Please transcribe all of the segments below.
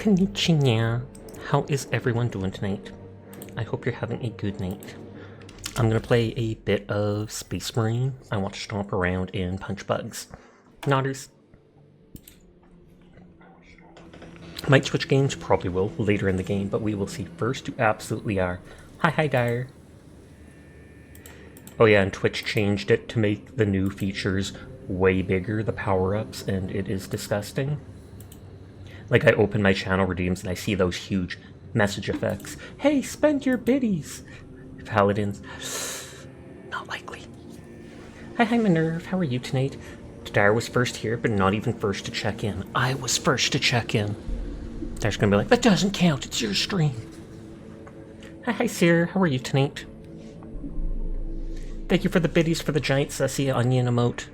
Konnichiwa. How is everyone doing tonight? I hope you're having a good night. I'm gonna play a bit of Space Marine. I want to stomp around and punch bugs. Nodders. Might switch games, probably will, later in the game, but we will see. First, you absolutely are. Hi, Dyer. Oh yeah, and Twitch changed it to make the new features way bigger, the power-ups, and it is disgusting. Like, I open my channel redeems and I see those huge message effects. Hey, spend your biddies! Paladins. Not likely. Hi, Minerve. How are you tonight? Dyer was first here, but not even first to check in. I was first to check in. Dyer's gonna be like, that doesn't count, it's your stream. Hi, Sir. How are you tonight? Thank you for the biddies for the giant sussy onion emote.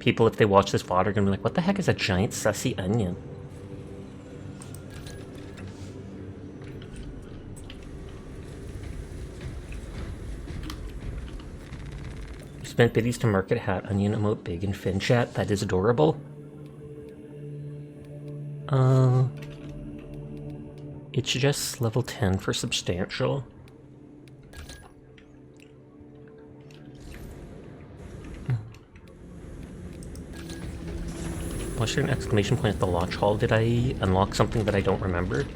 People, if they watch this VOD, are gonna be like, what the heck is a giant sussy onion? Spent biddies to market hat onion emote big in fin chat. That is adorable. It's just level 10 for substantial. Was there an exclamation point at the launch hall? Did I unlock something that I don't remember?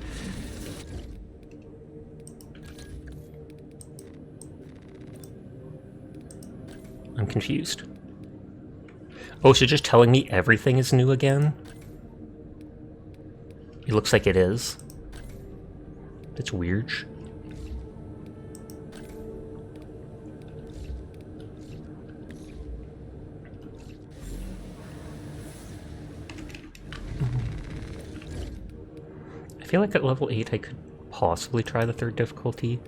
I'm confused. Oh, so just telling me everything is new again? It looks like it is. That's weird. I feel like at level 8 I could possibly try the third difficulty.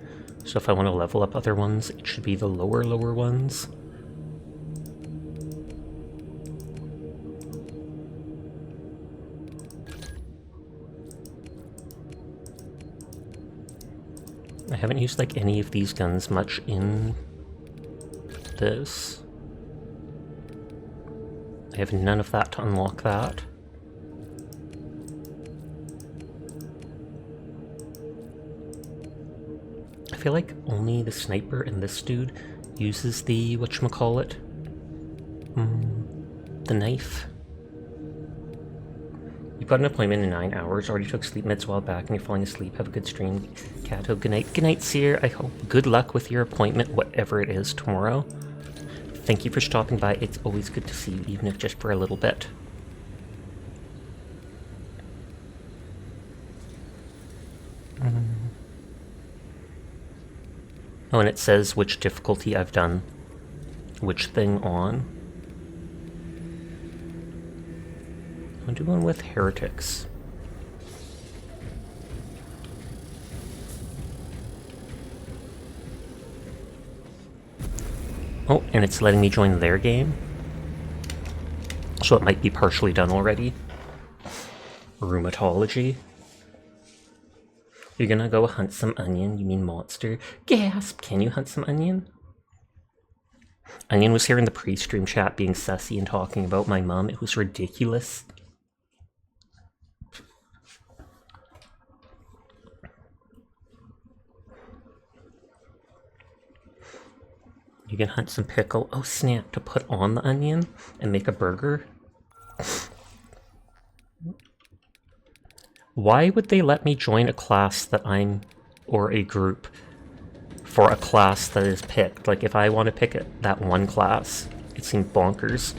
So if I want to level up other ones, it should be the lower ones. I haven't used like any of these guns much in this. I have none of that to unlock that. I feel like only the sniper and this dude uses the whatchamacallit? The knife. You've got an appointment in 9 hours. Already took sleep meds a while back and you're falling asleep. Have a good stream. Kato, good night. Good night, Seer. I hope good luck with your appointment, whatever it is, tomorrow. Thank you for stopping by. It's always good to see you, even if just for a little bit. Oh, and it says which difficulty I've done which thing on. I'm doing with heretics. Oh, and it's letting me join their game. So it might be partially done already. Rheumatology. You're gonna go hunt some onion, you mean monster? Gasp! Can you hunt some onion? Onion was here in the pre-stream chat being sussy and talking about my mom. It was ridiculous. You can hunt some pickle. Oh snap, to put on the onion and make a burger? Why would they let me join a class that or a group, for a class that is picked? Like, if I want to pick that one class, it seems bonkers.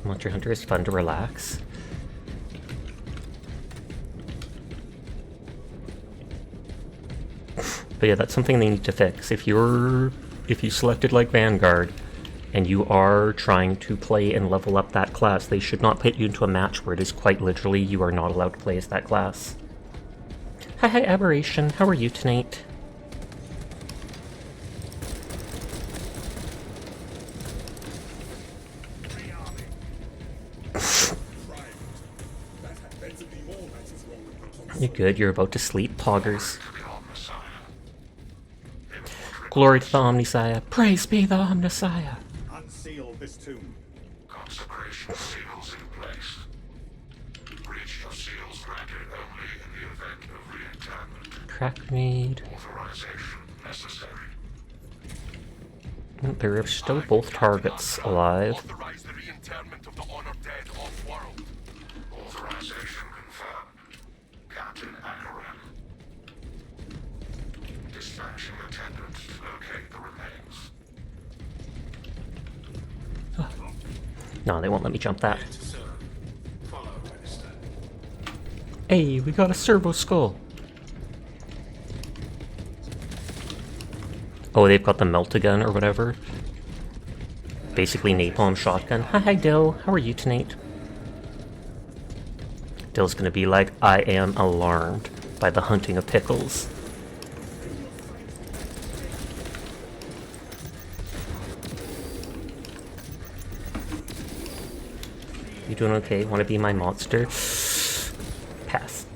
Monster Hunter is fun to relax. But yeah, that's something they need to fix. If you selected like Vanguard, and you are trying to play and level up that class, they should not put you into a match where it is quite literally you are not allowed to play as that class. Hi, Aberration. How are you tonight? You're good. You're about to sleep, poggers. Glory to the Omnissiah. Praise be the Omnissiah. Unseal this tomb. Consecration seals in place. Crack grenade. There are still both targets alive. No, they won't let me jump that. Hey, we got a servo skull. Oh, they've got the melt-a-gun or whatever. Basically napalm shotgun. Hi, Dill. How are you tonight? Dill's gonna be like, I am alarmed by the hunting of pickles. You doing okay? Want to be my monster? Pass.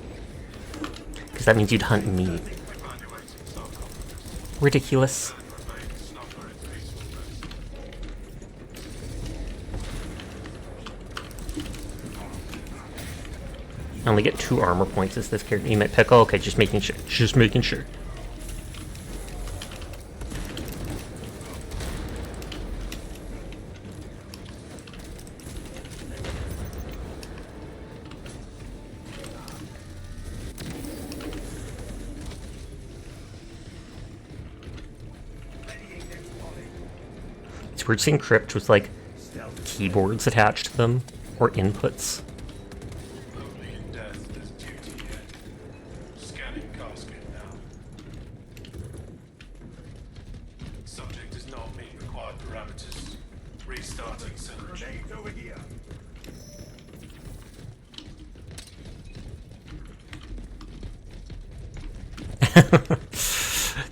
Because that means you'd hunt me. Ridiculous. I only get 2 armor points as this character. You meant pickle? Okay, just making sure. Just making sure. It's weird seeing crypt with like keyboards attached to them or inputs.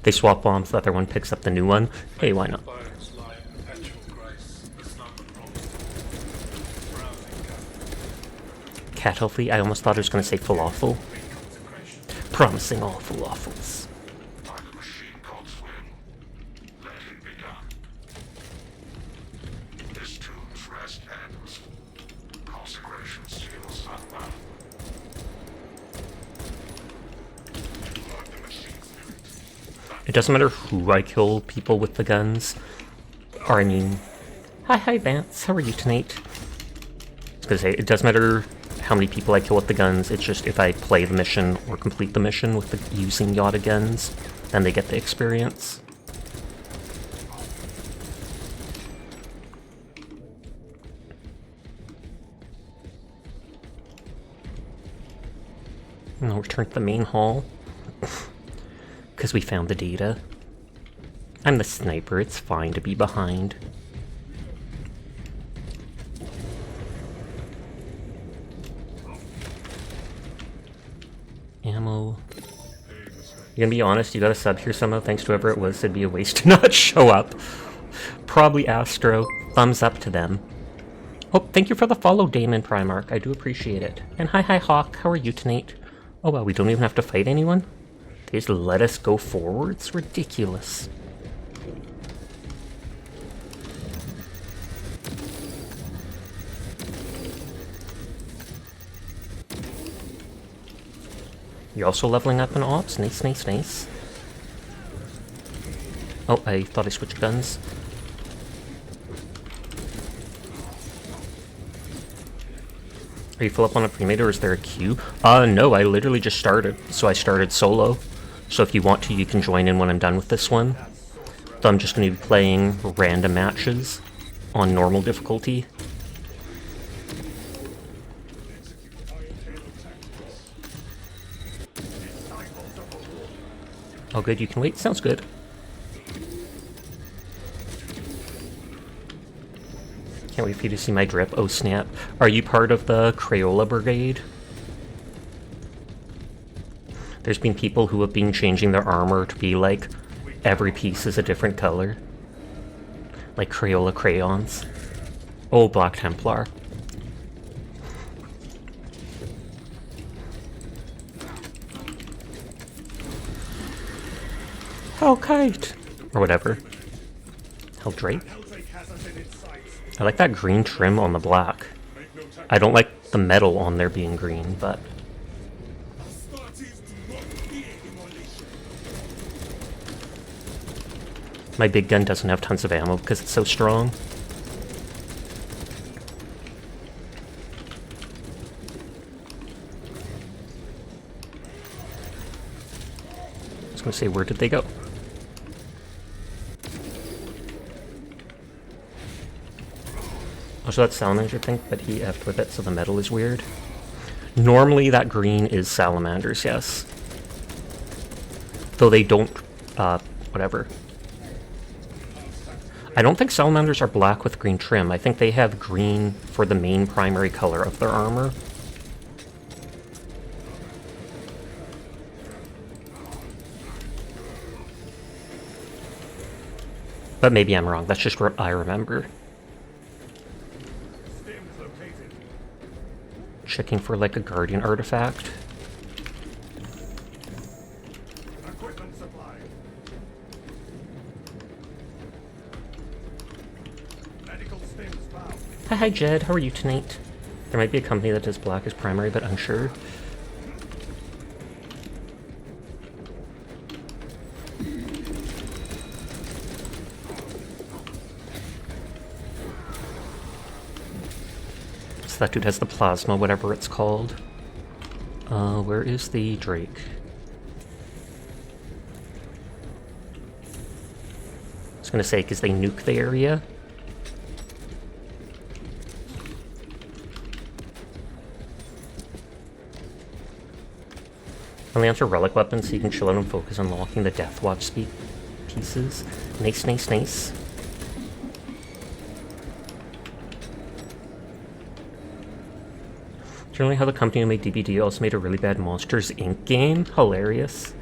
They swap bombs, the other one picks up the new one. Hey, why not? Cat healthy? I almost thought I was going to say falafel. Promising all falafels. It doesn't matter who I kill people with the guns. Or I mean... Hi Vance, how are you tonight? I was gonna say, it doesn't matter how many people I kill with the guns, it's just if I play the mission or complete the mission with the, using Yoda guns, then they get the experience. And I'll return to the main hall. Because we found the data. I'm the sniper, it's fine to be behind. Ammo. You gonna be honest, you got a sub here somehow, thanks to whoever it was, it'd be a waste to not show up. Probably Astro. Thumbs up to them. Oh, thank you for the follow, Damon Primarch. I do appreciate it. And hi Hawk, how are you tonight? Oh wow, we don't even have to fight anyone? They just let us go forward? It's ridiculous. You're also leveling up in ops? Nice, nice, nice. Oh, I thought I switched guns. Are you full up on a premade or is there a queue? No, I literally just started. So I started solo. So if you want to, you can join in when I'm done with this one. So I'm just going to be playing random matches on normal difficulty. Oh good, you can wait? Sounds good. Can't wait for you to see my drip. Oh snap. Are you part of the Crayola Brigade? There's been people who have been changing their armor to be like, every piece is a different color. Like Crayola crayons. Oh, Black Templar. Hellkite! Or whatever. Helldrake? I like that green trim on the black. I don't like the metal on there being green, but My big gun doesn't have tons of ammo because it's so strong. I was gonna say, where did they go? Also, that's Salamander, I think, but he effed with it, so the metal is weird. Normally, that green is Salamanders, yes. Though they don't, whatever. I don't think Salamanders are black with green trim. I think they have green for the main primary color of their armor. But maybe I'm wrong. That's just what I remember. Checking for like a guardian artifact. Equipment supply. Medical stims found. Hi Jed, how are you tonight? There might be a company that does black as primary, but unsure. So that dude has the plasma, whatever it's called. Where is the Drake? I was gonna say, because they nuke the area. Only answer relic weapons so you can chill out and focus on unlocking the Death Watch pieces. Nice, nice, nice. Generally how the company who made DBD also made a really bad Monsters Inc. game. Hilarious.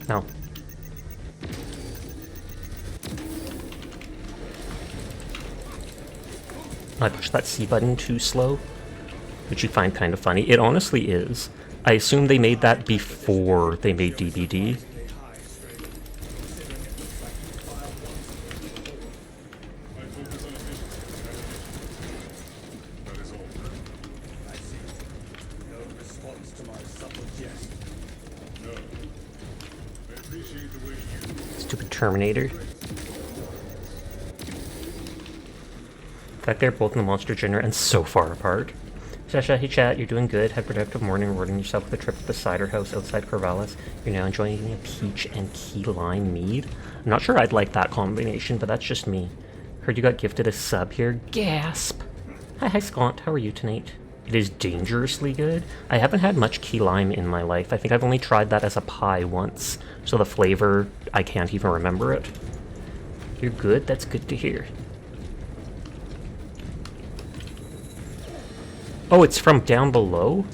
No. I pushed that C button too slow, which you find kind of funny. It honestly is. I assume they made that before they made DBD. Stupid Terminator. In fact, they're both in the monster genre and so far apart. Sasha, hey chat, you're doing good. Have a productive morning, rewarding yourself with a trip to the cider house outside Corvallis. You're now enjoying a peach and key lime mead. I'm not sure I'd like that combination, but that's just me. Heard you got gifted a sub here. Gasp! Hi Scott, how are you tonight? It is dangerously good. I haven't had much key lime in my life. I think I've only tried that as a pie once. So the flavor, I can't even remember it. You're good? That's good to hear. Oh, it's from down below?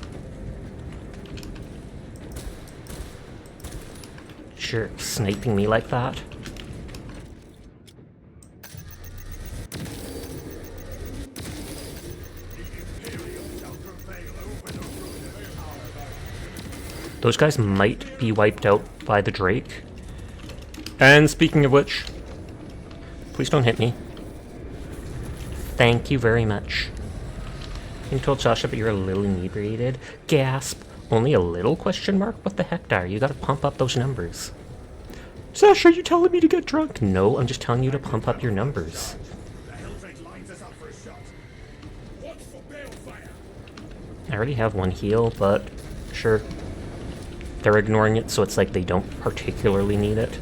Sure, sniping me like that. Those guys might be wiped out by the Drake. And speaking of which, please don't hit me. Thank you very much. You told Sasha, but you're a little inebriated. Gasp. Only a little question mark? What the heck, Dar? You gotta pump up those numbers. Sasha, are you telling me to get drunk? No, I'm just telling you to pump up your numbers. I already have one heal, but sure. They're ignoring it, so it's like they don't particularly need it.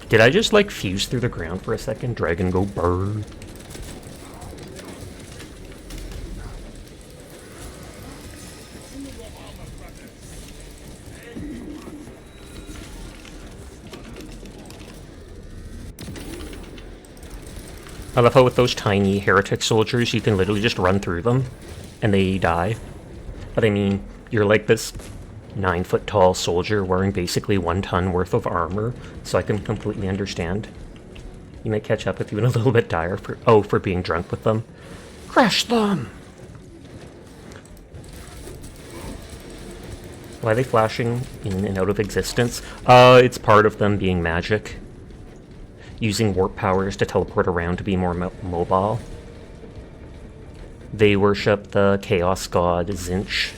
Did I just, like, fuse through the ground for a second? Dragon go burn. I love how with those tiny heretic soldiers, you can literally just run through them, and they die. But I mean, you're like this 9-foot tall soldier wearing basically 1 ton worth of armor, so I can completely understand. You might catch up with you in a little bit dire for being drunk with them. Crash them! Why are they flashing in and out of existence? It's part of them being magic. Using warp powers to teleport around to be more mobile. They worship the chaos god Zinch,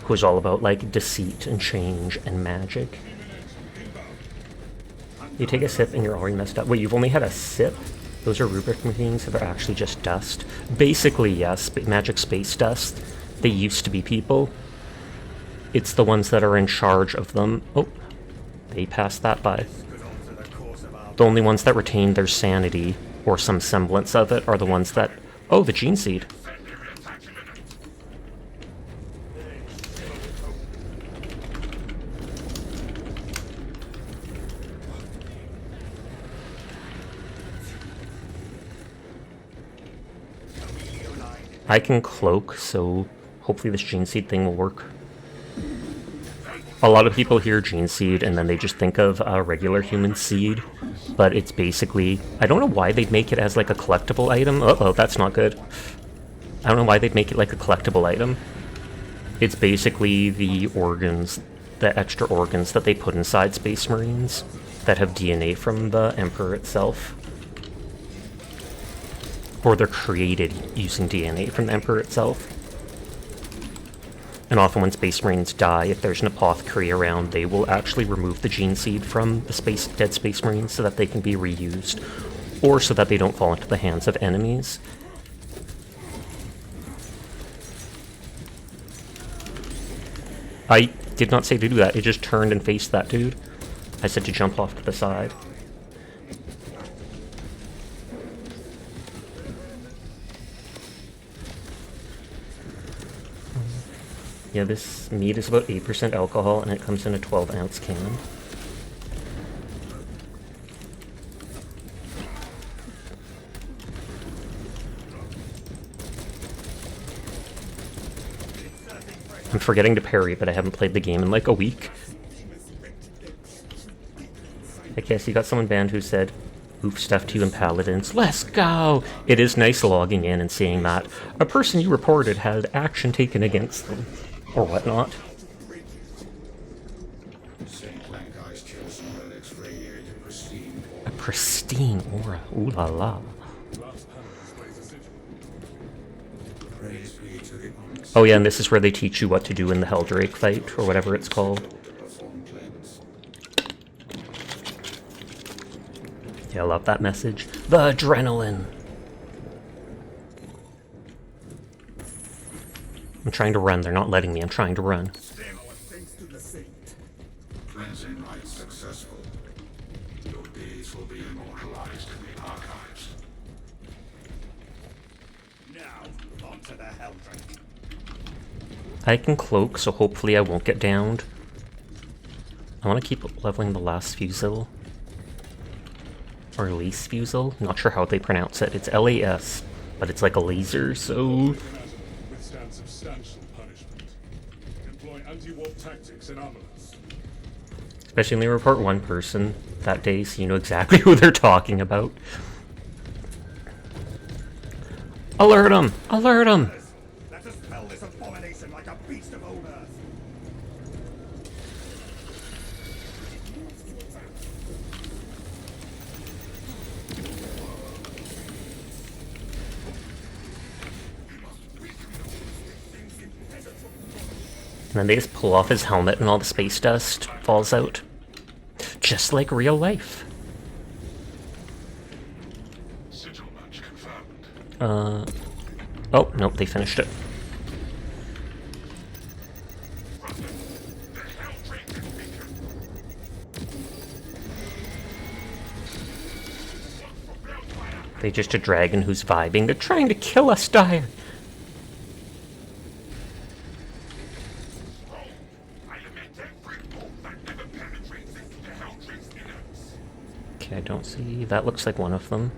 who's all about, like, deceit and change and magic. You take a sip and you're already messed up. Wait, you've only had a sip? Those are rubric machines that are actually just dust. Basically, yes, but magic space dust. They used to be people. It's the ones that are in charge of them. Oh, they passed that by. The only ones that retain their sanity, or some semblance of it, are the ones that... Oh, the gene seed. I can cloak, so hopefully this gene seed thing will work. A lot of people hear gene seed and then they just think of a regular human seed, but it's basically... I don't know why they'd make it as like a collectible item. Uh-oh, that's not good. I don't know why they'd make it like a collectible item. It's basically the organs, the extra organs that they put inside Space Marines that have DNA from the Emperor itself. Or they're created using DNA from the Emperor itself. And often when Space Marines die, if there's an apothecary around, they will actually remove the gene seed from the dead Space Marines so that they can be reused, or so that they don't fall into the hands of enemies. I did not say to do that, it just turned and faced that dude. I said to jump off to the side. Yeah, this meat is about 8% alcohol, and it comes in a 12-ounce can. I'm forgetting to parry, but I haven't played the game in like a week. I guess you got someone banned who said, "Oof stuff to you in Paladins. Let's go!" It is nice logging in and seeing that a person you reported had action taken against them. Or whatnot. A pristine aura. Ooh la la. Oh yeah, and this is where they teach you what to do in the Helldrake fight, or whatever it's called. Yeah, I love that message. The adrenaline! I'm trying to run, they're not letting me, I'm trying to run. Cleansing rite successful. Your deeds will be immortalized in the archives. Now, onto the Helldrake. I can cloak, so hopefully I won't get downed. I want to keep leveling the last fusel. Or least fusel? Not sure how they pronounce it. It's LAS, but it's like a laser, so... Substantial punishment. Employ anti-warp tactics and armaments. Especially when they report one person that day, so you know exactly who they're talking about. Alert him! Alert him! Let us spell this abomination like a beast of old earth. And then they just pull off his helmet and all the space dust falls out. Just like real life. Oh, nope, they finished it. They just a dragon who's vibing. They're trying to kill us, Dire. Okay, I don't see. That looks like one of them.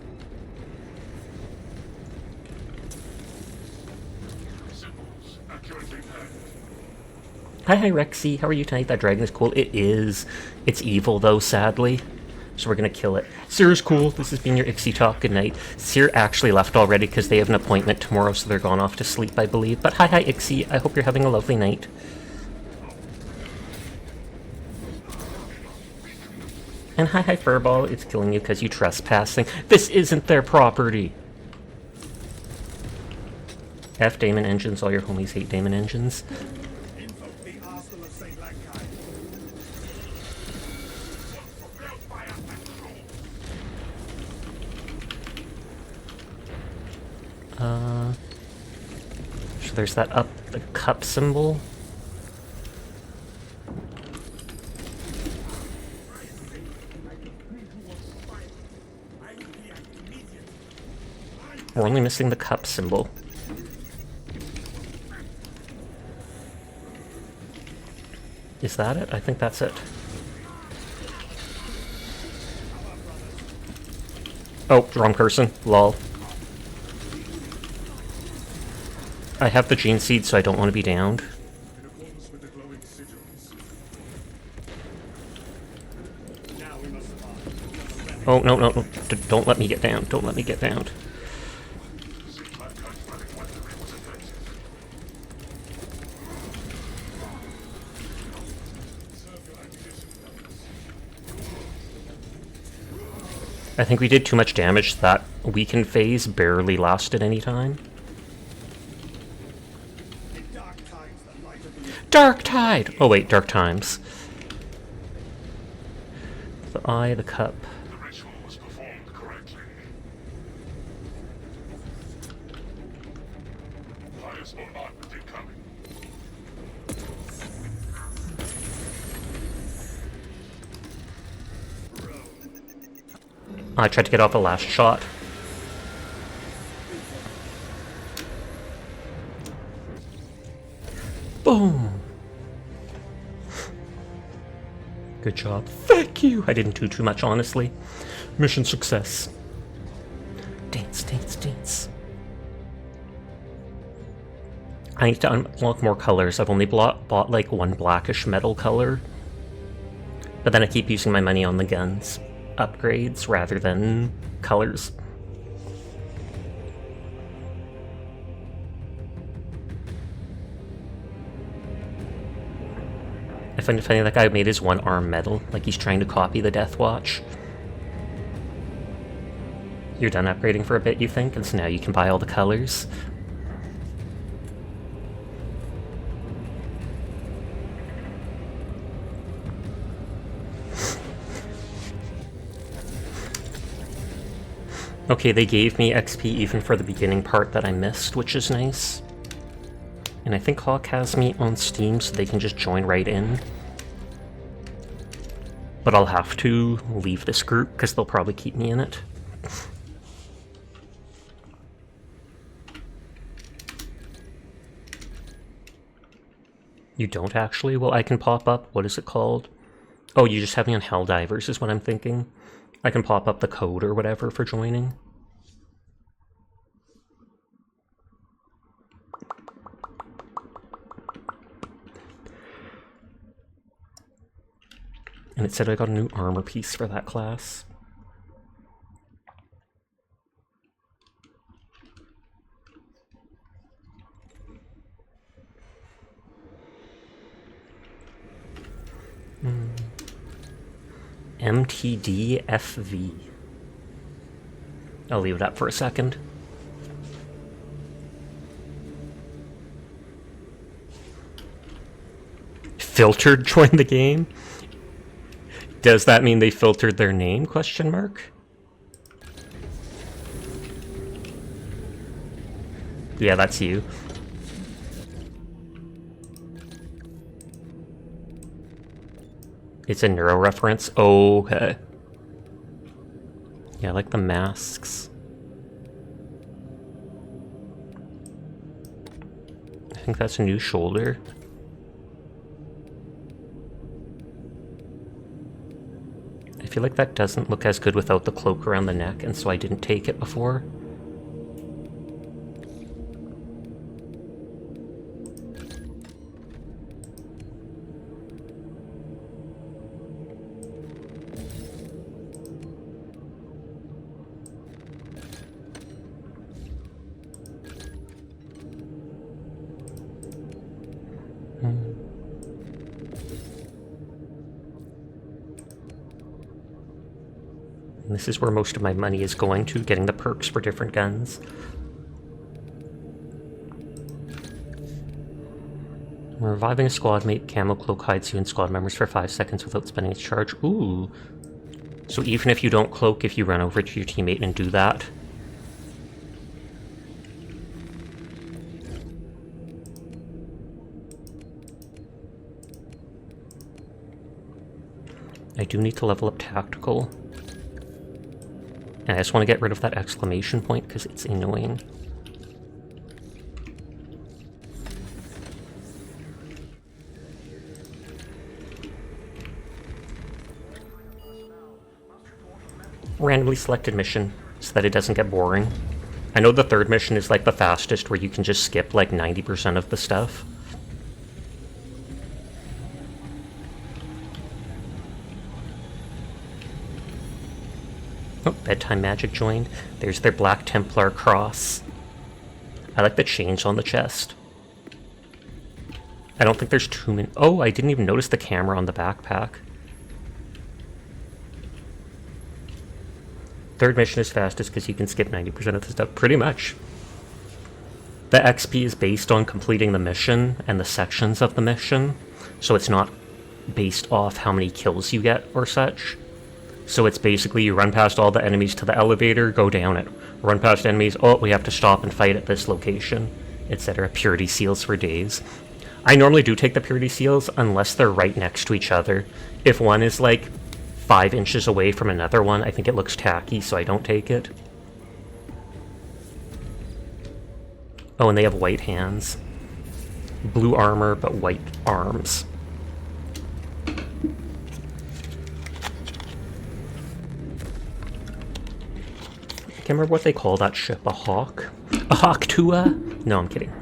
Hi, Rexy. How are you tonight? That dragon is cool. It is. It's evil, though, sadly. So we're gonna kill it. Seer's cool. This has been your Ixie Talk. Good night. Seer actually left already because they have an appointment tomorrow, so they're gone off to sleep, I believe. But hi, Ixie. I hope you're having a lovely night. And hi Furball, it's killing you because you trespassing. This isn't their property! F Damon Engines, all your homies hate Damon Engines. So there's that up the cup symbol. We're only missing the cup symbol. Is that it? I think that's it. Oh, wrong person. Lol. I have the gene seed, so I don't want to be downed. Oh, no, no, no. Don't let me get down. Don't let me get down. I think we did too much damage. That weaken phase barely lasted any time. Dark Tide! Oh wait, Dark Times. The eye, the cup. The ritual was performed correctly. Pious monarch incoming. I tried to get off the last shot. Boom! Good job. Thank you! I didn't do too much, honestly. Mission success. Dance, dance, dance. I need to unlock more colors. I've only bought like one blackish metal color. But then I keep using my money on the guns upgrades rather than colors. I find it funny that guy made his one arm metal, like he's trying to copy the Death Watch. You're done upgrading for a bit, you think, and so now you can buy all the colors? Okay, they gave me XP even for the beginning part that I missed, which is nice. And I think Hawk has me on Steam, so they can just join right in. But I'll have to leave this group, because they'll probably keep me in it. You don't actually? Well, I can pop up, what is it called? Oh, you just have me on Helldivers is what I'm thinking. I can pop up the code or whatever for joining. And it said I got a new armor piece for that class. MTDFV. I'll leave it up for a second. Filtered join the game? Does that mean they filtered their name? Question mark. Yeah, that's you. It's a neuro reference. Okay. Yeah, I like the masks. I think that's a new shoulder. I feel like that doesn't look as good without the cloak around the neck, and so I didn't take it before. And this is where most of my money is going to, getting the perks for different guns. Reviving a squad mate, camo cloak hides you and squad members for 5 seconds without spending its charge. Ooh. So even if you don't cloak, if you run over to your teammate and do that. I do need to level up tactical. And I just want to get rid of that exclamation point because it's annoying. Randomly selected mission so that it doesn't get boring. I know the third mission is like the fastest where you can just skip like 90% of the stuff. Oh, Bedtime Magic joined. There's their Black Templar cross. I like the chains on the chest. I don't think there's too many. Oh, I didn't even notice the camera on the backpack. Third mission is fastest because you can skip 90% of the stuff, pretty much. The XP is based on completing the mission and the sections of the mission, so it's not based off how many kills you get or such. So it's basically you run past all the enemies to the elevator, go down it. Run past enemies, oh, we have to stop and fight at this location, etc. Purity seals for days. I normally do take the purity seals unless they're right next to each other. If one is like 5 inches away from another one, I think it looks tacky, so I don't take it. Oh, and they have white hands. Blue armor, but white arms. I can't remember what they call that ship, a hawk? A hawk Tua? No, I'm kidding.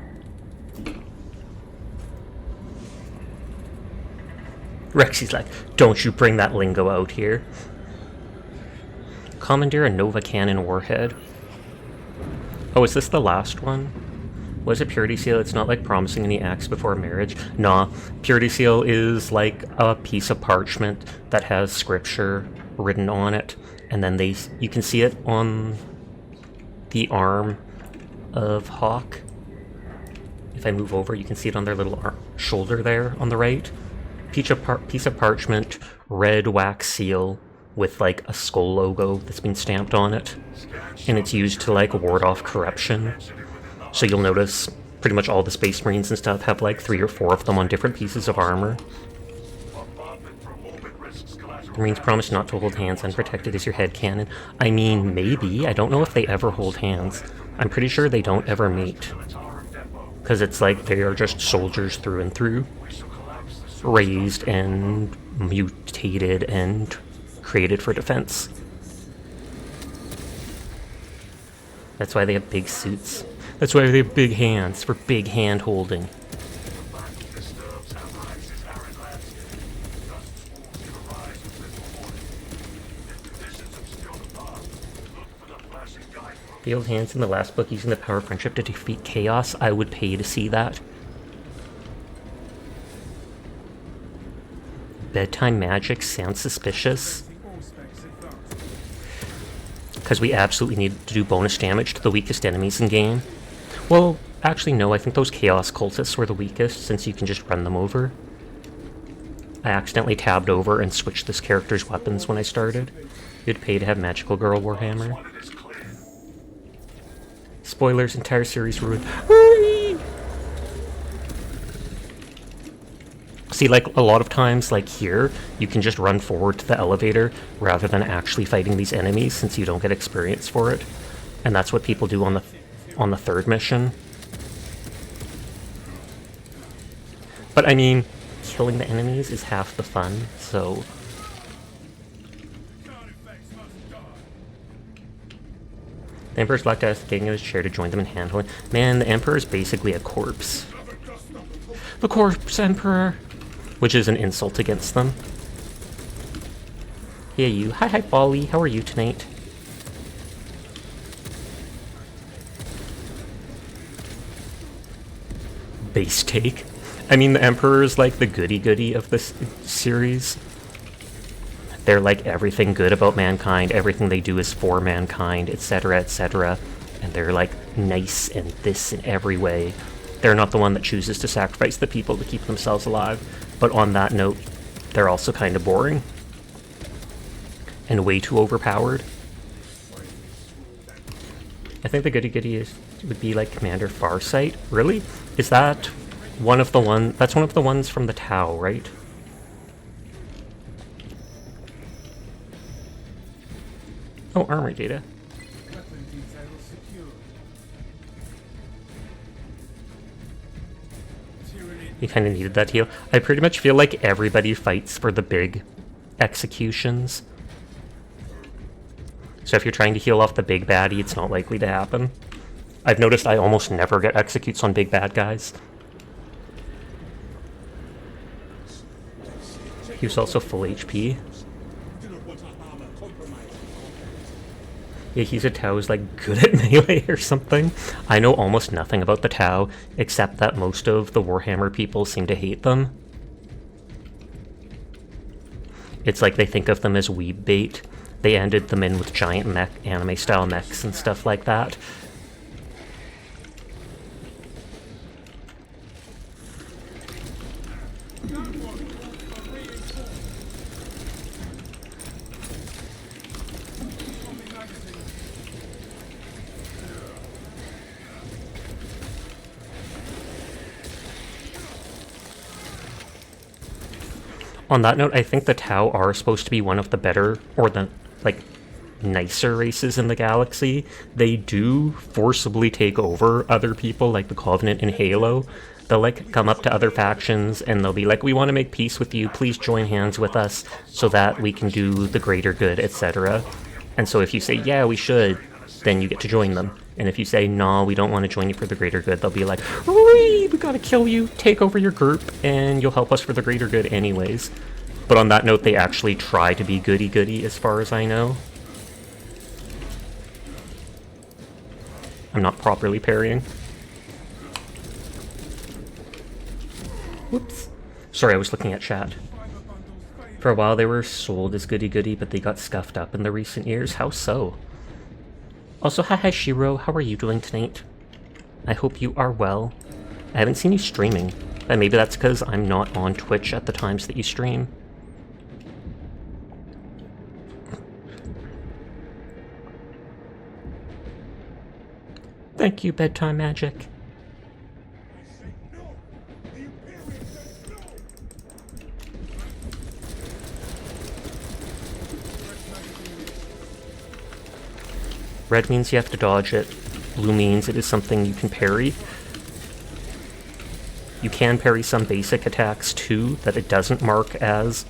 Rexy's like, don't you bring that lingo out here. Commandeer a Nova Cannon warhead. Oh, is this the last one? Was it Purity Seal? It's not like promising any acts before marriage. Nah, Purity Seal is like a piece of parchment that has scripture written on it. And then you can see it on the arm of Hawk. If I move over, you can see it on their little shoulder there on the right. Piece of parchment, red wax seal with like a skull logo that's been stamped on it, and it's used to like ward off corruption. So you'll notice pretty much all the Space Marines and stuff have like 3 or 4 of them on different pieces of armor. The Marines promise not to hold hands unprotected as your head cannon. I mean, maybe. I don't know if they ever hold hands. I'm pretty sure they don't ever mate. Because it's like they are just soldiers through and through. Raised and mutated and created for defense. That's why they have big suits. That's why they have big hands, for big hand holding. The old hands in the last book using the power of friendship to defeat chaos. I would pay to see that. Bedtime magic sounds suspicious. Because we absolutely need to do bonus damage to the weakest enemies in game. Well, actually no, I think those chaos cultists were the weakest, since you can just run them over. I accidentally tabbed over and switched this character's weapons when I started. You'd pay to have Magical Girl Warhammer. Spoilers, entire series ruined. See, like, a lot of times, like here, you can just run forward to the elevator rather than actually fighting these enemies, since you don't get experience for it. And that's what people do on the third mission. But, I mean, killing the enemies is half the fun, so... The Emperor's locked out getting in his chair to join them in handling. Man, the Emperor is basically a corpse. The corpse Emperor! Which is an insult against them. Hey you. Hi Polly, how are you tonight? Base take. I mean, the Emperor is like the goody-goody of this series. They're like everything good about mankind, everything they do is for mankind, etc., etc. And they're like nice and this in every way. They're not the one that chooses to sacrifice the people to keep themselves alive. But on that note, they're also kind of boring. And way too overpowered. I think the goody-goody would be like Commander Farsight. Really? Is that one of the that's one of the ones from the Tau, right? Oh, armor data. You kind of needed that heal. I pretty much feel like everybody fights for the big executions. So if you're trying to heal off the big baddie, it's not likely to happen. I've noticed I almost never get executes on big bad guys. He was also full HP. Yeah, he's a Tau who's like good at melee or something. I know almost nothing about the Tau, except that most of the Warhammer people seem to hate them. It's like they think of them as weeb bait. They ended them in with giant mech, anime-style mechs and stuff like that. On that note, I think the Tau are supposed to be one of the better, or the, like, nicer races in the galaxy. They do forcibly take over other people, like the Covenant in Halo. They'll, like, come up to other factions, and they'll be like, we want to make peace with you, please join hands with us, so that we can do the greater good, etc. And so if you say, yeah, we should, then you get to join them. And if you say, no, we don't want to join you for the greater good, they'll be like, we gotta kill you, take over your group, and you'll help us for the greater good anyways. But on that note, they actually try to be goody-goody, as far as I know. I'm not properly parrying. Whoops. Sorry, I was looking at chat. For a while they were sold as goody-goody, but they got scuffed up in the recent years. How so? Also, hi Shiro, how are you doing tonight? I hope you are well. I haven't seen you streaming, and maybe that's because I'm not on Twitch at the times that you stream. Thank you, Bedtime Magic. Red means you have to dodge it. Blue means it is something you can parry. You can parry some basic attacks too that it doesn't mark as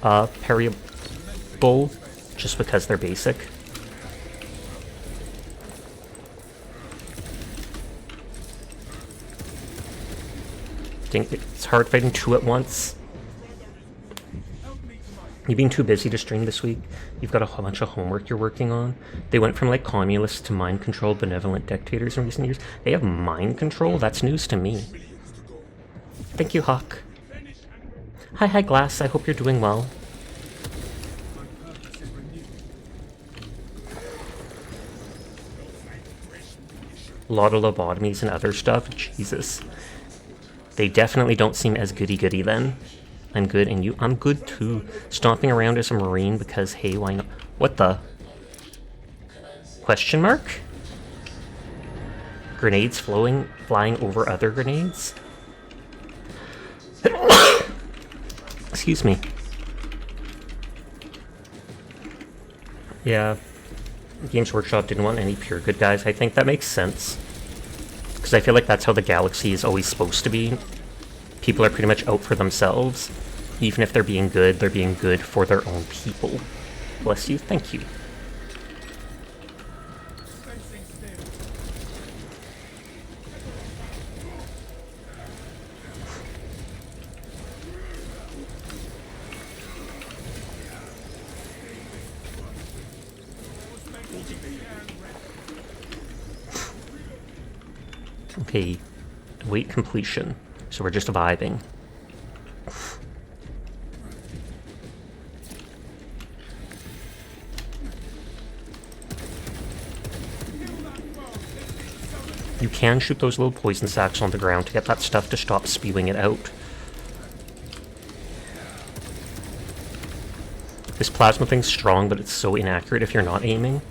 parryable, just because they're basic. It's hard fighting two at once. You being too busy to stream this week? You've got a whole bunch of homework you're working on? They went from like communists to mind-controlled benevolent dictators in recent years. They have mind control? That's news to me. Thank you, Hawk. Hi Glass, I hope you're doing well. A lot of lobotomies and other stuff? Jesus. They definitely don't seem as goody-goody then. I'm good, and you? I'm good too. Stomping around as a Marine because, hey, why not? What the? Question mark? Grenades flying over other grenades? Excuse me. Yeah. Games Workshop didn't want any pure good guys. I think that makes sense. Because I feel like that's how the galaxy is always supposed to be. People are pretty much out for themselves. Even if they're being good for their own people. Bless you, thank you. Okay, await completion. So we're just vibing. You can shoot those little poison sacks on the ground to get that stuff to stop spewing it out. This plasma thing's strong, but it's so inaccurate if you're not aiming.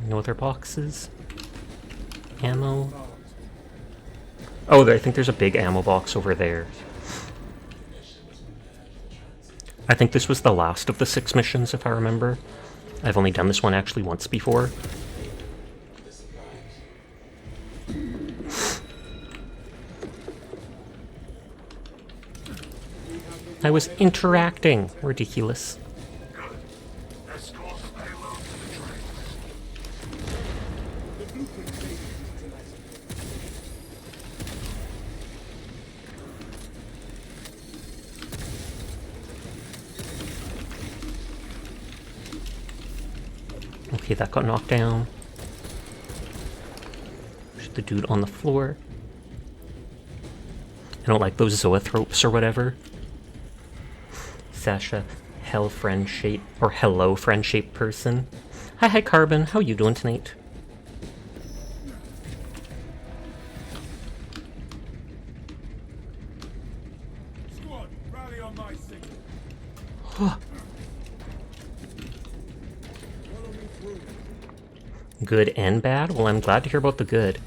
No other boxes? Ammo? Oh, I think there's a big ammo box over there. I think this was the last of the 6 missions, if I remember. I've only done this one actually once before. I was interacting. Ridiculous. Okay, that got knocked down. Shoot the dude on the floor. I don't like those zoanthropes or whatever. Sasha, hell friend shape, or hello friend shaped person. Hi Carbon, how you doing tonight? Squad, rally on my signal. Good and bad? Well, I'm glad to hear about the good.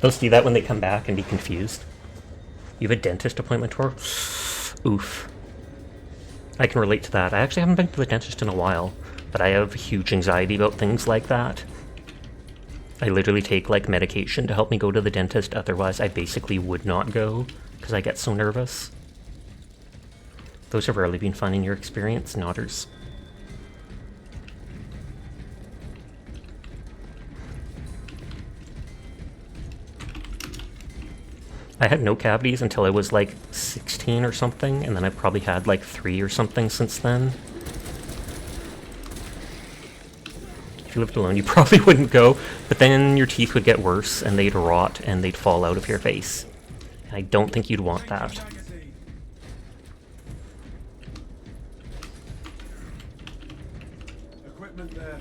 They'll see that when they come back and be confused. You have a dentist appointment tomorrow? Oof. I can relate to that. I actually haven't been to the dentist in a while, but I have huge anxiety about things like that. I literally take, like, medication to help me go to the dentist, otherwise I basically would not go, because I get so nervous. Those have rarely been fun in your experience, Nodders. I had no cavities until I was like 16 or something, and then I've probably had like 3 or something since then. If you lived alone, you probably wouldn't go, but then your teeth would get worse, and they'd rot, and they'd fall out of your face. And I don't think you'd want that. Equipment there.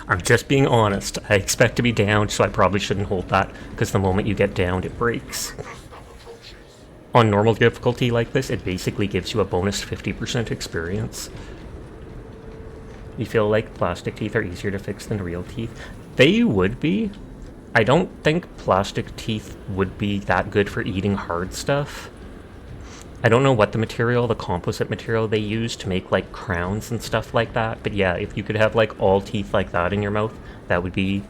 I'm just being honest. I expect to be downed, so I probably shouldn't hold that, because the moment you get downed, it breaks. On normal difficulty like this, it basically gives you a bonus 50% experience. You feel like plastic teeth are easier to fix than real teeth? They would be. I don't think plastic teeth would be that good for eating hard stuff. I don't know what the composite material they use to make like crowns and stuff like that, but yeah, if you could have like all teeth like that in your mouth, that would be...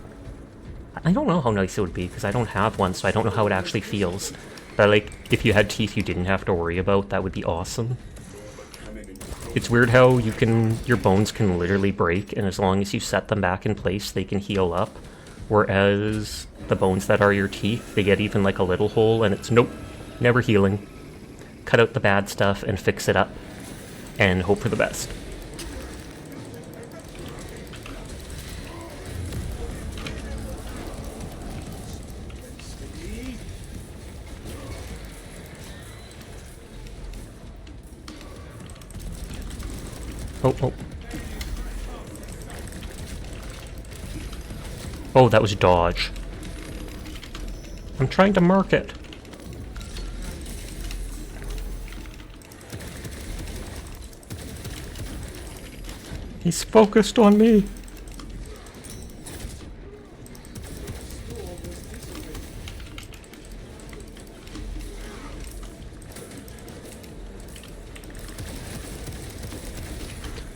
I don't know how nice it would be, because I don't have one, so I don't know how it actually feels. But like, if you had teeth you didn't have to worry about, that would be awesome. It's weird how your bones can literally break, and as long as you set them back in place, they can heal up. Whereas the bones that are your teeth, they get even like a little hole, and it's nope, never healing. Cut out the bad stuff and fix it up, and hope for the best. Oh. Oh, that was dodge. I'm trying to mark it. He's focused on me.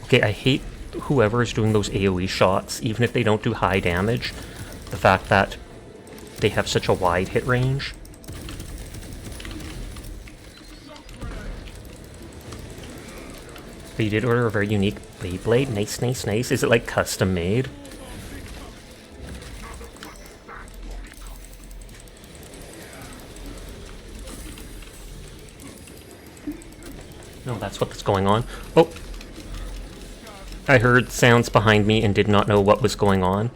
Okay, I hate whoever is doing those AoE shots, even if they don't do high damage. The fact that they have such a wide hit range. But you did order a very unique Beyblade. Nice, nice, nice. Is it like custom made? No, that's what's going on. Oh! I heard sounds behind me and did not know what was going on.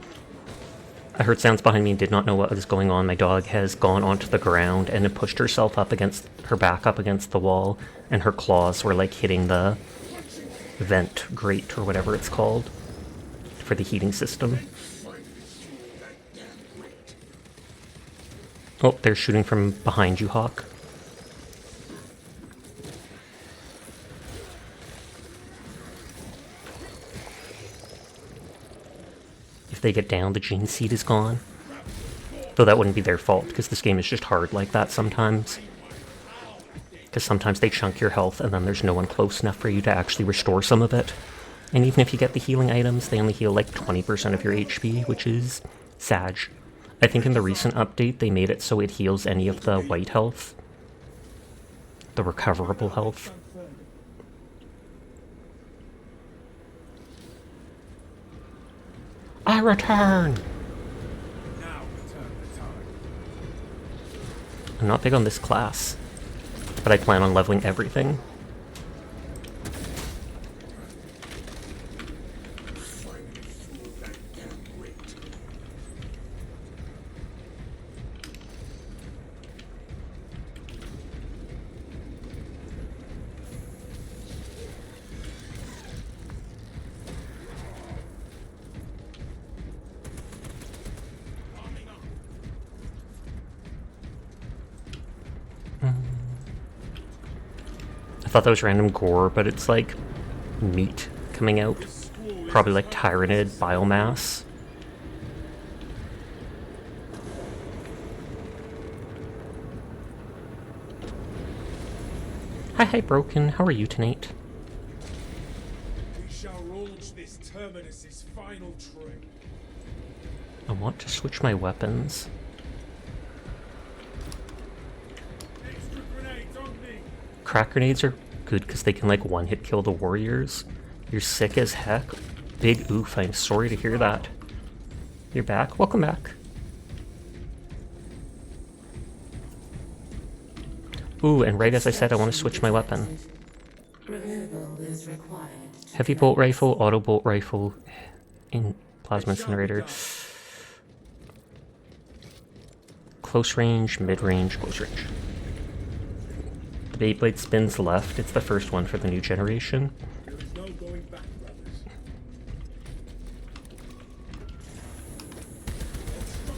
I heard sounds behind me and did not know what was going on. My dog has gone onto the ground and had pushed herself up against her back up against the wall, and her claws were like hitting the vent grate or whatever it's called for the heating system. Oh, they're shooting from behind you, Hawk. If they get down, the gene seed is gone. Though that wouldn't be their fault, because this game is just hard like that sometimes. Because sometimes they chunk your health and then there's no one close enough for you to actually restore some of it. And even if you get the healing items, they only heal like 20% of your HP, which is sad. I think in the recent update they made it so it heals any of the white health. The recoverable health. I return! Now return the time. I'm not big on this class, but I plan on leveling everything. I thought that was random gore, but it's like meat coming out. Probably like Tyranid biomass. Hi, Broken. How are you tonight? We shall launch this terminus's final trip. I want to switch my weapons. Extra grenades on me. Crack grenades are good because they can like one-hit kill the warriors. You're sick as heck. Big oof, I'm sorry to hear that. You're back? Welcome back. Ooh, and right as I said, I want to switch my weapon. Heavy bolt rifle, auto bolt rifle, in plasma incinerator. Close range, mid range, close range. The Beyblade spins left. It's the first one for the new generation. There is no going back, brothers.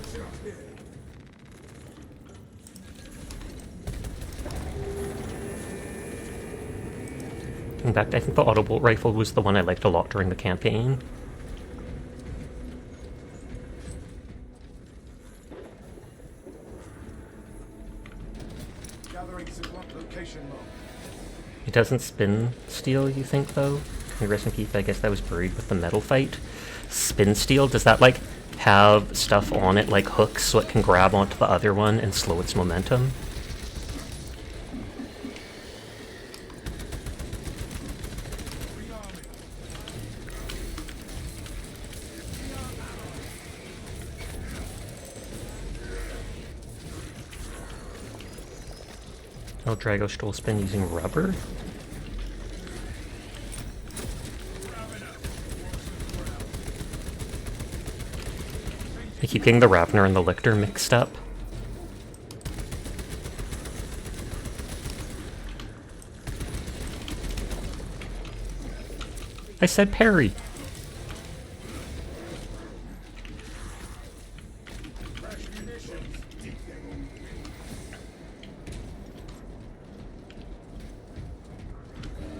Structure clear. In fact, I think the auto bolt rifle was the one I liked a lot during the campaign. Gathering support location log. It doesn't spin steel, you think, though? Rest in peace, I guess that was buried with the metal fight. Spin steel, does that, like, have stuff on it, like hooks, so it can grab onto the other one and slow its momentum? Oh, Drago stole spin using rubber? I keep getting the Ravner and the Lictor mixed up. I said parry!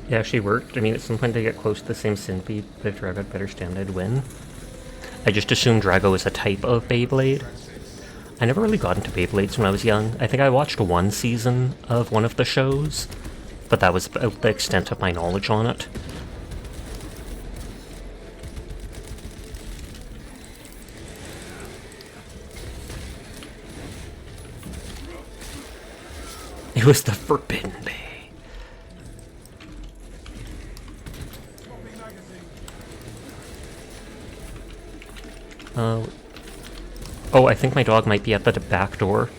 It actually worked. I mean, at some point they get close to the same synth, but if Drago had better stamina, I'd win. I just assumed Drago is a type of Beyblade. I never really got into Beyblades when I was young. I think I watched one season of one of the shows, but that was about the extent of my knowledge on it. It was the Forbidden Bay. Swapping magazine. Oh, I think my dog might be at the back door.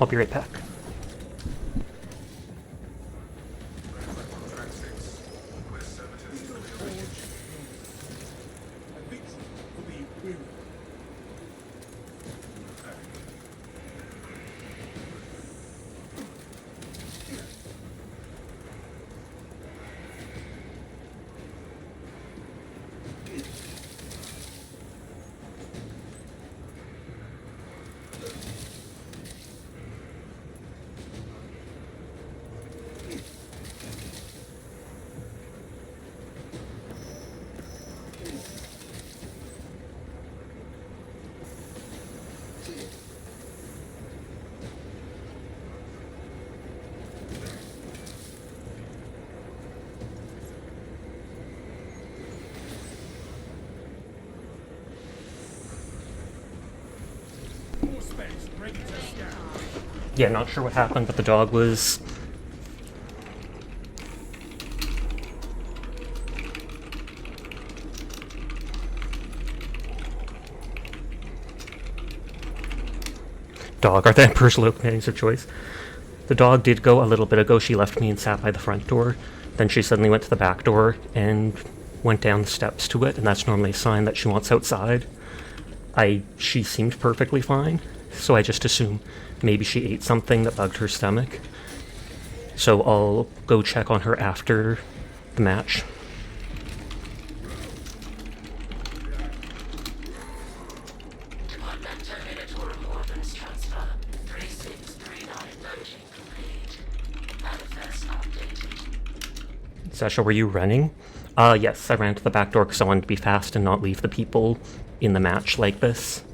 I'll be right back. A victory for the Imperial. More specs ready to scan. Yeah, not sure what happened, but the dog was... Dog are the Emperor's locomotives of choice. The dog did go a little bit ago. She left me and sat by the front door. Then she suddenly went to the back door and went down the steps to it, and that's normally a sign that she wants outside. She seemed perfectly fine, so I just assume maybe she ate something that bugged her stomach. So I'll go check on her after the match. Department Terminator Orphans Transfer 3639 loading complete. Manifest updated. Sasha, were you running? Yes, I ran to the back door because I wanted to be fast and not leave the people in the match like this.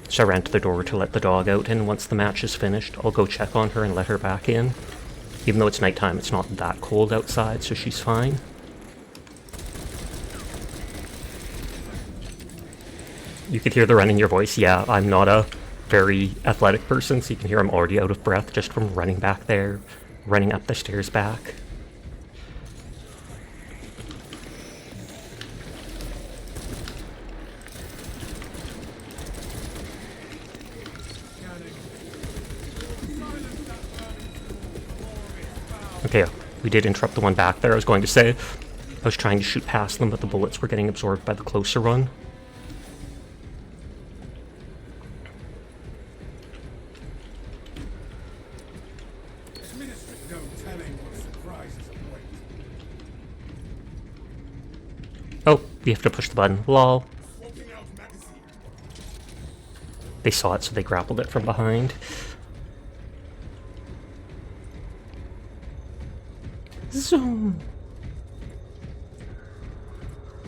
So I ran to the door to let the dog out, and once the match is finished, I'll go check on her and let her back in. Even though it's nighttime, it's not that cold outside, so she's fine. You could hear the run in your voice. Yeah, I'm not a very athletic person, so you can hear I'm already out of breath just from running back there, running up the stairs back. Okay, we did interrupt the one back there. I was going to say, I was trying to shoot past them, but the bullets were getting absorbed by the closer one. Ministry, no telling what surprises await. Oh, we have to push the button. Lol. Swapping out magazine. They saw it, so they grappled it from behind. Zoom.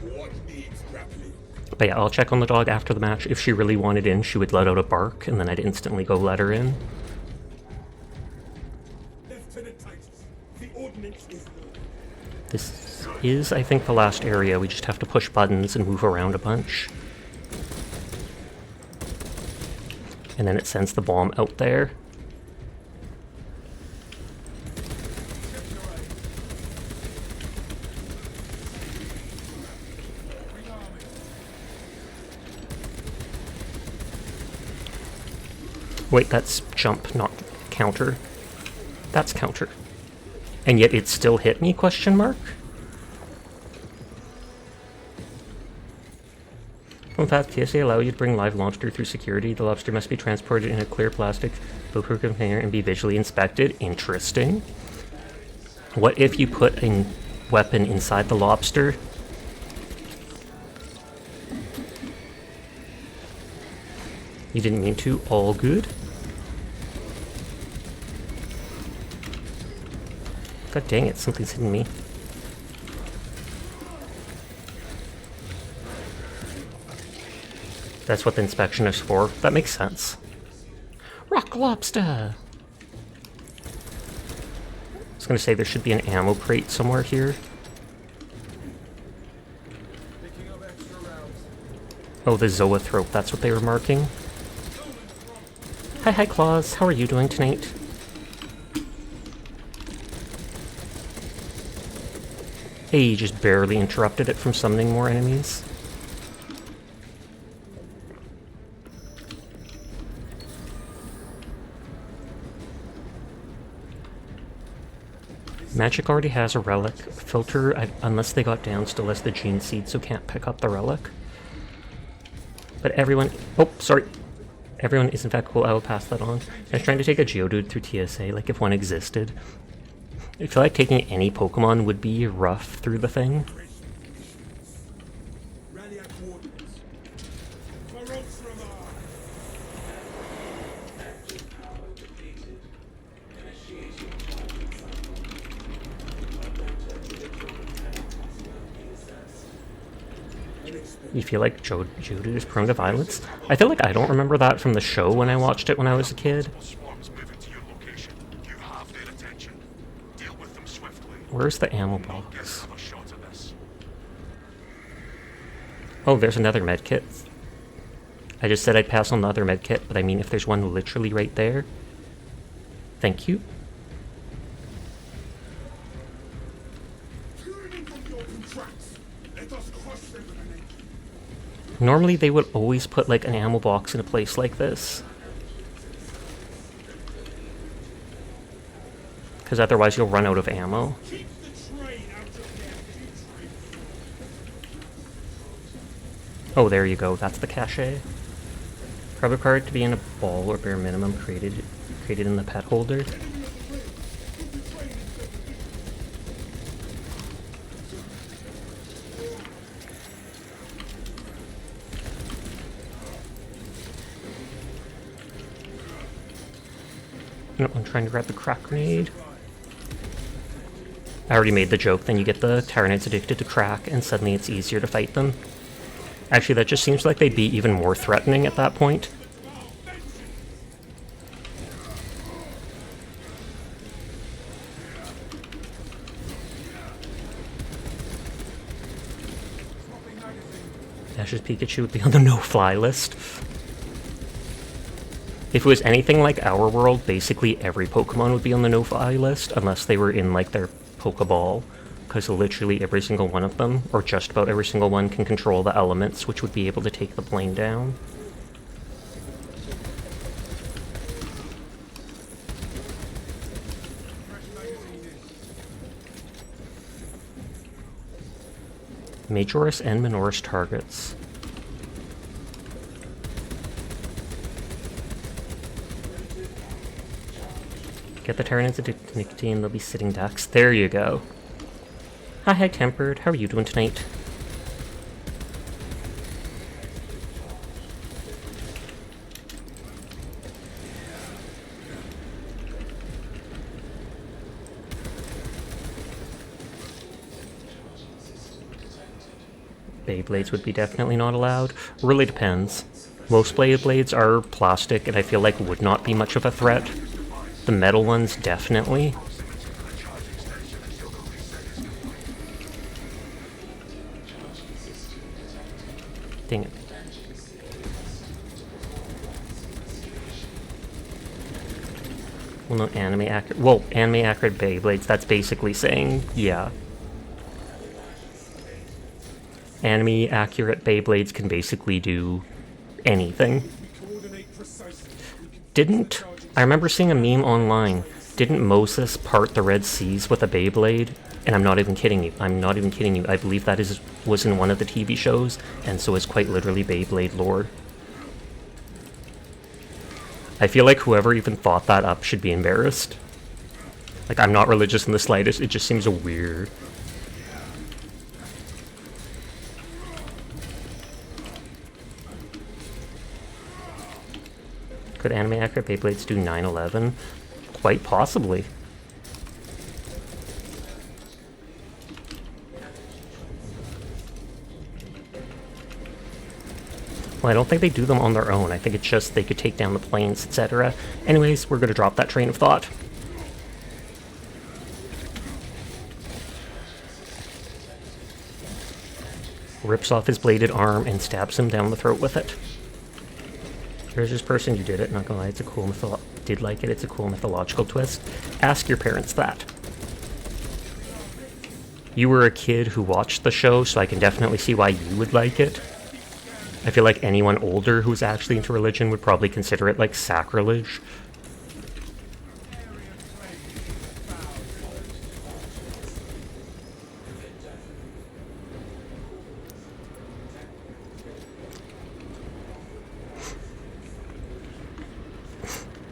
What needs grappling? But yeah, I'll check on the dog after the match. If she really wanted in, she would let out a bark, and then I'd instantly go let her in. Lieutenant Titus, the ordnance is low. This is, I think, the last area. We just have to push buttons and move around a bunch. And then it sends the bomb out there. Wait, that's jump, not counter. That's counter. And yet it still hit me, question mark? In fact, TSA allow you to bring live lobster through security. The lobster must be transported in a clear plastic bulletproof container and be visually inspected. Interesting. What if you put a weapon inside the lobster? You didn't mean to. All good. God dang it, something's hitting me. That's what the inspection is for. That makes sense. Rock lobster! was gonna say there should be an ammo crate somewhere here. Picking up extra rounds. Oh, the zoanthrope, that's what they were marking. Hi, Claus. How are you doing tonight? Hey, you just barely interrupted it from summoning more enemies. Magic already has a relic filter, unless they got down still has the gene seed, so can't pick up the relic. But everyone... Oh, sorry. Everyone is in fact cool. I will pass that on. I was trying to take a Geodude through TSA, like if one existed. I feel like taking any Pokemon would be rough through the thing. Rally at coordinates. You feel like Geodude is prone to violence? I feel like I don't remember that from the show when I watched it when I was a kid. Swarms moving to your location. You have their attention. Deal with them swiftly. Where's the ammo Get box? another shot at this. Oh, there's another medkit. I just said I'd pass on the other medkit, but I mean if there's one literally right there. Thank you. Normally they would always put like an ammo box in a place like this. Because otherwise you'll run out of ammo. Keep the train out of their putrid. Oh, there you go. That's the cache. Grab a card to be in a ball or bare minimum created in the pet holder. No, I'm trying to grab the crack grenade. I already made the joke, then you get the Tyranids addicted to crack, and suddenly it's easier to fight them. Actually, that just seems like they'd be even more threatening at that point. Ash's Pikachu would be on the no-fly list. If it was anything like our world, basically every Pokemon would be on the no-fly list, unless they were in, like, their Pokeball. Because literally every single one of them, or just about every single one, can control the elements, which would be able to take the plane down. Majoris and Minoris targets. Get the Tyranids addicted to nicotine, they'll be sitting ducks. There you go. Hi, Tempered. How are you doing tonight? Beyblades would be definitely not allowed. Really depends. Most Beyblades are plastic and I feel like would not be much of a threat. The metal ones, definitely. Dang it. Well, no, anime accurate. Well, anime accurate Beyblades, that's basically saying, yeah. Anime accurate Beyblades can basically do anything. Didn't... I remember seeing a meme online. Didn't Moses part the Red Seas with a Beyblade? And I'm not even kidding you. I'm not even kidding you. I believe that was in one of the TV shows, and so is quite literally Beyblade lore. I feel like whoever even thought that up should be embarrassed. Like, I'm not religious in the slightest, it just seems weird. Could anime accurate Beyblades do 9/11? Quite possibly. Well, I don't think they do them on their own. I think it's just they could take down the planes, etc. Anyways, we're going to drop that train of thought. rips off his bladed arm and stabs him down the throat with it. There's this person who did it, not gonna lie, it's a cool it's a cool mythological twist. Ask your parents that. You were a kid who watched the show, so I can definitely see why you would like it. I feel like anyone older who's actually into religion would probably consider it like sacrilege.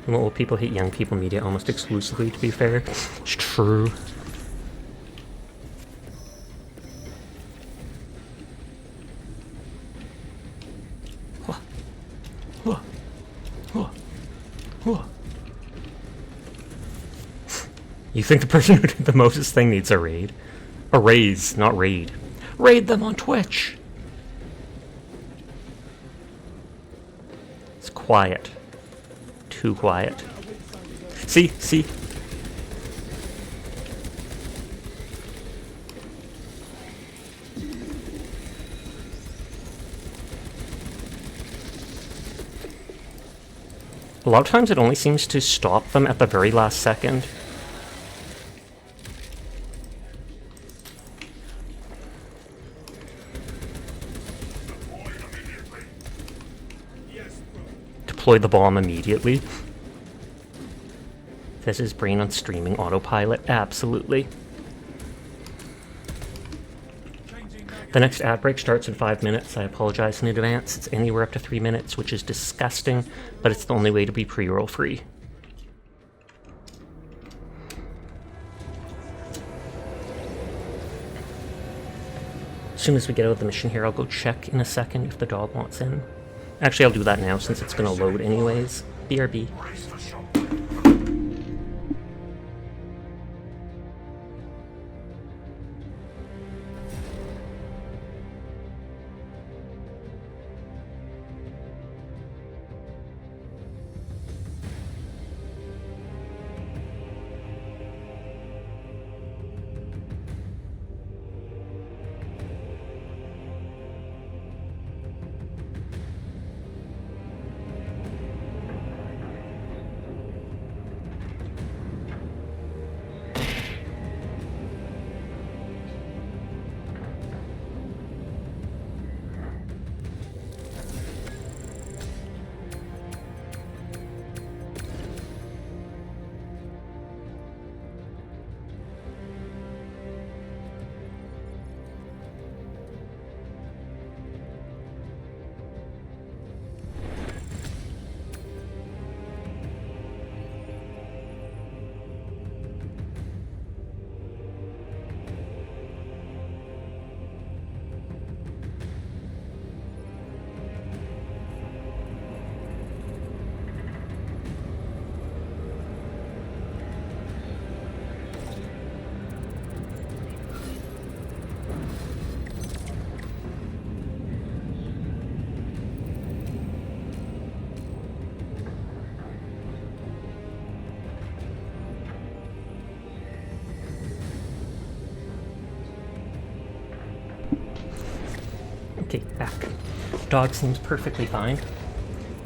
And old people hate young people media almost exclusively, to be fair. It's true. You think the person who did the Moses thing needs a raid? A raise, not raid. Raid them on Twitch! It's quiet. Too quiet. See? A lot of times it only seems to stop them at the very last second. Deploy the bomb immediately. This is brain on streaming autopilot, absolutely. The next ad break starts in 5 minutes. I apologize in advance. It's anywhere up to 3 minutes, which is disgusting, but it's the only way to be pre-roll free. As soon as we get out of the mission here, I'll go check in a second if the dog wants in. Actually, I'll do that now since it's going to load anyways. BRB. Okay, back. Dog seems perfectly fine.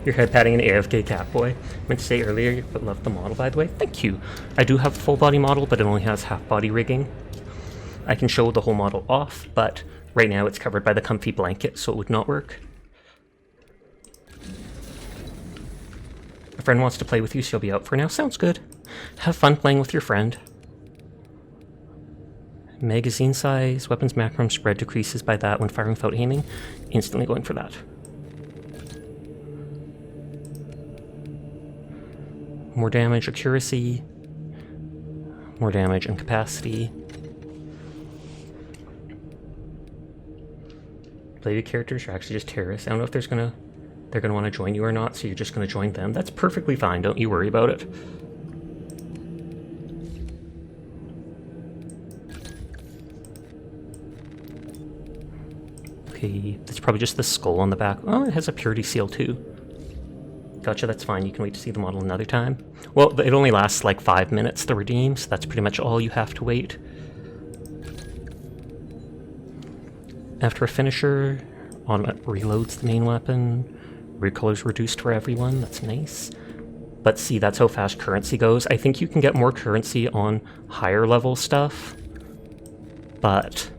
Your head patting an AFK cat boy. I meant to say earlier, but love the model, by the way. Thank you. I do have a full body model, but it only has half body rigging. I can show the whole model off, but right now it's covered by the comfy blanket, so it would not work. A friend wants to play with you, so you'll be out for now. Sounds good. Have fun playing with your friend. Magazine size, weapons maximum spread decreases by that when firing without aiming. Instantly going for that. More damage, accuracy. More damage and capacity. Bladed characters are actually just terrorists. I don't know if they're gonna want to join you or not, so you're just gonna join them. That's perfectly fine, don't you worry about it. Okay, that's probably just the skull on the back. Oh, it has a purity seal too. Gotcha, that's fine. You can wait to see the model another time. Well, it only lasts like 5 minutes to redeem, so that's pretty much all you have to wait. After a finisher, automatic reloads the main weapon. Recoil's reduced for everyone, that's nice. But see, that's how fast currency goes. I think you can get more currency on higher level stuff, but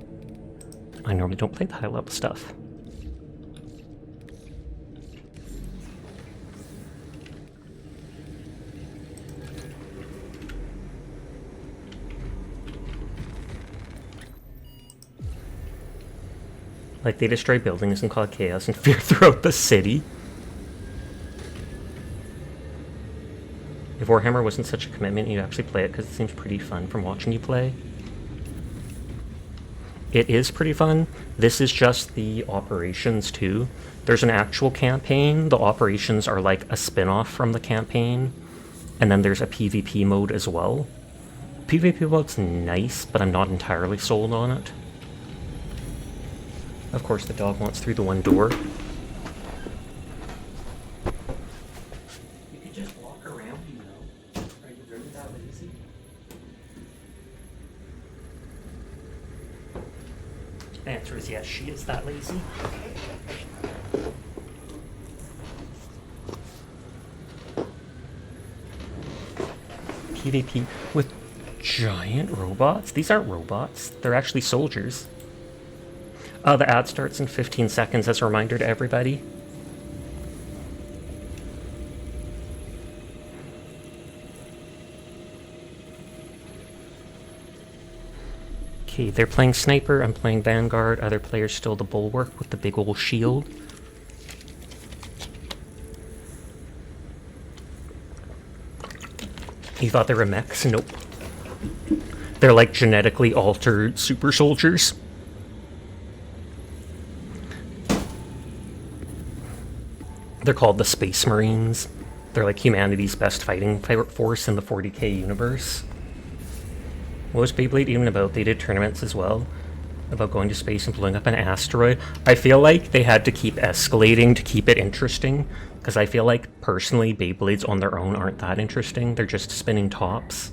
I normally don't play the high level stuff. Like, they destroy buildings and cause chaos and fear throughout the city. If Warhammer wasn't such a commitment, you'd actually play it because it seems pretty fun from watching you play. It is pretty fun. This is just the operations too. There's an actual campaign. The operations are like a spin-off from the campaign. And then there's a PvP mode as well. PvP mode's nice, but I'm not entirely sold on it. Of course, the dog wants through the one door. You could just walk around, you know. Are you really that lazy? The answer is yes, she is that lazy. PvP with giant robots? These aren't robots, they're actually soldiers. The ad starts in 15 seconds as a reminder to everybody. Okay, they're playing Sniper, I'm playing Vanguard, other players still the Bulwark with the big old shield. You thought they were mechs? Nope. They're like genetically altered super soldiers. They're called the Space Marines. They're like humanity's best fighting force in the 40k universe. What was Beyblade even about? They did tournaments as well. About going to space and blowing up an asteroid. I feel like they had to keep escalating to keep it interesting. Because I feel like, personally, Beyblades on their own aren't that interesting. They're just spinning tops.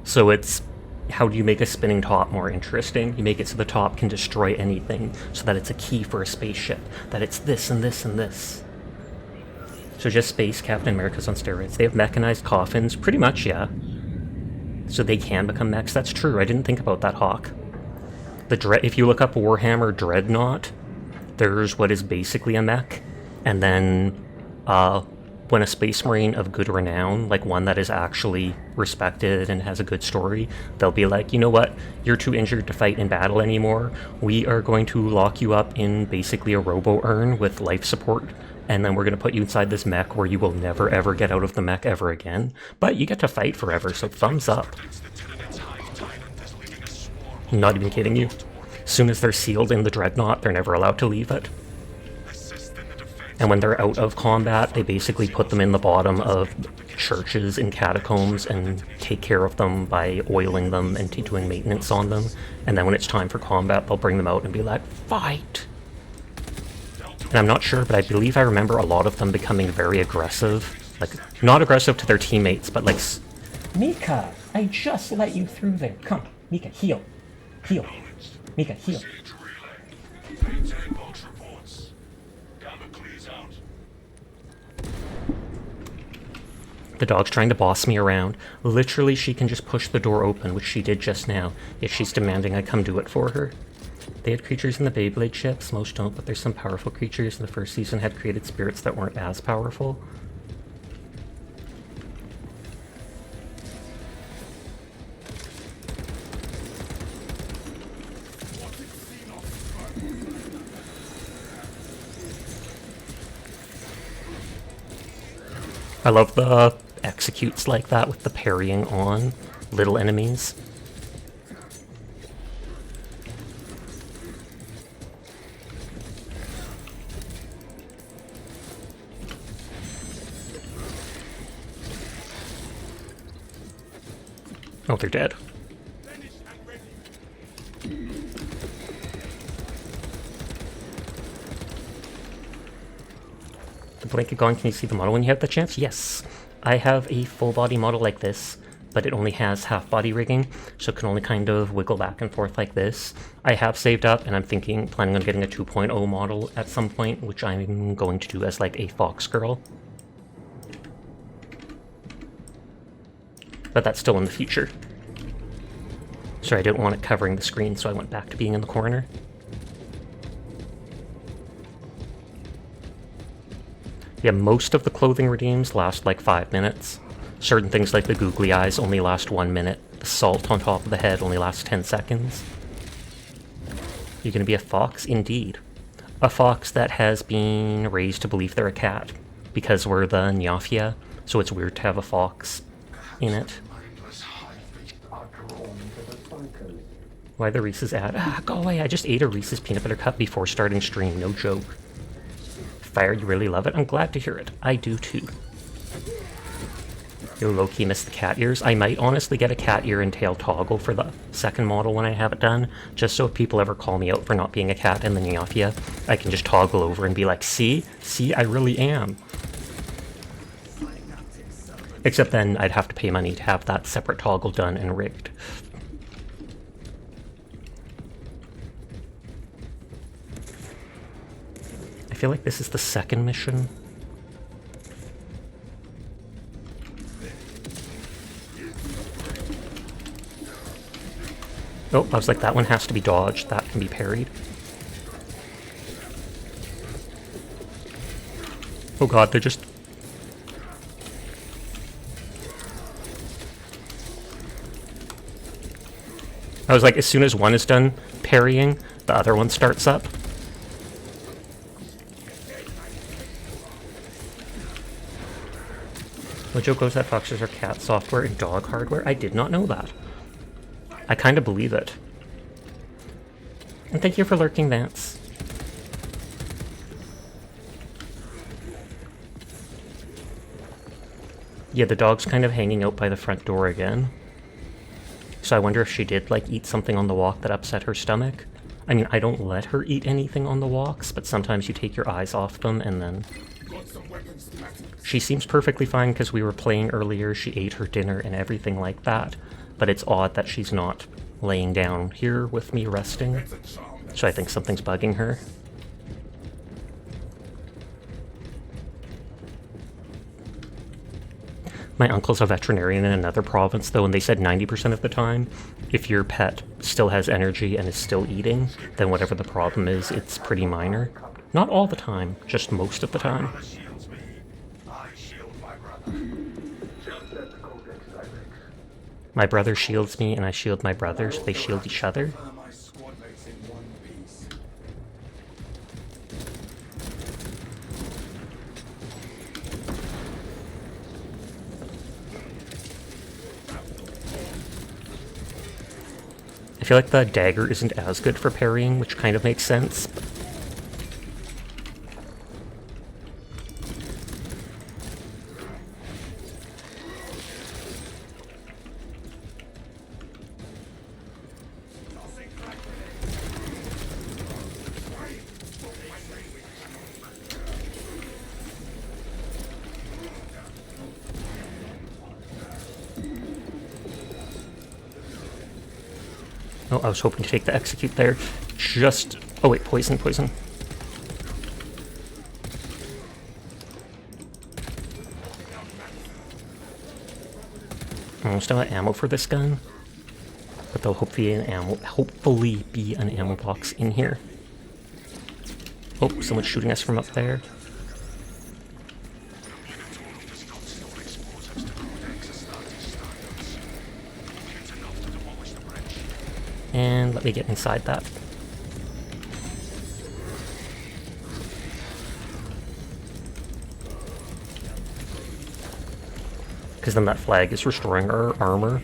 So it's, how do you make a spinning top more interesting? You make it so the top can destroy anything. So that it's a key for a spaceship. That it's this and this and this. So just Space Captain America's on steroids. They have mechanized coffins, pretty much, yeah. So they can become mechs. That's true. I didn't think about that, Hawk. If you look up Warhammer Dreadnought, there's what is basically a mech, and then when a Space Marine of good renown, like one that is actually respected and has a good story, they'll be like, you know what? You're too injured to fight in battle anymore. We are going to lock you up in basically a robo-urn with life support. And then we're going to put you inside this mech where you will never ever get out of the mech ever again. But you get to fight forever, so thumbs up. I'm not even kidding you. As soon as they're sealed in the Dreadnought, they're never allowed to leave it. And when they're out of combat, they basically put them in the bottom of churches and catacombs and take care of them by oiling them and doing maintenance on them. And then when it's time for combat, they'll bring them out and be like, fight! And I'm not sure, but I believe I remember a lot of them becoming very aggressive. Like, not aggressive to their teammates, but like... Mika, I just let you through there. Come, Mika, heal. Heal. Mika, heal. The dog's trying to boss me around. Literally, she can just push the door open, which she did just now, yet she's demanding I come do it for her. They had creatures in the Beyblade ships, most don't, but there's some powerful creatures. In the first season had created spirits that weren't as powerful. I love the executes like that with the parrying on little enemies. Oh, they're dead. The blanket gone, can you see the model when you have the chance? Yes. I have a full body model like this. but it only has half body rigging, so it can only kind of wiggle back and forth like this. I have saved up, and I'm planning on getting a 2.0 model at some point, which I'm going to do as like a fox girl. But that's still in the future. Sorry, I didn't want it covering the screen, so I went back to being in the corner. Yeah, most of the clothing redeems last like 5 minutes. Certain things like the googly eyes only last 1 minute. The salt on top of the head only lasts 10 seconds. You're gonna be a fox? Indeed. A fox that has been raised to believe they're a cat. Because we're the Nyafia, so it's weird to have a fox in it. Why the Reese's ad? Ah, go away, I just ate a Reese's peanut butter cup before starting stream, no joke. Fire, you really love it? I'm glad to hear it. I do too. Yo, low-key missed the cat ears. I might honestly get a cat ear and tail toggle for the second model when I have it done, just so if people ever call me out for not being a cat in the Nyafia, I can just toggle over and be like, see, I really am. Except then I'd have to pay money to have that separate toggle done and rigged. I feel like this is the second mission. Oh, I was like, that one has to be dodged. That can be parried. Oh god, they're just... I was like, as soon as one is done parrying, the other one starts up. What joke goes that foxes are cat software and dog hardware? I did not know that. I kind of believe it. And thank you for lurking, Vance. Yeah, the dog's kind of hanging out by the front door again. So I wonder if she did, like, eat something on the walk that upset her stomach. I mean, I don't let her eat anything on the walks, but sometimes you take your eyes off them and then... She seems perfectly fine because we were playing earlier, she ate her dinner and everything like that. But it's odd that she's not laying down here with me resting. So I think something's bugging her. My uncle's a veterinarian in another province though, and they said 90% of the time, if your pet still has energy and is still eating, then whatever the problem is, it's pretty minor. Not all the time, just most of the time. My brother shields me and I shield my brother, so they shield each other. I feel like the dagger isn't as good for parrying, which kind of makes sense. Oh, I was hoping to take the execute there. Just... Oh wait, poison. I almost don't have ammo for this gun. But there'll hopefully be an ammo box in here. Oh, someone's shooting us from up there. And let me get inside that. Because then that flag is restoring our armor.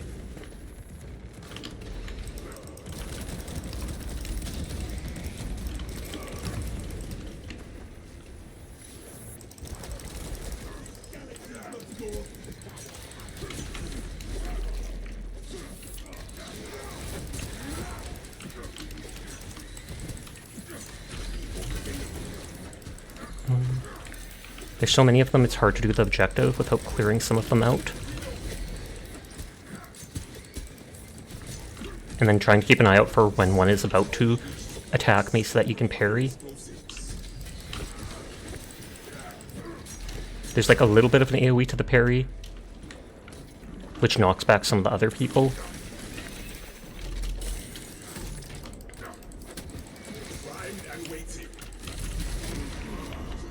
There's so many of them, it's hard to do the objective without clearing some of them out. And then trying to keep an eye out for when one is about to attack me so that you can parry. There's like a little bit of an AoE to the parry, which knocks back some of the other people.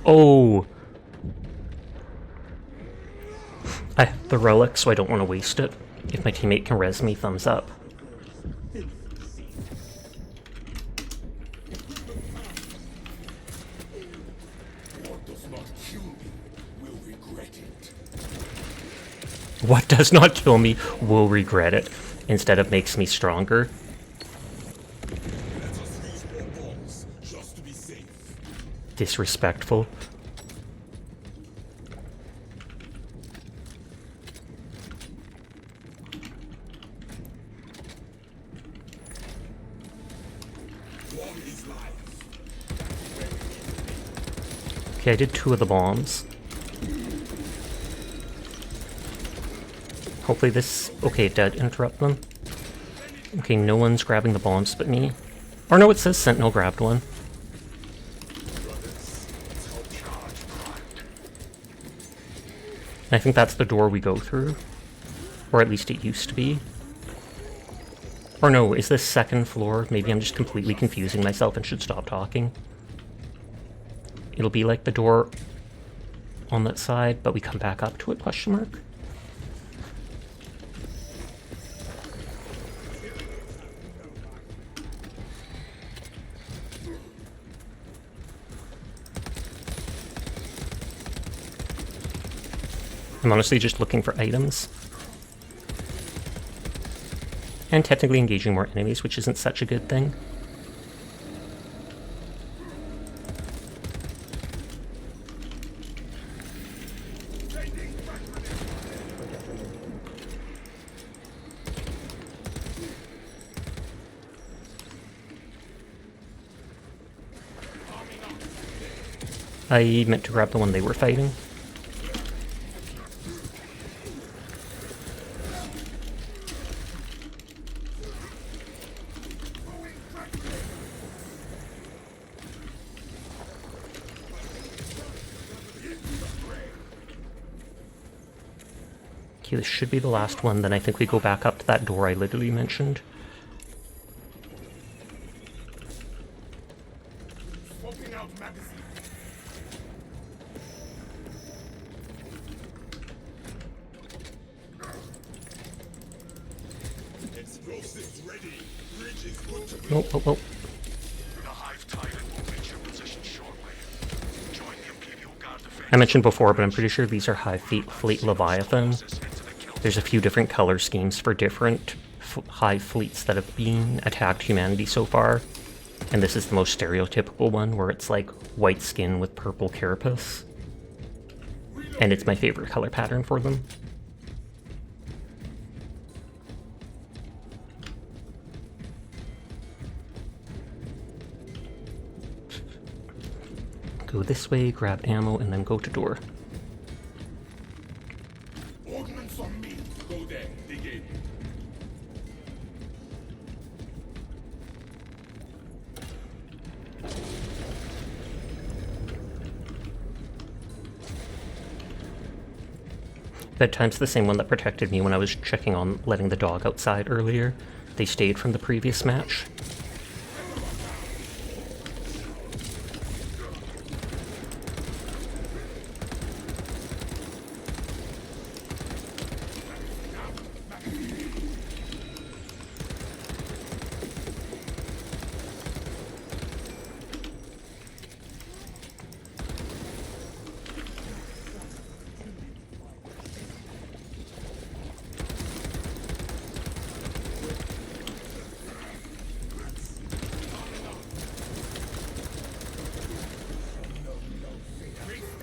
Oh! I have the relic, so I don't want to waste it. If my teammate can res me, thumbs up. What does not kill me will regret it, instead of makes me stronger. Disrespectful. Okay, I did 2 of the bombs. Hopefully this... Okay, it did interrupt them. Okay, no one's grabbing the bombs but me. Or no, it says Sentinel grabbed one. I think that's the door we go through. Or at least it used to be. Or no, is this second floor? Maybe I'm just completely confusing myself and should stop talking. It'll be like the door on that side, but we come back up to it, question mark? I'm honestly just looking for items. And technically engaging more enemies, which isn't such a good thing. I meant to grab the one they were fighting. Okay, this should be the last one, then I think we go back up to that door I literally mentioned. Oh, oh, oh. I mentioned before, but I'm pretty sure these are Hive Fleet Leviathan. There's a few different color schemes for different Hive fleets that have been attacked humanity so far. And this is the most stereotypical one, where it's like white skin with purple carapace. And it's my favorite color pattern for them. Go this way, grab ammo, and then go to door. Ordnance on me. Go there. Dig in. Bedtime's the same one that protected me when I was checking on letting the dog outside earlier. They stayed from the previous match.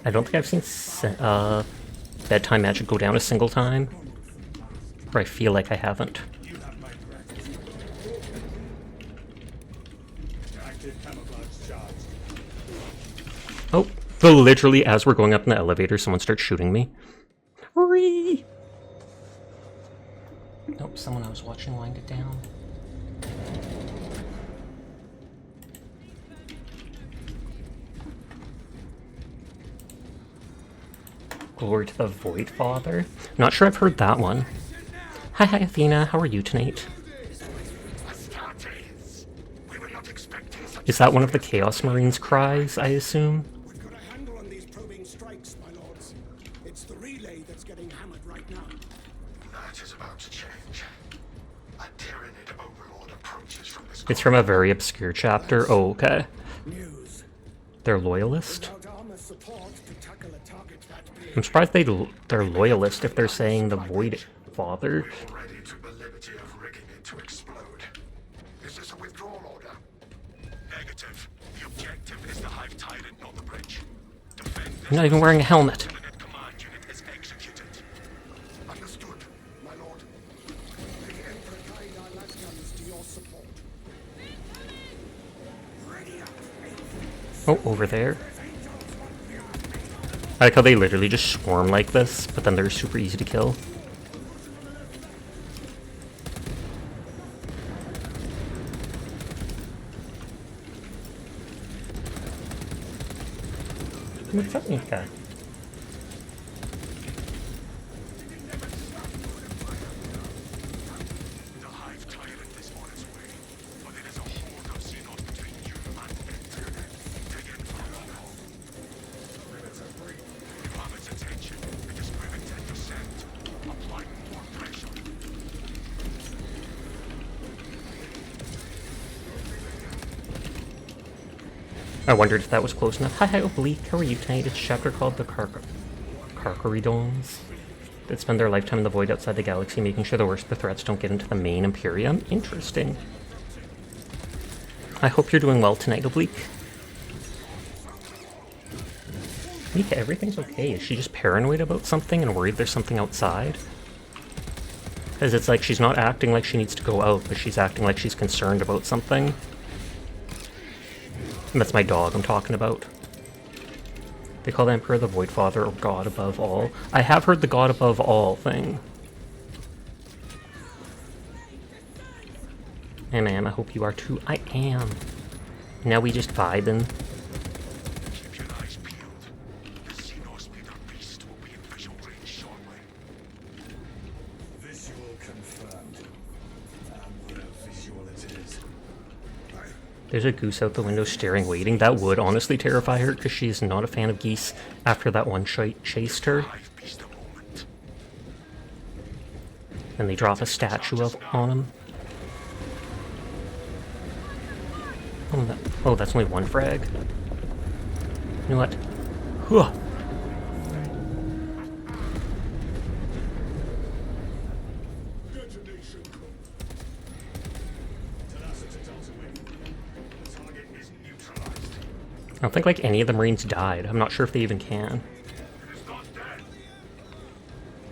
I don't think I've seen bedtime magic go down a single time, or I feel like I haven't. Oh, but literally as we're going up in the elevator, someone starts shooting me. Hurry! Nope, someone I was watching wind it down. Glory to the Void Father. Not sure I've heard that one. Hi, Athena. How are you tonight? Is that one of the Chaos Marines' cries, I assume? We've got a handle on these probing strikes, my lords. It's the relay that's getting hammered right now. That is about to change. A Tyranid overlord approaches from this It's from a very obscure chapter. Oh, okay. News. They're loyalist? Without armor support to tackle a target that big. I'm surprised they're loyalist if they're saying the Void Father. ready to the liberty of rigging it to explode. Is this a withdrawal order? Negative. The objective is the Hive Tyrant, not the bridge. Defend this. I'm not even wearing a helmet. Tyranid command unit is executed. Understood, my lord. The Emperor guide our las guns to your support. Ready up. Oh, over there. I like how they literally just swarm like this, but then they're super easy to kill. What's up, Nika? The Hive Tyrant is on its way, but it is a horde of Xenos between you and it. Dig in for a long haul. You have its attention. It is moving 10%. Apply more pressure. I wondered if that was close enough. Hi, Oblique. How are you tonight? It's a chapter called the Carcharodons. That spend their lifetime in the void outside the galaxy, making sure the worst of the threats don't get into the main Imperium. Interesting. I hope you're doing well tonight, Oblique. Nika, everything's okay. Is she just paranoid about something and worried there's something outside? Because it's like she's not acting like she needs to go out, but she's acting like she's concerned about something. And that's my dog I'm talking about. They call the Emperor the Void Father or God above all. I have heard the God above all thing. Hey man, I hope you are too. I am. Now we just vibing. Keep your eyes peeled. The Xenos leader beast will be in visual range shortly. Visual confirmed. And what a visual it is. There's a goose out the window staring, waiting. That would honestly terrify her because she's not a fan of geese after that one chased her. Hive beast a moment. And they drop a statue on him. Oh, that's only one frag. You know what? Huh. Detonation code. Tenacity tells away. The target is neutralized. I don't think like any of the Marines died. I'm not sure if they even can. It is not dead.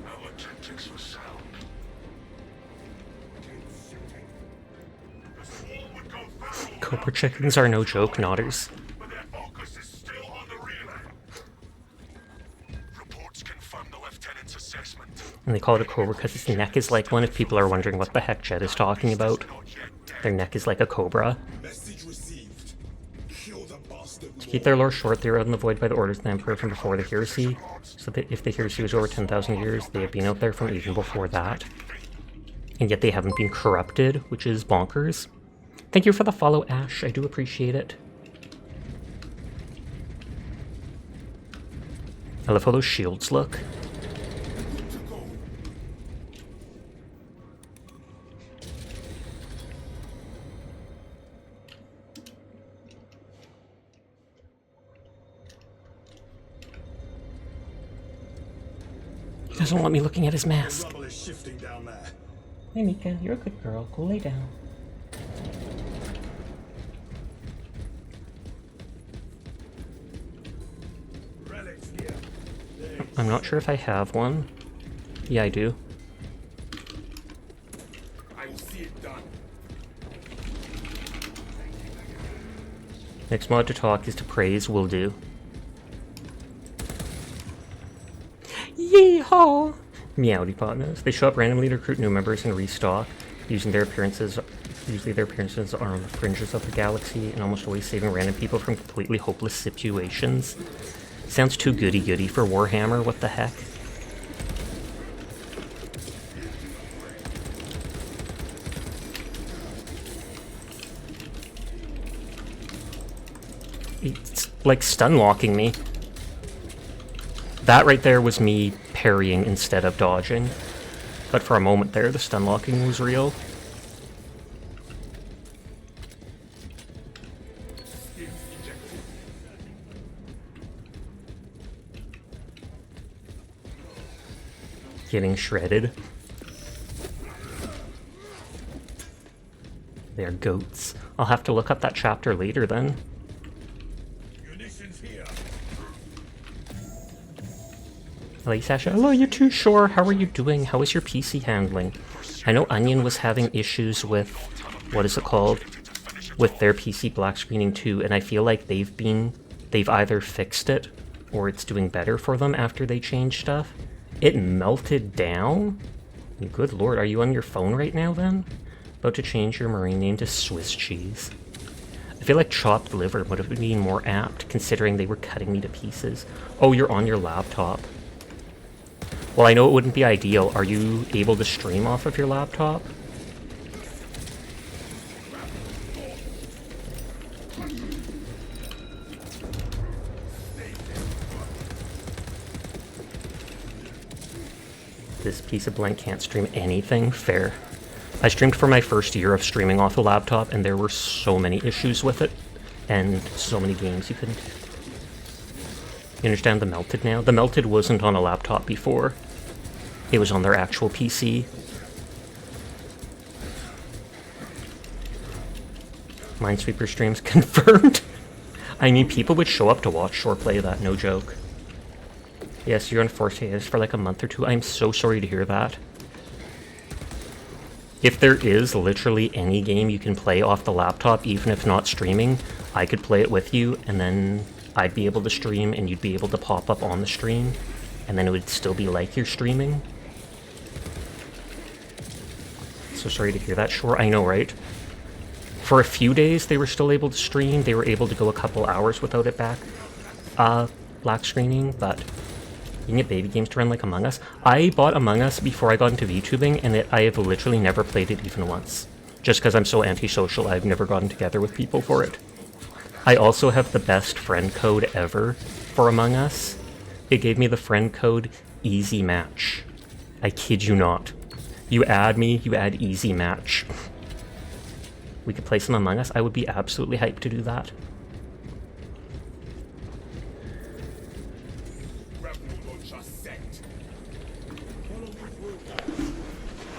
Our tactics were sound. The swarm would go feral. Cobra chickens are no joke, Nodders. But their focus is still on the relay. Reports confirm the lieutenant's assessment. And they call it a cobra because its neck is like one, if people are wondering what the heck Jed is talking about. Not yet dead. Their neck is like a cobra. Message received. Kill the bastard. To keep their lore short, they were out in the void by the orders of the Emperor from before the heresy. So that if the heresy was over 10,000 years, they have been out there from even before that. And yet they haven't been corrupted, which is bonkers. Thank you for the follow, Ash. I do appreciate it. I love how those shields look. He doesn't want me looking at his mask. Rubble is shifting down there. Hey Mika, you're a good girl. Go lay down. Relics here. I'm not sure if I have one. Yeah, I do. I will see it done. Next mod to talk is to praise. Will do. Yeehaw! Meowdy partners. They show up randomly to recruit new members and restock, using their appearances Usually their appearances are on the fringes of the galaxy and almost always saving random people from completely hopeless situations. Sounds too goody-goody for Warhammer, what the heck? It's like stun-locking me. That right there was me parrying instead of dodging. But for a moment there, the stun-locking was real. Getting shredded. They're goats. I'll have to look up that chapter later then. Hello, Sasha. Hello, you too, Shore. How are you doing? How is your PC handling? I know Onion was having issues with, what is it called? With their PC black screening too, and I feel like they've either fixed it or it's doing better for them after they changed stuff. It melted down? Good lord, are you on your phone right now then? About to change your marine name to Swiss cheese. I feel like chopped liver would have been more apt, considering they were cutting me to pieces. Oh, you're on your laptop. Well, I know it wouldn't be ideal. Are you able to stream off of your laptop? This piece of blank can't stream anything? Fair. I streamed for my first year of streaming off a laptop, and there were so many issues with it, and so many games you couldn't... You understand the Melted now? The Melted wasn't on a laptop before. It was on their actual PC. Minesweeper streams confirmed. I mean, people would show up to watch Shore play that, no joke. Yes, you're on forced hiatus for like a month or two. I'm so sorry to hear that. If there is literally any game you can play off the laptop, even if not streaming, I could play it with you, and then I'd be able to stream, and you'd be able to pop up on the stream, and then it would still be like you're streaming. So sorry to hear that, Sure, I know, right? For a few days, they were still able to stream. They were able to go a couple hours without it black screening, but you can get baby games to run like Among Us. I bought Among Us before I got into VTubing, and I have literally never played it even once. Just because I'm so antisocial, I've never gotten together with people for it. I also have the best friend code ever for Among Us. It gave me the friend code Easy Match. I kid you not. You add me, you add Easy Match. We could play some Among Us. I would be absolutely hyped to do that.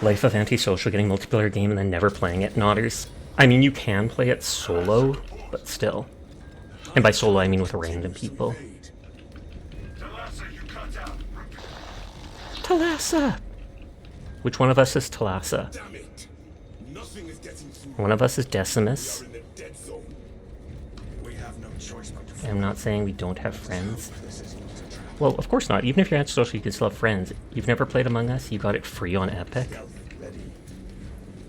Life of antisocial, getting multiplayer game and then never playing it. Nodders. I mean, you can play it solo, but still. And by solo, I mean with random people. Talassa! Which one of us is Talassa? One of us is Decimus. I'm not saying we don't have friends. Well, of course not. Even if you're antisocial, you can still have friends. You've never played Among Us? You got it free on Epic?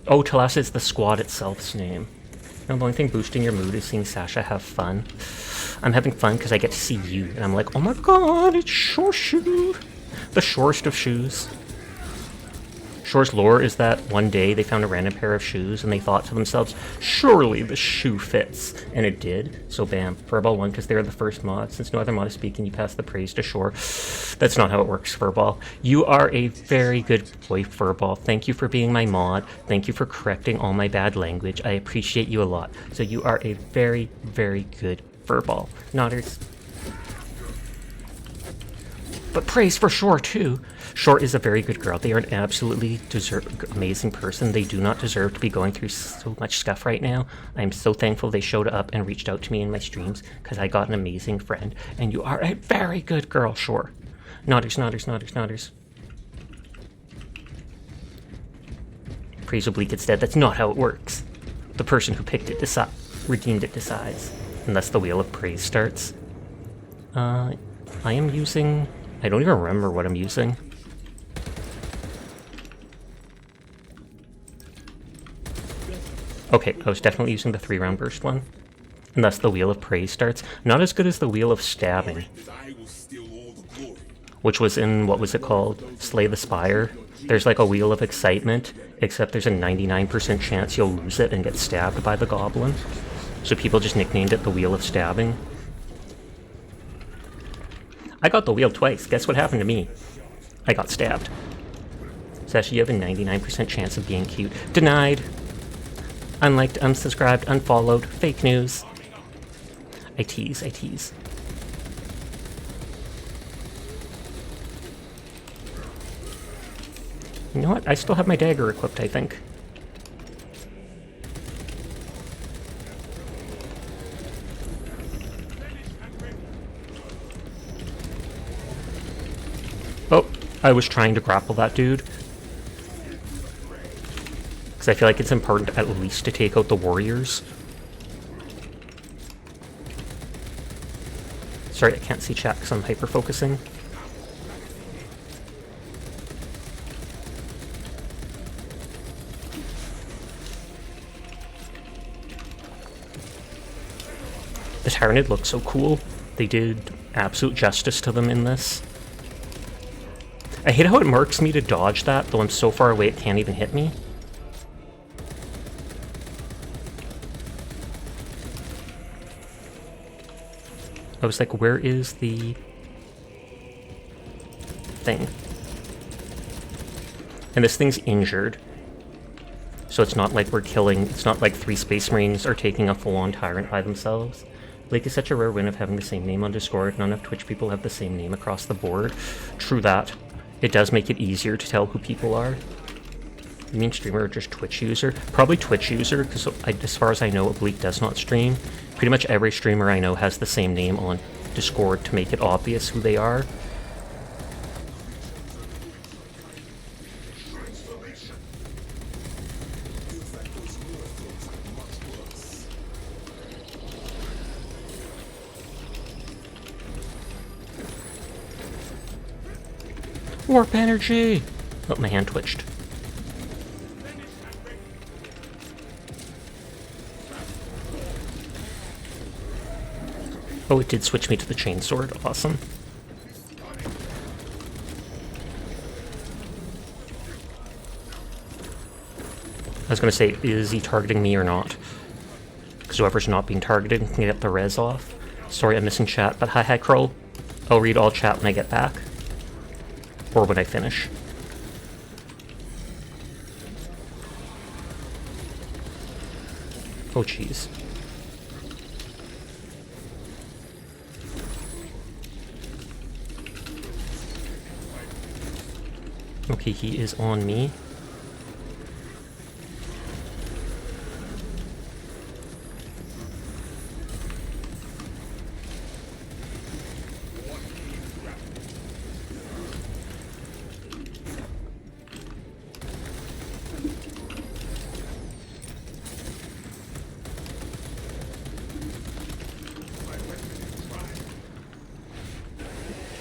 Oh, Talassa is the squad itself's name. No, the only thing boosting your mood is seeing Sasha have fun. I'm having fun because I get to see you, and I'm like, oh my god, it's Shore Shoe! The shortest of shoes. Shore's lore is that one day they found a random pair of shoes and they thought to themselves, surely the shoe fits. And it did. So bam, Furball won because they're the first mod. Since no other mod is speaking, you pass the praise to Shore. That's not how it works, Furball. You are a very good boy, Furball. Thank you for being my mod. Thank you for correcting all my bad language. I appreciate you a lot. So you are a very, very good Furball. Nodders. But praise for Shore, too. Shore is a very good girl. They are an absolutely amazing person. They do not deserve to be going through so much stuff right now. I'm so thankful they showed up and reached out to me in my streams, because I got an amazing friend. And you are a very good girl, Shore. Nodders, nodders, nodders, nodders. Praise Oblique instead. That's not how it works. The person who picked it redeemed it decides. Unless the Wheel of Praise starts. I am using... I don't even remember what I'm using. Okay, I was definitely using the 3-round burst one. And thus the Wheel of Praise starts. Not as good as the Wheel of Stabbing, which was in, what was it called? Slay the Spire. There's like a Wheel of Excitement, except there's a 99% chance you'll lose it and get stabbed by the goblin. So people just nicknamed it the Wheel of Stabbing. I got the wheel twice. Guess what happened to me? I got stabbed. Sasha, you have a 99% chance of being cute. Denied. Unliked, unsubscribed, unfollowed. Fake news. I tease, I tease. You know what? I still have my dagger equipped, I think. Oh, I was trying to grapple that dude. Because I feel like it's important at least to take out the warriors. Sorry, I can't see chat because I'm hyper-focusing. The Tyrannid looks so cool. They did absolute justice to them in this. I hate how it marks me to dodge that, though I'm so far away it can't even hit me. I was like, where is the thing? And this thing's injured. So it's not like we're killing, it's not like 3 Space Marines are taking a full-on Tyrant by themselves. Blake is such a rare win of having the same name on Discord. None of Twitch people have the same name across the board. True that. It does make it easier to tell who people are. You mean streamer or just Twitch user? Probably Twitch user, because as far as I know, Oblique does not stream. Pretty much every streamer I know has the same name on Discord to make it obvious who they are. Warp energy! Oh, my hand twitched. Oh, it did switch me to the chainsword. Awesome. I was gonna say, is he targeting me or not? Because whoever's not being targeted can get the res off. Sorry, I'm missing chat, but hi Kroll. I'll read all chat when I get back. Or when I finish. Oh, jeez. Okay, he is on me.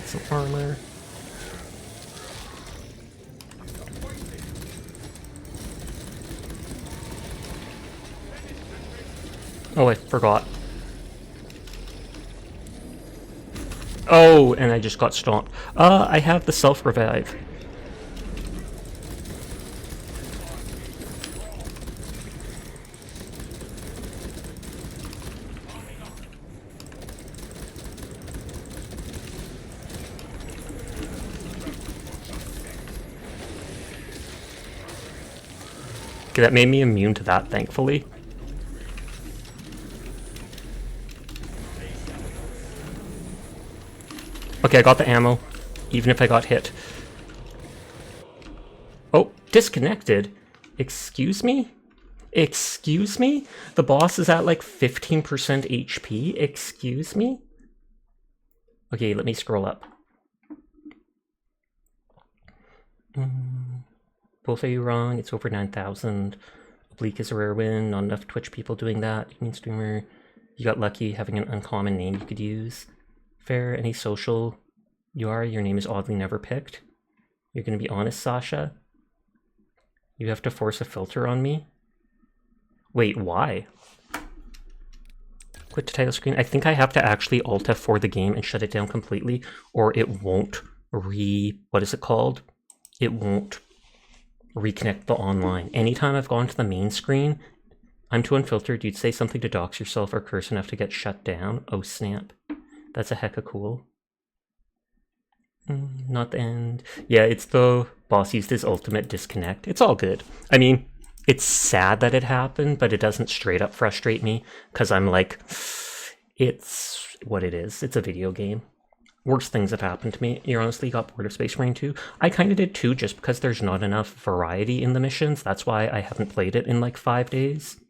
Some armor. Oh, I forgot. Oh, and I just got stomped. I have the self-revive. Okay, that made me immune to that, thankfully. Okay, I got the ammo, even if I got hit. Oh, disconnected? Excuse me? Excuse me? The boss is at like 15% HP? Excuse me? Okay, let me scroll up. Both are you wrong? It's over 9,000. Oblique is a rare win. Not enough Twitch people doing that. You mean streamer? You got lucky having an uncommon name you could use. Fair, any social you are, your name is oddly never picked. You're gonna be honest, Sasha? You have to force a filter on me? Wait, why? Quit to title screen. I think I have to actually Alt F4 the game and shut it down completely, or it won't what is it called? It won't reconnect the online. Anytime I've gone to the main screen, I'm too unfiltered. You'd say something to dox yourself or curse enough to get shut down. Oh snap. That's a hecka cool. Not the end. Yeah, it's the boss used his ultimate disconnect. It's all good. I mean, it's sad that it happened, but it doesn't straight up frustrate me, because I'm like, it's what it is. It's a video game. Worst things have happened to me. You honestly got bored of Space Marine 2? I kind of did too, just because there's not enough variety in the missions. That's why I haven't played it in like 5 days.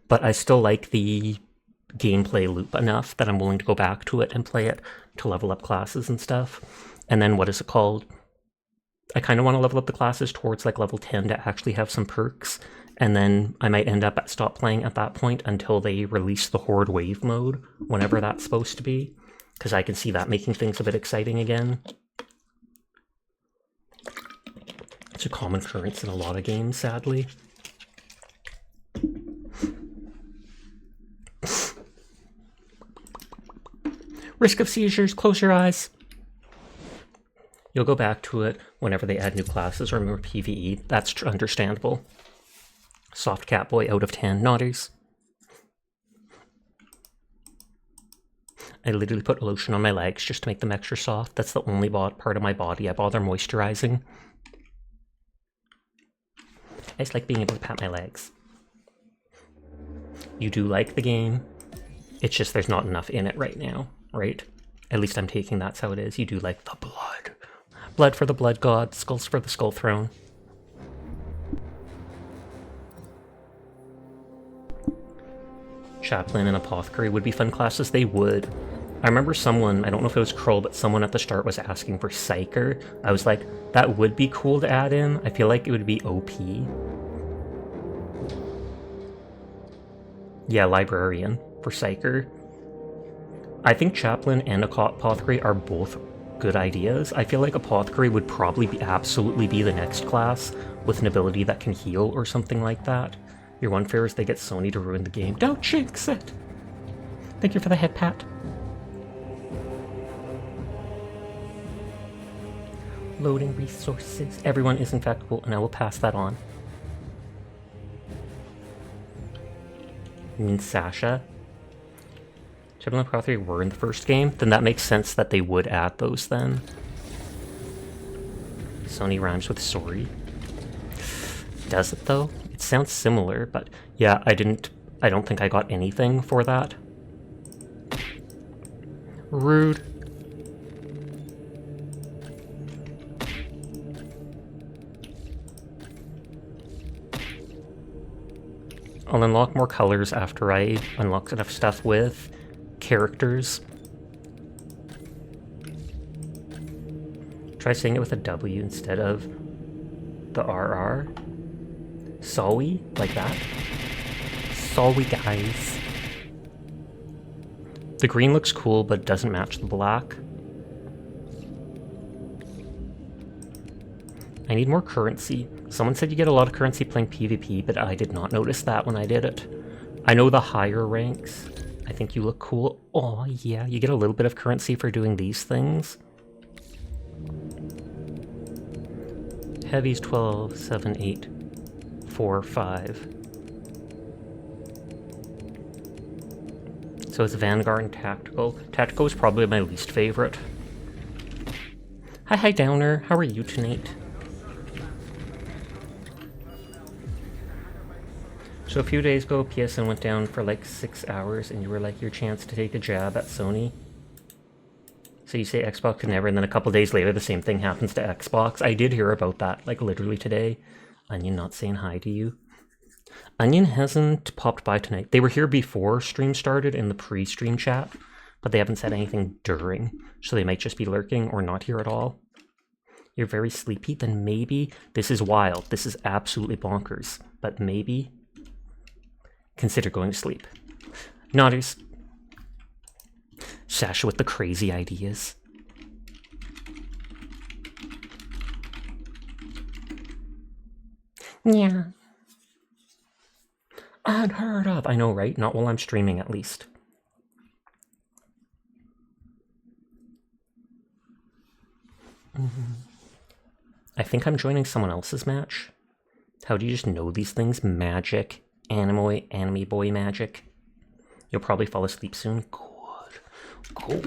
But I still like the gameplay loop enough that I'm willing to go back to it and play it to level up classes and stuff. And then what is it called? I kind of want to level up the classes towards like level 10 to actually have some perks. And then I might end up stop playing at that point until they release the Horde Wave mode, whenever that's supposed to be. Because I can see that making things a bit exciting again. It's a common occurrence in a lot of games, sadly. Risk of seizures, close your eyes. You'll go back to it whenever they add new classes or more PvE. That's understandable. Soft cat boy out of 10. Nodders. I literally put lotion on my legs just to make them extra soft. That's the only part of my body I bother moisturizing. I just like being able to pat my legs. You do like the game. It's just there's not enough in it right now, right? At least I'm taking that's how it is. You do like the blood. Blood for the blood god, skulls for the skull throne. Chaplain and Apothecary would be fun classes. They would. I remember someone, I don't know if it was Krull, but someone at the start was asking for Psyker. I was like, that would be cool to add in. I feel like it would be OP. Yeah, Librarian for Psyker. I think Chaplain and Apothecary are both good ideas. I feel like Apothecary would probably absolutely be the next class with an ability that can heal or something like that. Your one fear is they get Sony to ruin the game. Don't jinx it! Thank you for the head pat. Loading resources. Everyone is in fact cool, and I will pass that on. You mean Sasha? Chaplain and Apothecary were in the first game? Then that makes sense that they would add those then. Sony rhymes with sorry. Does it though? It sounds similar, but yeah, I don't think I got anything for that. Rude. I'll unlock more colors after I unlock enough stuff with characters. Try saying it with a W instead of the RR. Sawi? Like that? Sawi, guys. The green looks cool, but doesn't match the black. I need more currency. Someone said you get a lot of currency playing PvP, but I did not notice that when I did it. I know the higher ranks. I think you look cool. Oh yeah, you get a little bit of currency for doing these things. Heavy's 12, 7, 8, 4, 5. So it's Vanguard and Tactical. Tactical is probably my least favorite. Hi Downer, how are you tonight? So a few days ago, PSN went down for like 6 hours, and you were like, your chance to take a jab at Sony. So you say Xbox could never, and then a couple days later, the same thing happens to Xbox. I did hear about that, like literally today. Onion not saying hi to you. Onion hasn't popped by tonight. They were here before stream started in the pre-stream chat, but they haven't said anything during, so they might just be lurking or not here at all. You're very sleepy? Then maybe this is wild. This is absolutely bonkers, but maybe consider going to sleep. Nodders. Sasha with the crazy ideas. Yeah. Unheard of! I know, right? Not while I'm streaming, at least. I think I'm joining someone else's match. How do you just know these things? Magic. Anime boy magic. You'll probably fall asleep soon. Good.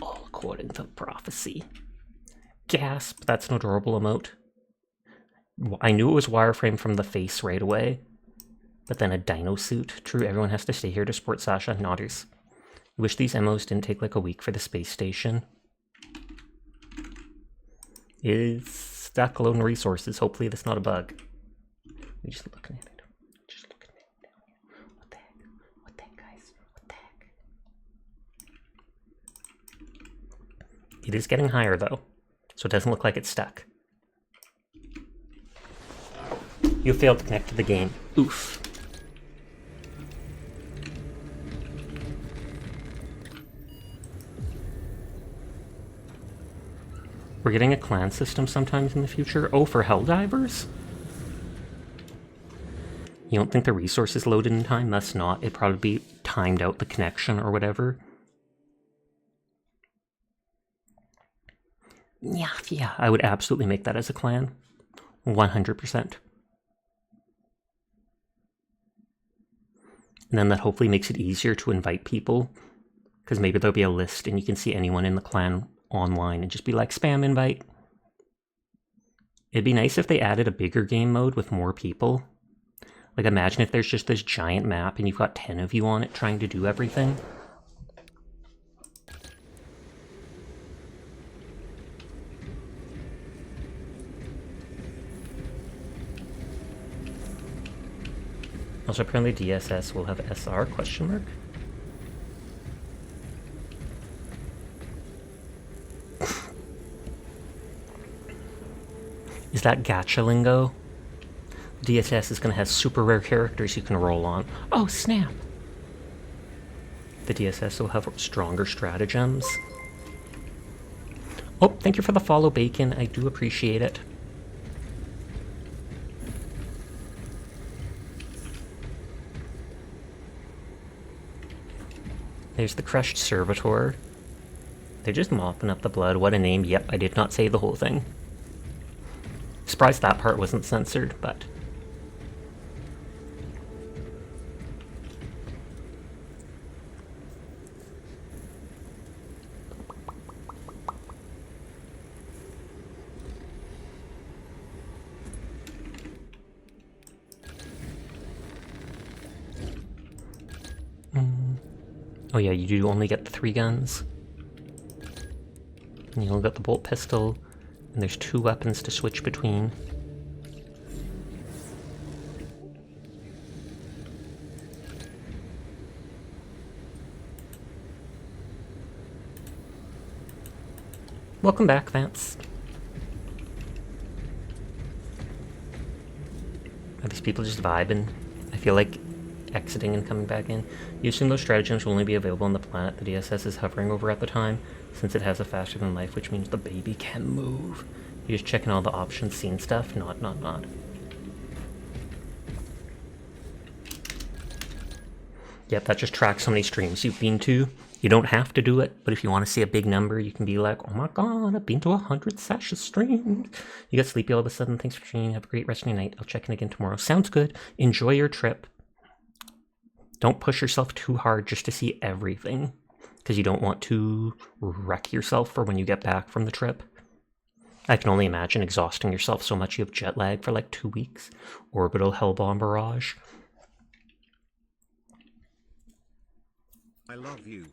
All according to prophecy. Gasp, that's an adorable emote. I knew it was wireframe from the face right away. But then a dino suit. True, everyone has to stay here to support Sasha. Nodders. I wish these emos didn't take like a week for the space station. Is stuck loading resources. Hopefully that's not a bug. We're just looking at it. Just looking at it down here. What the heck? What the heck, guys? What the heck? It is getting higher though, so it doesn't look like it's stuck. You failed to connect to the game. Oof. We're getting a clan system sometimes in the future. Oh, for Helldivers? You don't think the resource is loaded in time? Must not. It probably timed out the connection or whatever. Yeah, I would absolutely make that as a clan. 100%. And then that hopefully makes it easier to invite people. Because maybe there'll be a list and you can see anyone in the clan online and just be like, spam invite. It'd be nice if they added a bigger game mode with more people. Like imagine if there's just this giant map and you've got 10 of you on it trying to do everything. Also apparently DSS will have SR question mark. Is that gacha lingo? DSS is going to have super rare characters you can roll on. Oh, snap! The DSS will have stronger stratagems. Oh, thank you for the follow, Bacon. I do appreciate it. There's the crushed servitor. They're just mopping up the blood. What a name. Yep, I did not say the whole thing. Surprised that part wasn't censored, but... Oh yeah, you do only get the 3 guns. And you only got the bolt pistol. And there's 2 weapons to switch between. Welcome back, Vance. Are these people just vibing? I feel like exiting and coming back in. You assume those stratagems will only be available on the planet the DSS is hovering over at the time, since it has a faster than life, which means the baby can move. You're just checking all the options, scene stuff? Not. Yep, that just tracks how many streams you've been to. You don't have to do it, but if you want to see a big number, you can be like, oh my god, I've been to 100 Sasha streams. You get sleepy all of a sudden. Thanks for streaming. Have a great rest of your night. I'll check in again tomorrow. Sounds good. Enjoy your trip. Don't push yourself too hard just to see everything, because you don't want to wreck yourself for when you get back from the trip. I can only imagine exhausting yourself so much you have jet lag for like 2 weeks. Orbital Hellbomb Barrage. I love you.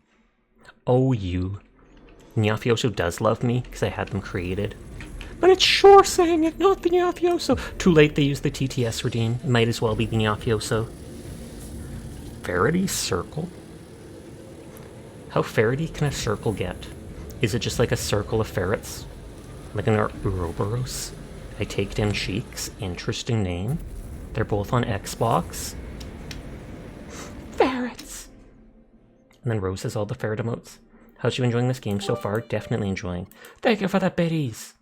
Oh, you. Nyafioso does love me, because I had them created. But it's sure saying it, not the Nyafioso. Too late they used the TTS redeem. It might as well be the Nyafioso. Faraday circle? How Faraday can a circle get? Is it just like a circle of ferrets? Like an Ouroboros? I take them cheeks. Interesting name. They're both on Xbox. Ferrets! And then Rose has all the ferret emotes. How's you enjoying this game so far? Definitely enjoying. Thank you for the biddies!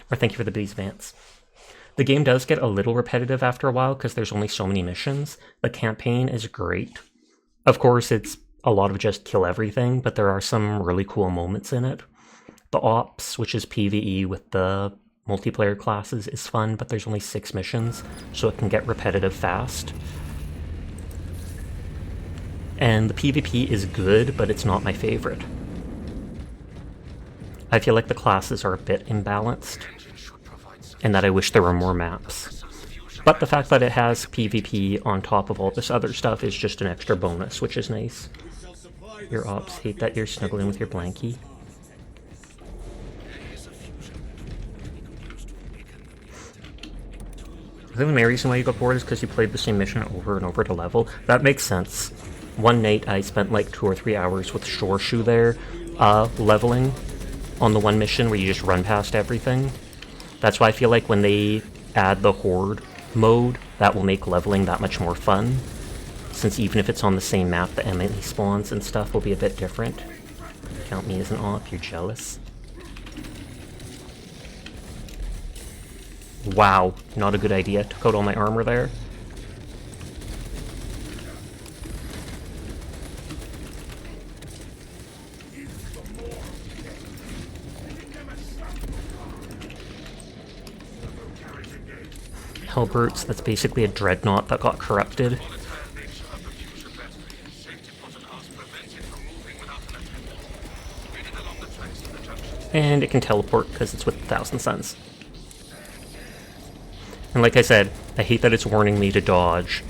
Or thank you for the biddies, Vance. The game does get a little repetitive after a while because there's only so many missions. The campaign is great. Of course, it's a lot of just kill everything, but there are some really cool moments in it. The Ops, which is PvE with the multiplayer classes, is fun, but there's only 6 missions, so it can get repetitive fast. And the PvP is good, but it's not my favorite. I feel like the classes are a bit imbalanced, and that I wish there were more maps. But the fact that it has PvP on top of all this other stuff is just an extra bonus, which is nice. Your Ops hate that you're snuggling with your blankie. I think the main reason why you got bored is because you played the same mission over and over to level. That makes sense. One night I spent like 2 or 3 hours with Shoreshoe there, leveling on the one mission where you just run past everything. That's why I feel like when they add the Horde mode, that will make leveling that much more fun. Since even if it's on the same map, the enemy spawns and stuff will be a bit different. Count me as an op, you're jealous. Wow, not a good idea. Took out all my armor there. Hellbrutes, that's basically a dreadnought that got corrupted. And it can teleport because it's with 1,000 Suns. And like I said, I hate that it's warning me to dodge.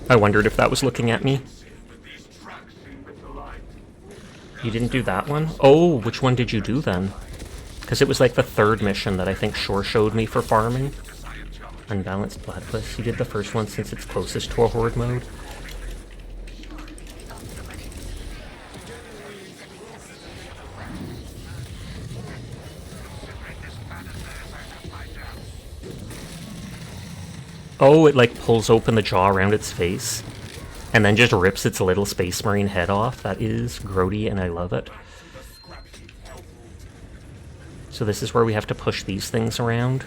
I wondered if that was looking at me. You didn't do that one? Oh, which one did you do then? Because it was like the 3rd mission that I think Shore showed me for farming. Unbalanced Platypus. You did the first one since it's closest to a Horde mode. Oh, it like pulls open the jaw around its face, and then just rips its little Space Marine head off. That is grody, and I love it. So this is where we have to push these things around.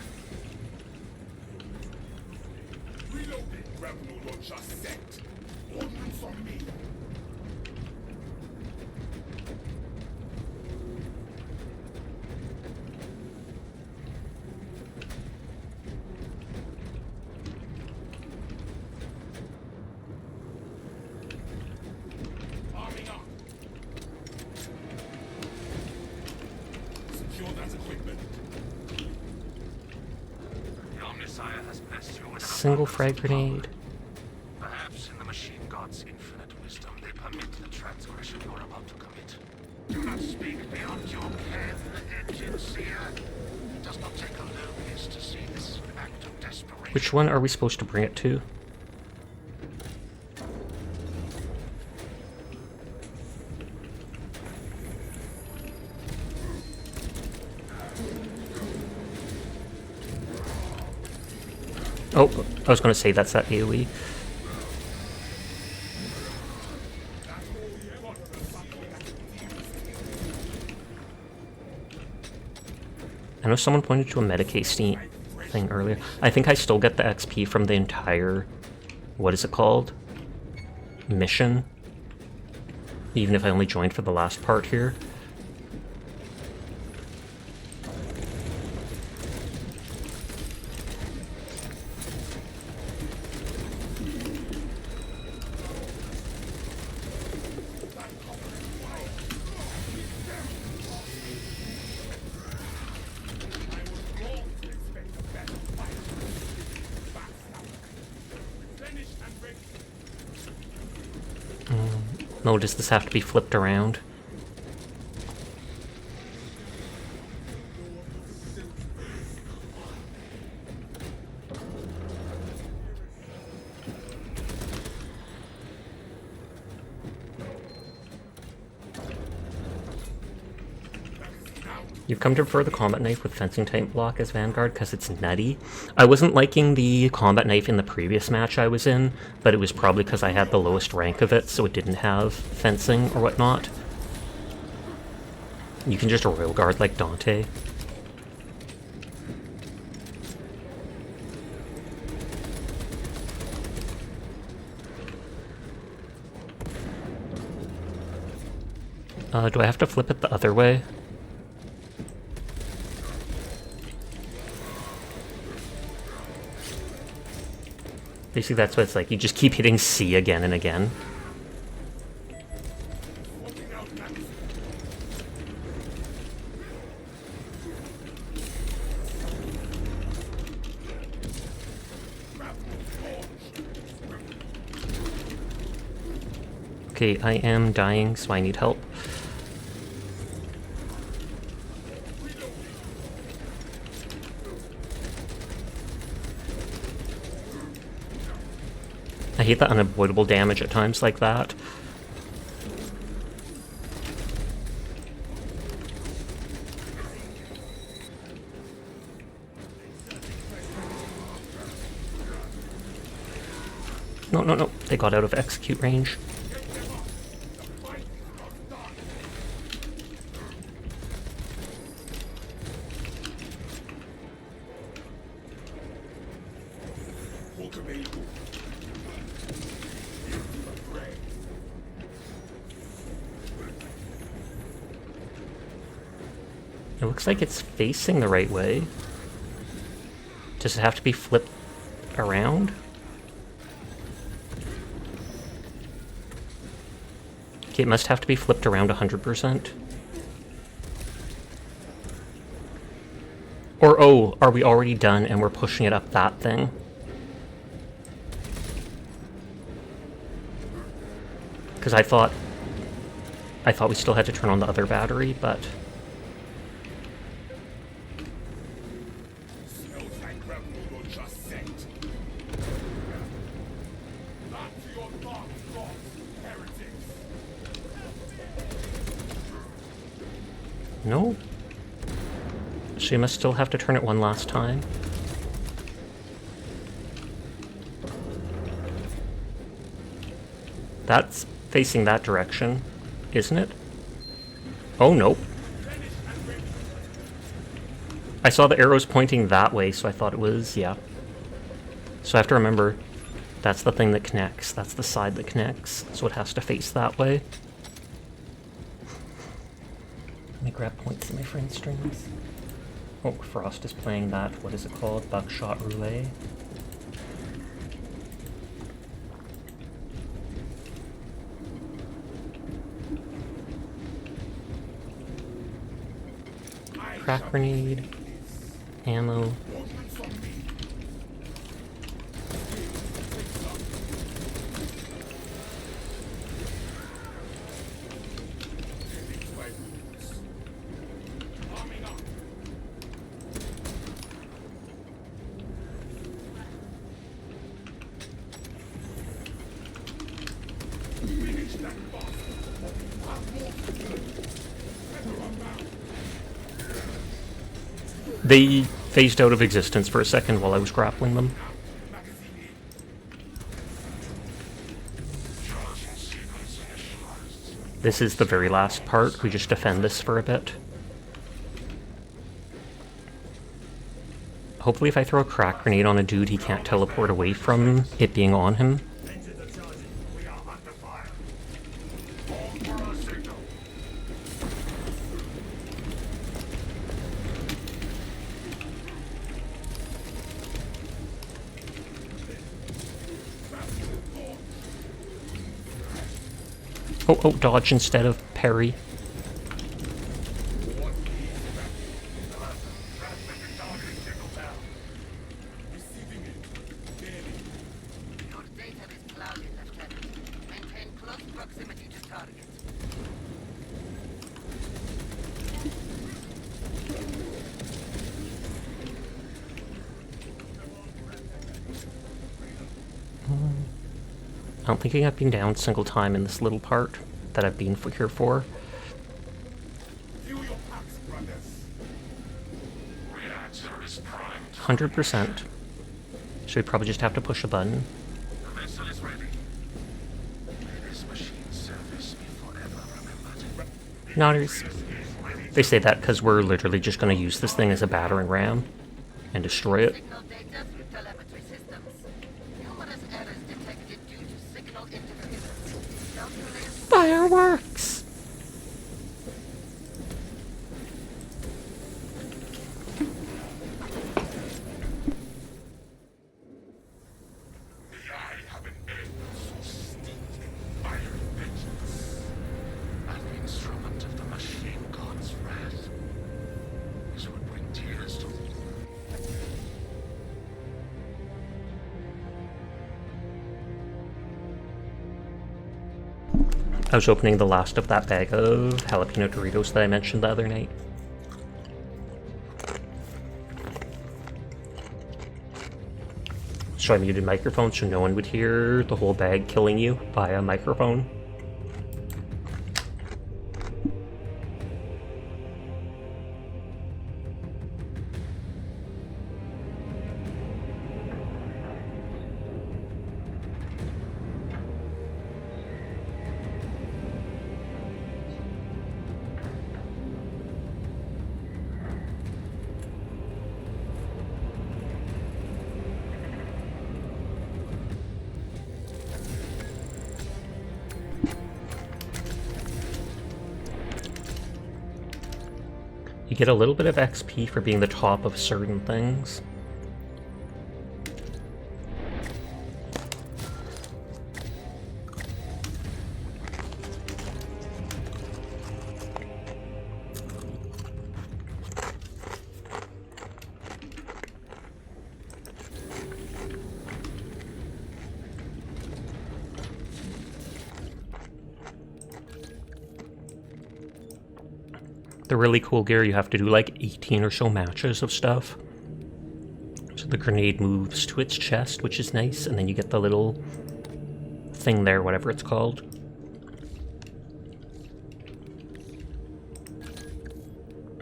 Single frag grenade. Perhaps in the machine god's infinite wisdom, they permit the transgression you're about to commit. Do not speak beyond your ken, engine seer. It does not take a Lucas to see this act of desperation. Which one are we supposed to bring it to? Oh, I was going to say that's that AoE. I know someone pointed to a Medicae thing earlier. I think I still get the XP from the entire, what is it called? Mission. Even if I only joined for the last part here. No, does this have to be flipped around? You've come to prefer the combat knife with fencing type block as Vanguard because it's nutty. I wasn't liking the combat knife in the previous match I was in, but it was probably because I had the lowest rank of it, so it didn't have fencing or whatnot. You can just royal guard like Dante. Do I have to flip it the other way? Basically that's what it's like, you just keep hitting C again and again. Okay, I am dying, so I need help. I hate the unavoidable damage at times like that. No, no, no. They got out of execute range. It looks like it's facing the right way. Does it have to be flipped around? Okay, it must have to be flipped around 100%. Or, oh, are we already done and we're pushing it up that thing? Because I thought we still had to turn on the other battery, but... No? So you must still have to turn it one last time. That's facing that direction, isn't it? Oh, nope. I saw the arrows pointing that way, so I thought it was, yeah. So I have to remember, that's the thing that connects. That's the side that connects, so it has to face that way. Let me grab points in my friend strings. Oh, Frost is playing that, what is it called? Buckshot Roulette. Crack grenade. Ammo. They phased out of existence for a second while I was grappling them. This is the very last part. We just defend this for a bit. Hopefully if I throw a crack grenade on a dude, he can't teleport away from it being on him. Oh, dodge instead of parry. Your data is clouded, Lieutenant. Maintain close proximity to target. I don't think I've been down a single time in this little part that I've been here for. Feel your packs, brothers. Reactor is primed. 100%. So we probably just have to push a button. The vessel is ready. May this machine service be forever remembered. Nodders. They say that because we're literally just going to use this thing as a battering ram and destroy it. Signal data through telemetry systems. Numerous errors detected due to signal interference. Calculate Fireworks! May I have an end so steeped in fire vengeance. An instrument of the machine god's wrath. This would bring tears to I was opening the last of that bag of jalapeno Doritos that I mentioned the other night. So I muted microphone so no one would hear the whole bag killing you via microphone. You get a little bit of XP for being the top of certain things. The really cool gear, you have to do like 18 or so matches of stuff. So the grenade moves to its chest, which is nice, and then you get the little thing there, whatever it's called.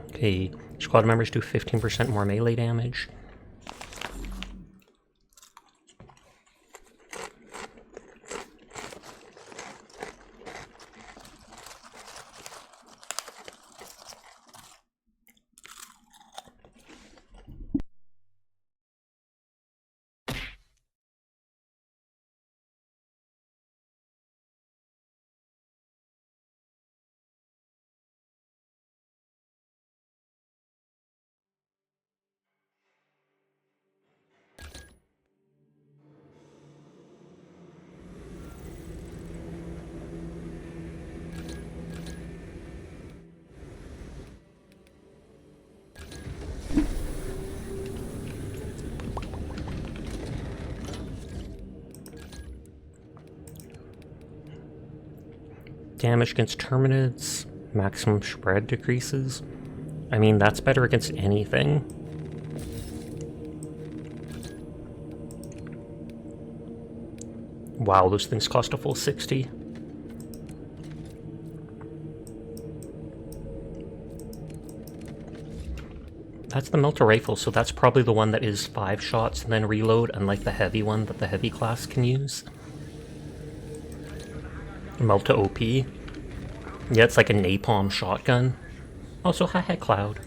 Okay, squad members do 15% more melee damage. Damage against terminids, maximum spread decreases. I mean, that's better against anything. Wow, those things cost a full 60. That's the melter rifle, so that's probably the one that is 5 shots and then reload, unlike the heavy one that the heavy class can use. Melta OP. Yeah, it's like a napalm shotgun. Also, hi Cloud.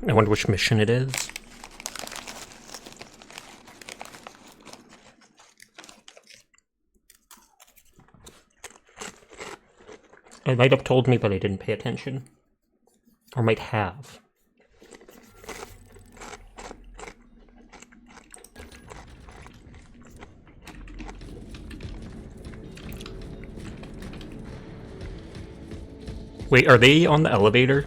I wonder which mission it is. It might have told me, but I didn't pay attention. Or might have. Wait, are they on the elevator?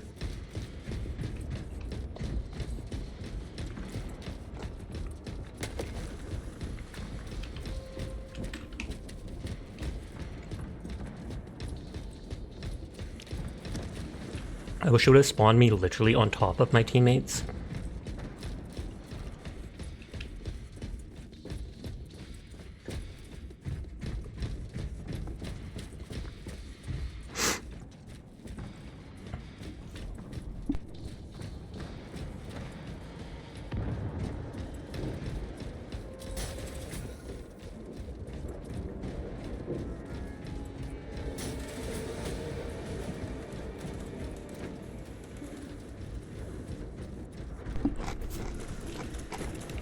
I wish it would have spawned me literally on top of my teammates.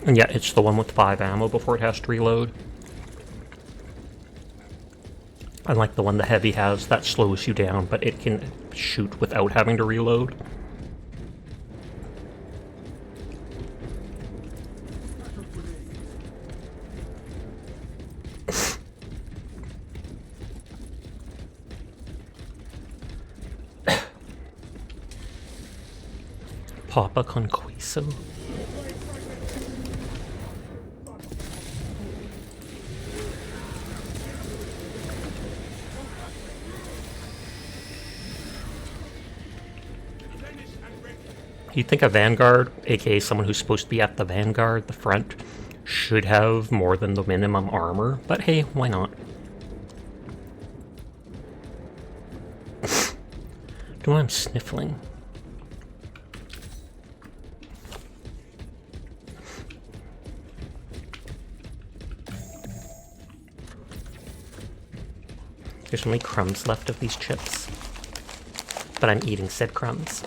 And yeah, it's the one with 5 ammo before it has to reload. Unlike the one the heavy has, that slows you down, but it can shoot without having to reload. Papa Conquiso. You'd think a Vanguard, aka someone who's supposed to be at the Vanguard, the front, should have more than the minimum armor, but hey, why not? Do I'm sniffling? There's only crumbs left of these chips, but I'm eating said crumbs.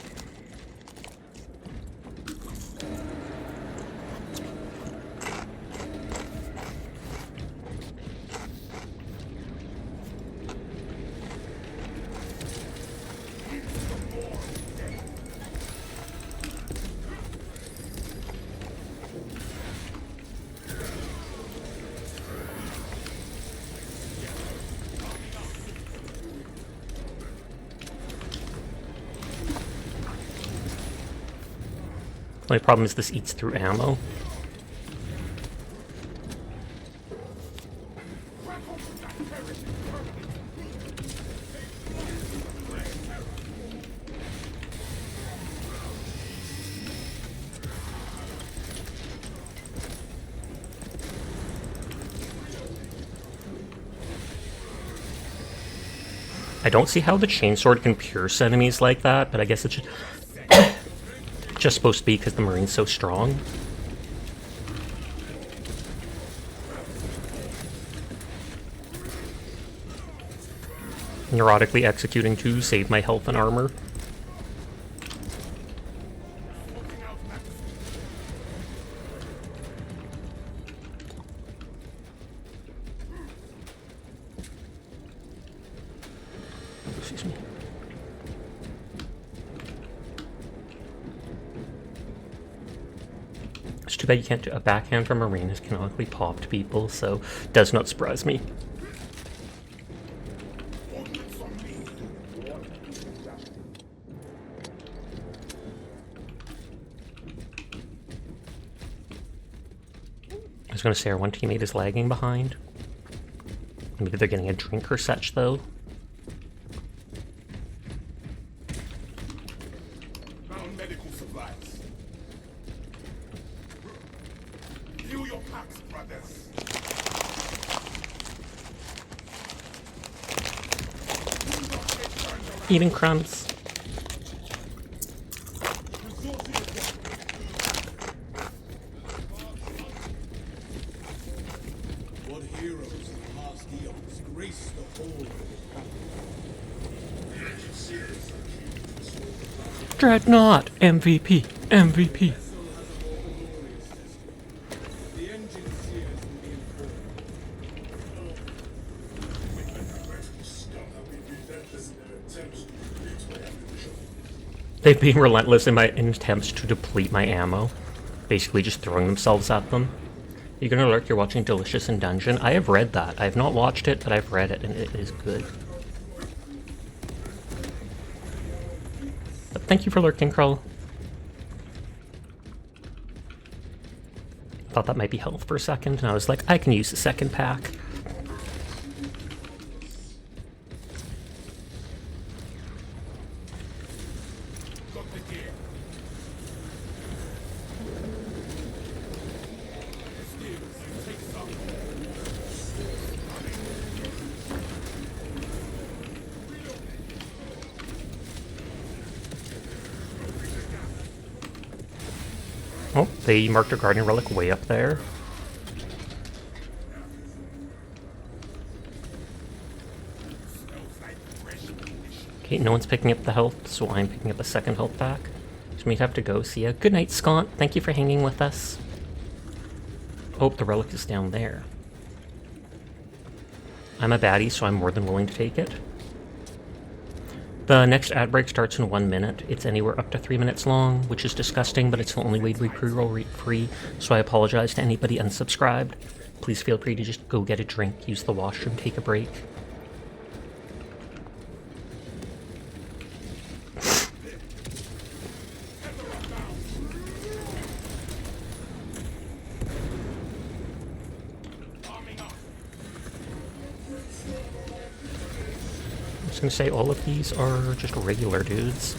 My problem is this eats through ammo. I don't see how the chainsword can pierce enemies like that, but I guess it's just supposed to be because the Marine's so strong. Neurotically executing to save my health and armor. Excuse me. It's too bad you can't do a backhand from Marine has canonically popped people, so does not surprise me. I was gonna say our one teammate is lagging behind. Maybe they're getting a drink or such though. Found medical supplies. Fill your packs, brothers. Eating crumbs. What heroes in past eons graced the whole Dreadnought! MVP! MVP! The engine seers will be informed. They've been relentless in my attempts to deplete my ammo. Basically just throwing themselves at them. You're gonna alert you're watching Delicious in Dungeon? I have read that. I have not watched it, but I've read it, and it is good. Thank you for lurking, Krull. Thought that might be health for a second, and I was like, I can use the second pack. Oh, they marked a Guardian Relic way up there. Okay, no one's picking up the health, so I'm picking up a second health pack. So we'd have to go see ya. Good night, Scont. Thank you for hanging with us. Oh, the relic is down there. I'm a baddie, so I'm more than willing to take it. The next ad break starts in 1 minute. It's anywhere up to 3 minutes long, which is disgusting, but it's the only way to be pre-roll free, so I apologize to anybody unsubscribed. Please feel free to just go get a drink, use the washroom, take a break. I was gonna say all of these are just regular dudes,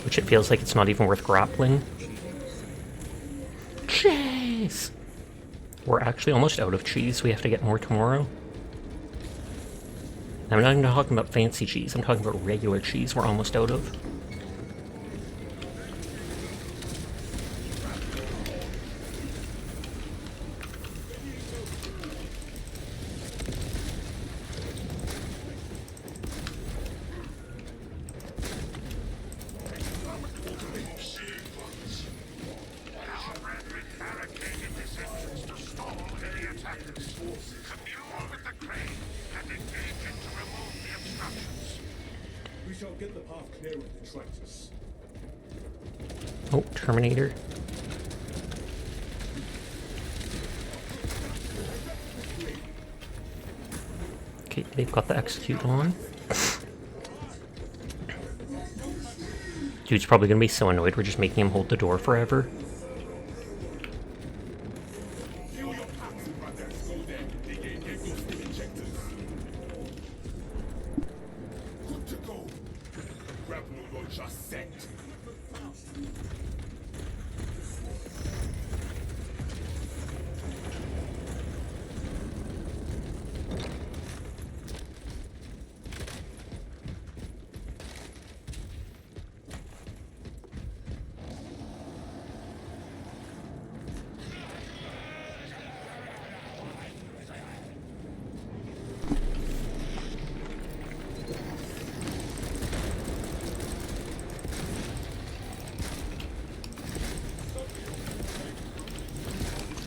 which it feels like it's not even worth grappling. Cheese! We're actually almost out of cheese. We have to get more tomorrow. I'm not even talking about fancy cheese. I'm talking about regular cheese we're almost out of. We shall get the path clear of the traitors. Oh, Terminator. Okay, they've got the execute on. Dude's probably gonna be so annoyed we're just making him hold the door forever.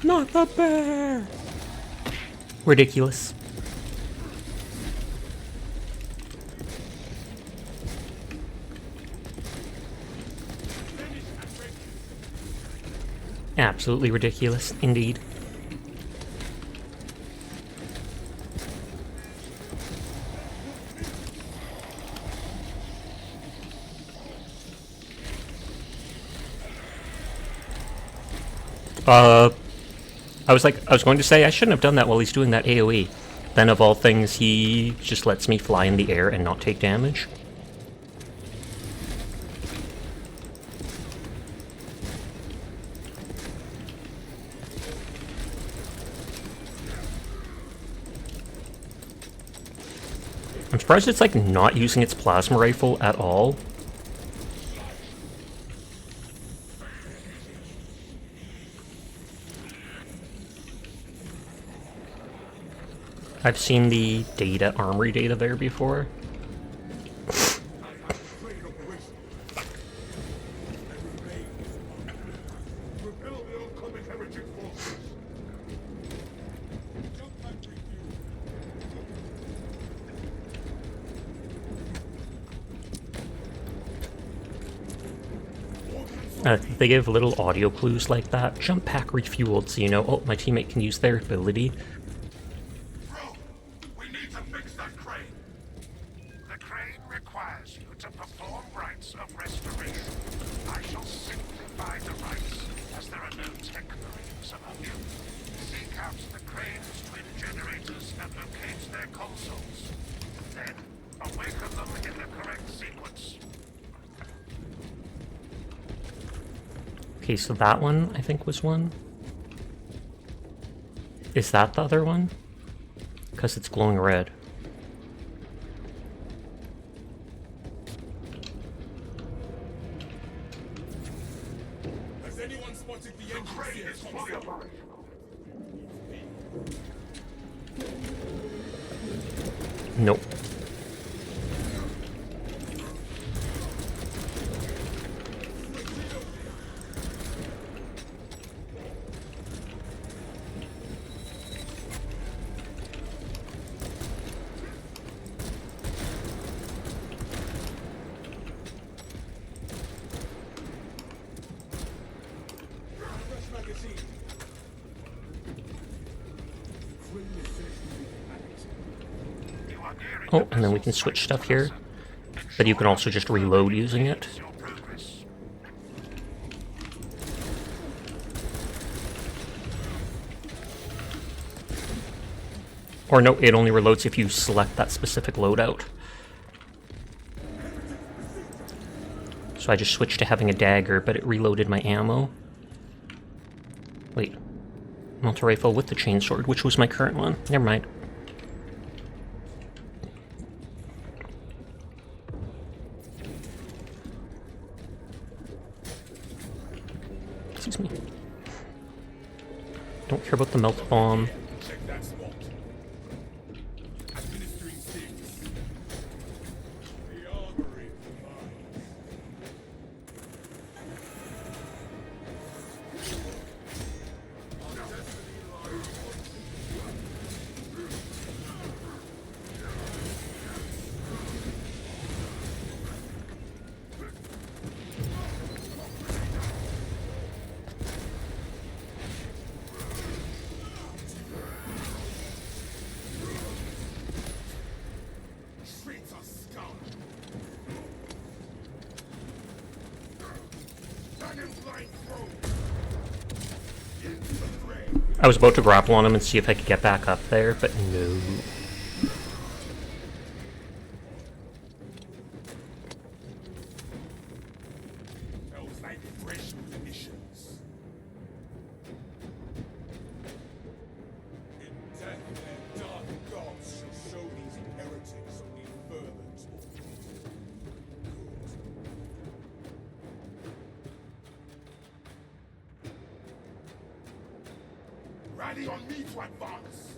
Not the bear! Ridiculous. Absolutely ridiculous, indeed. I was going to say I shouldn't have done that while he's doing that AoE. Then of all things, he just lets me fly in the air and not take damage. I'm surprised it's like not using its plasma rifle at all. I've seen the data, armory data there before. They give little audio clues like that. Jump pack refueled, so you know, oh, my teammate can use their ability. We need to fix that crane. The crane requires requires you to perform rites of restoration. I shall simplify the rites, as there are no tech marines among you. Seek out the Crane's twin generators and locate their consoles. Then, awaken them in the correct sequence. Okay, so that one, I think, was one. Is that the other one? Because it's glowing red. Has anyone spotted the engine seer console? Nope. Fresh magazine. You are nearing Oh, and then we can switch stuff here. But you can also just reload using it. your progress. Or no, it only reloads if you select that specific loadout. So I just switched to having a dagger, but it reloaded my ammo. Wait. Multi-rifle with the chainsword, which was my current one. Never mind. Excuse me. Don't care about the melt bomb. Check that spot. Administering six. The armory of mine. Streets are scum. Cannon flying through. Into the fray. I was about to grapple on him and see if I could get back up there, but no. Smells like fresh munitions. In death, their dark gods shall show these heretics only further torment. Good. Rally on me to advance.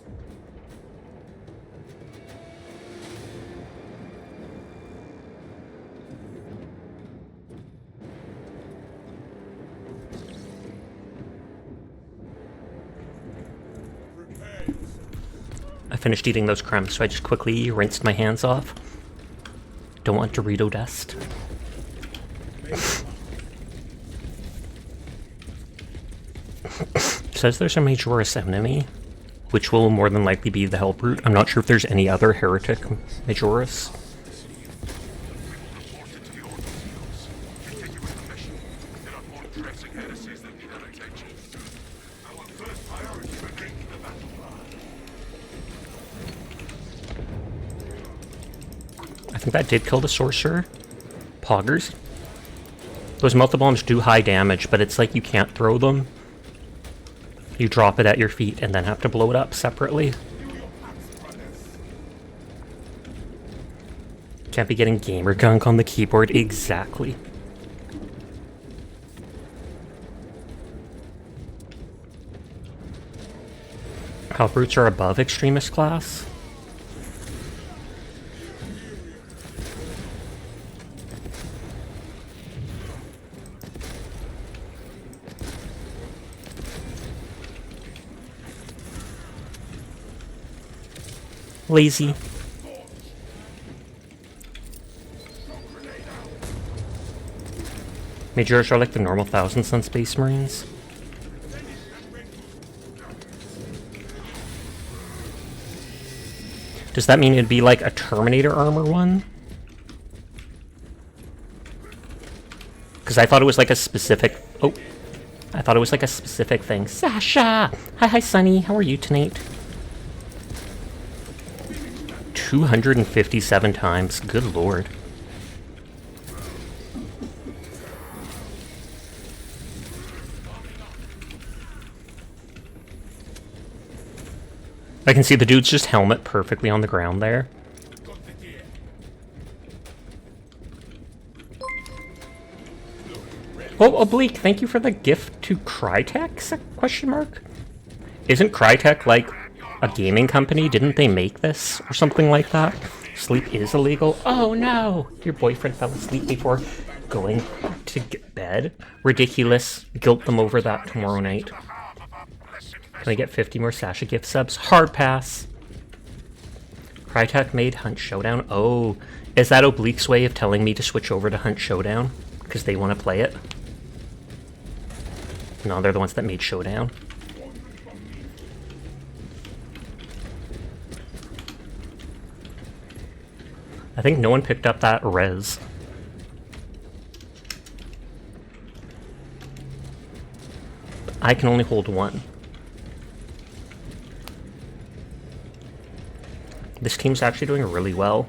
Prepare yourself. I finished eating those crumbs, so I just quickly rinsed my hands off. Don't want Dorito dust. Says there's a Majoris enemy, which will more than likely be the Hellbrute. I'm not sure if there's any other heretic Majoris. Reported to the order fields. Continue with the mission. There are more pressing heresies that need our attention. Our first priority remains the battle line. I think that did kill the sorcerer. Poggers. Those melta bombs do high damage, but it's like you can't throw them. You drop it at your feet and then have to blow it up separately. Can't be getting gamer gunk on the keyboard. Exactly. Hellbrutes are above extremist class. Lazy. Majors are like the normal 1,000 Sun Space Marines. Does that mean it'd be like a Terminator armor one? Because I thought it was like a specific... Oh. I thought it was like a specific thing. Sasha! Hi, Sunny. How are you tonight? 257 times. Good lord. I can see the dude's just helmet perfectly on the ground there. Oh, Oblique, thank you for the gift to Crytek? Question mark? Isn't Crytek like a gaming company? Didn't they make this or something like that? Sleep is illegal. Oh no! Your boyfriend fell asleep before going to bed? Ridiculous. Guilt them over that tomorrow night. Can I get 50 more Sasha gift subs? Hard pass. Crytek made Hunt Showdown. Oh, is that Oblique's way of telling me to switch over to Hunt Showdown? Because they want to play it? No, they're the ones that made Showdown. I think no one picked up that res. I can only hold one. This team's actually doing really well.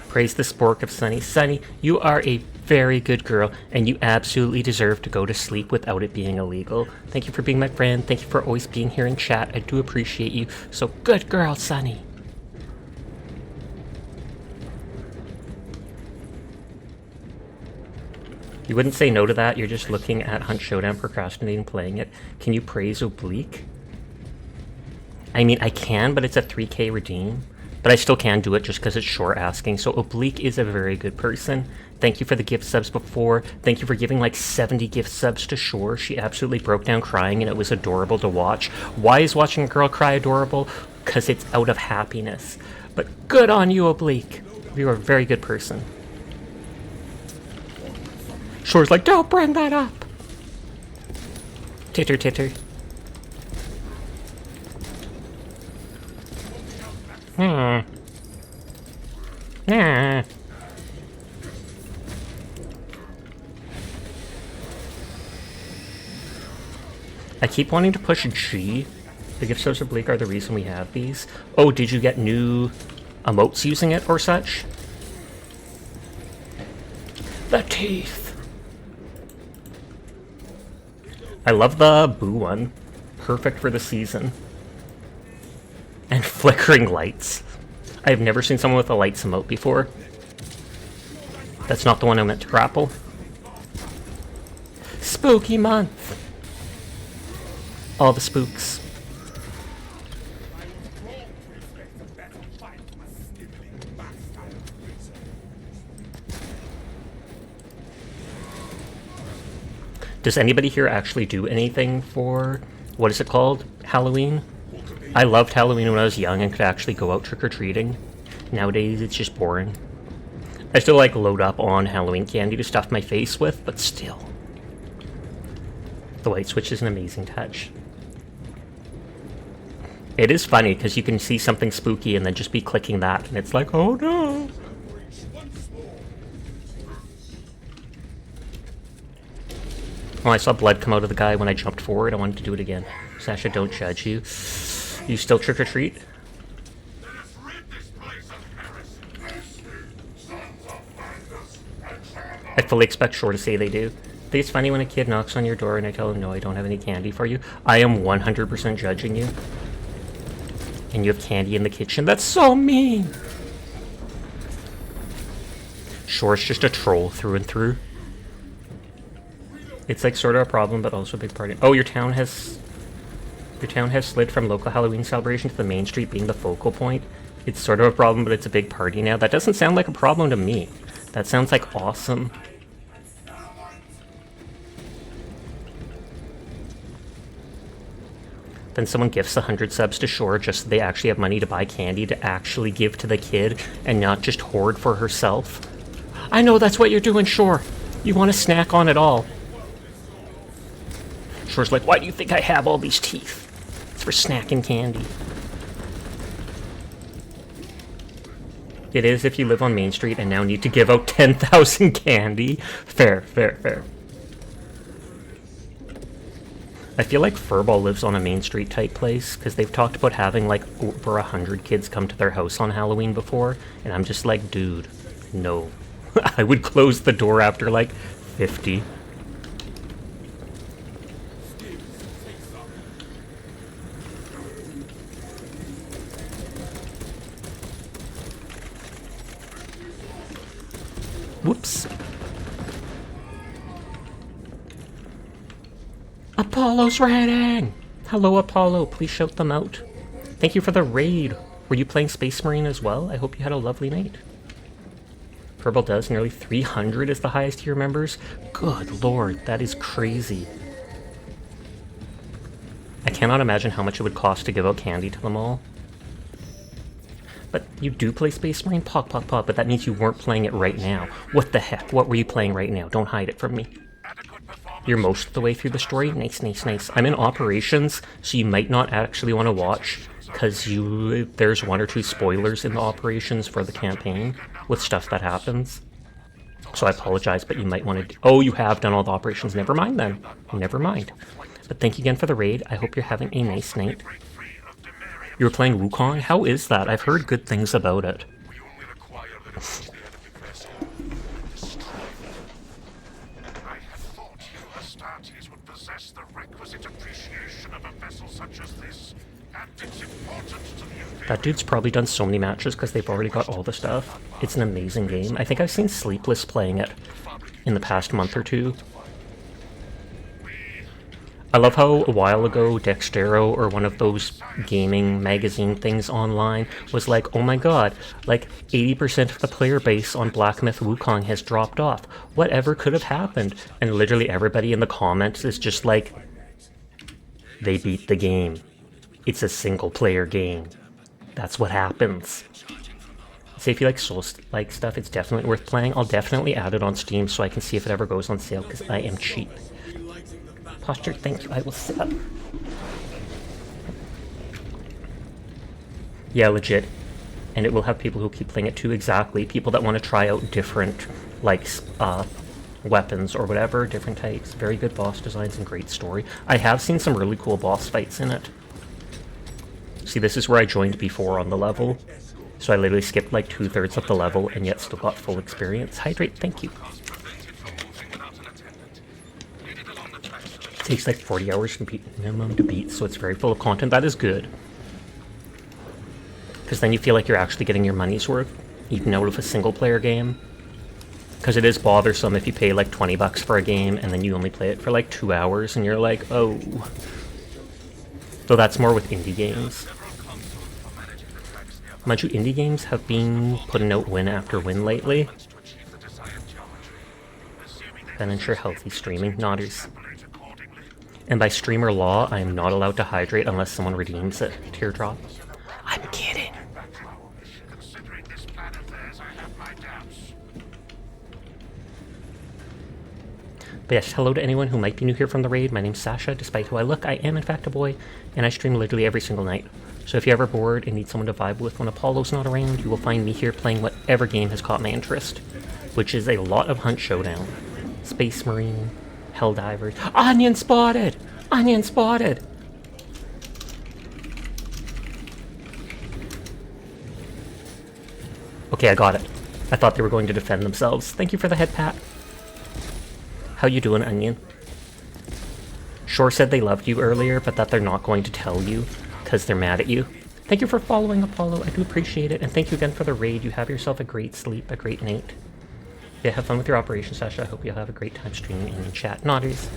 Praise the spork of Sunny. Sunny, you are a very good girl, and you absolutely deserve to go to sleep without it being illegal. Thank you for being my friend. Thank you for always being here in chat. I do appreciate you. So good girl, Sunny. You wouldn't say no to that. You're just looking at Hunt Showdown, procrastinating playing it. Can you praise Oblique? I mean, I can, but it's a 3K redeem. But I still can do it just because it's short asking. So Oblique is a very good person. Thank you for the gift subs before. Thank you for giving like 70 gift subs to Shore. She absolutely broke down crying and it was adorable to watch. Why is watching a girl cry adorable? Because it's out of happiness. But good on you, Oblique. You are a very good person. Shore's like, don't bring that up. Titter, titter. Nah. I keep wanting to push G. The gift subs of Bleak are the reason we have these. Oh, did you get new emotes using it or such? The teeth. I love the Boo one. Perfect for the season. And flickering lights. I've never seen someone with a lights emote before. That's not the one I meant to grapple. Spooky month. All the spooks. Does anybody here actually do anything for, what is it called? Halloween? I loved Halloween when I was young and could actually go out trick-or-treating. Nowadays, it's just boring. I still like load up on Halloween candy to stuff my face with, but still. The white switch is an amazing touch. It is funny, because you can see something spooky and then just be clicking that, and it's like, oh no! Oh, I saw blood come out of the guy when I jumped forward. I wanted to do it again. Sasha, don't judge you. You still trick-or-treat? I fully expect Shore to say they do. I think it's funny when a kid knocks on your door and I tell him, no, I don't have any candy for you. I am 100% judging you. And you have candy in the kitchen. That's so mean! Shore's just a troll through and through. It's like sort of a problem, but also a big party. Oh, your town has slid from local Halloween celebration to the main street being the focal point. It's sort of a problem, but it's a big party now. That doesn't sound like a problem to me. That sounds like awesome. Then someone gifts 100 subs to Shore just so they actually have money to buy candy to actually give to the kid and not just hoard for herself. I know that's what you're doing, Shore. You want to snack on it all. Shore's like, why do you think I have all these teeth? It's for snacking candy. It is if you live on Main Street and now need to give out 10,000 candy. Fair, fair, fair. I feel like Furball lives on a Main Street type place, because they've talked about having like over 100 kids come to their house on Halloween before, and I'm just like, dude, no. I would close the door after like 50. Whoops. Apollo's raiding! Hello, Apollo. Please shout them out. Thank you for the raid. Were you playing Space Marine as well? I hope you had a lovely night. Purple does. Nearly 300 is the highest he remembers. Good lord, that is crazy. I cannot imagine how much it would cost to give out candy to them all. But you do play Space Marine? Pog, pog, pog, but that means you weren't playing it right now. What the heck? What were you playing right now? Don't hide it from me. You're most of the way through the story? Nice, nice, nice. I'm in Operations, so you might not actually want to watch, because there's 1 or 2 spoilers in the Operations for the campaign, with stuff that happens. So I apologize, but you might want to... Oh, you have done all the Operations. Never mind then. Never mind. But thank you again for the raid. I hope you're having a nice night. You were playing Wukong? How is that? I've heard good things about it. That dude's probably done so many matches because they've already got all the stuff. It's an amazing game. I think I've seen Sleepless playing it in the past month or two. I love how a while ago Dextero, or one of those gaming magazine things online, was like, oh my god, like 80% of the player base on Black Myth Wukong has dropped off. Whatever could have happened? And literally everybody in the comments is just like, they beat the game. It's a single player game. That's what happens. So if you like Souls-like stuff, it's definitely worth playing. I'll definitely add it on Steam so I can see if it ever goes on sale, because I am cheap. Posture, thank you. I will sit up. Yeah, legit. And it will have people who keep playing it too, exactly. People that want to try out different, like, weapons or whatever, different types. Very good boss designs and great story. I have seen some really cool boss fights in it. See, this is where I joined before on the level. So I literally skipped like 2/3 of the level and yet still got full experience. Hydrate, thank you. It takes like 40 hours minimum to beat, so it's very full of content. That is good. Because then you feel like you're actually getting your money's worth, even out of a single player game. Because it is bothersome if you pay like 20 bucks for a game and then you only play it for like 2 hours and you're like, oh. Though that's more with indie games. Mind you, indie games have been putting out win after win lately. Then ensure healthy streaming, nodders. And by streamer law, I am not allowed to hydrate unless someone redeems it. Teardrop. I'm kidding. But yes, hello to anyone who might be new here from the raid. My name's Sasha. Despite who I look, I am in fact a boy, and I stream literally every single night. So if you're ever bored and need someone to vibe with when Apollo's not around, you will find me here playing whatever game has caught my interest, which is a lot of Hunt Showdown. Space Marine, Helldivers. Onion spotted! Onion spotted! Okay, I got it. I thought they were going to defend themselves. Thank you for the head pat. How you doing, Onion? Shore said they loved you earlier, but that they're not going to tell you, because they're mad at you. Thank you for following, Apollo. I do appreciate it, and thank you again for the raid. You have yourself a great sleep, a great night. Yeah, have fun with your operation, Sasha. I hope you'll have a great time streaming and in chat. Nodders.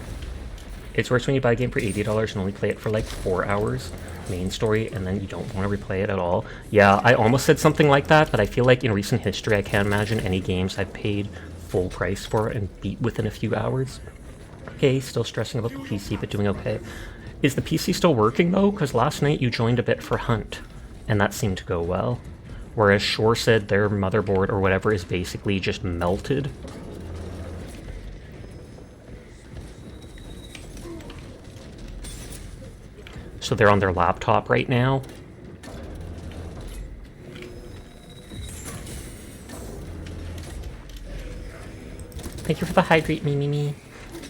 It's worse when you buy a game for $80 and only play it for like 4 hours, main story, and then you don't want to replay it at all. Yeah, I almost said something like that, but I feel like in recent history I can't imagine any games I've paid full price for and beat within a few hours. Okay, still stressing about the PC, but doing okay. Is the PC still working though? Because last night you joined a bit for Hunt, and that seemed to go well. Whereas Shore said their motherboard or whatever is basically just melted. So they're on their laptop right now. Thank you for the hydrate, me.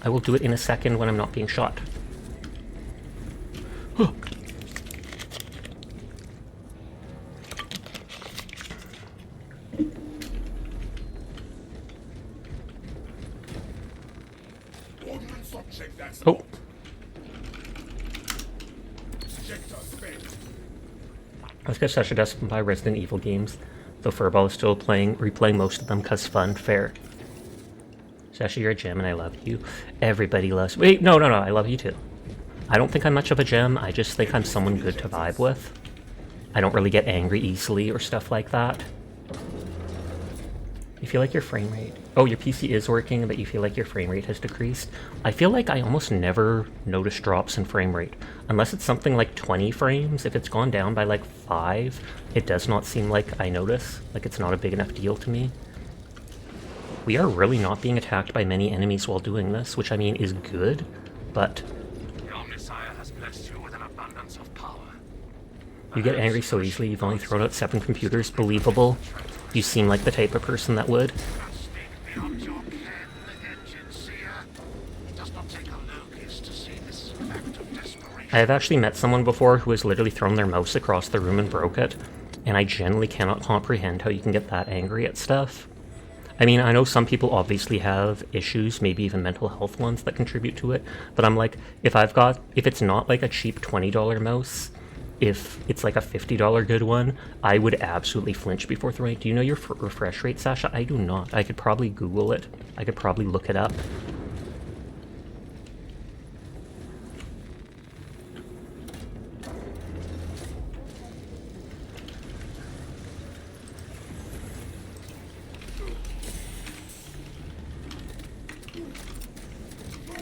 I will do it in a second when I'm not being shot. Ordnance object that's Oh, Sector spent. I guess I should just buy Resident Evil games. Though Furball is still replaying most of them cause fun. Fair. Sasha, you're a gem and I love you. Everybody loves... Wait, no, I love you too. I don't think I'm much of a gem, I just think I'm someone good to vibe with. I don't really get angry easily or stuff like that. You feel like your frame rate... Oh, your PC is working, but you feel like your frame rate has decreased. I feel like I almost never notice drops in frame rate. Unless it's something like 20 frames, if it's gone down by like 5, it does not seem like I notice. Like it's not a big enough deal to me. We are really not being attacked by many enemies while doing this, which I mean is good, but... Your Messiah has blessed you with an abundance of power. You get angry so easily, you've only thrown out 7 computers. Believable. You seem like the type of person that would. Speak beyond your ken, engine seer. It does not take a locus to see this act of desperation. I have actually met someone before who has literally thrown their mouse across the room and broke it, and I genuinely cannot comprehend how you can get that angry at stuff. I mean, I know some people obviously have issues, maybe even mental health ones that contribute to it, but I'm like, if it's not like a cheap $20 mouse, if it's like a $50 good one, I would absolutely flinch before throwing it. Do you know your refresh rate, Sasha? I do not. I could probably Google it. I could probably look it up.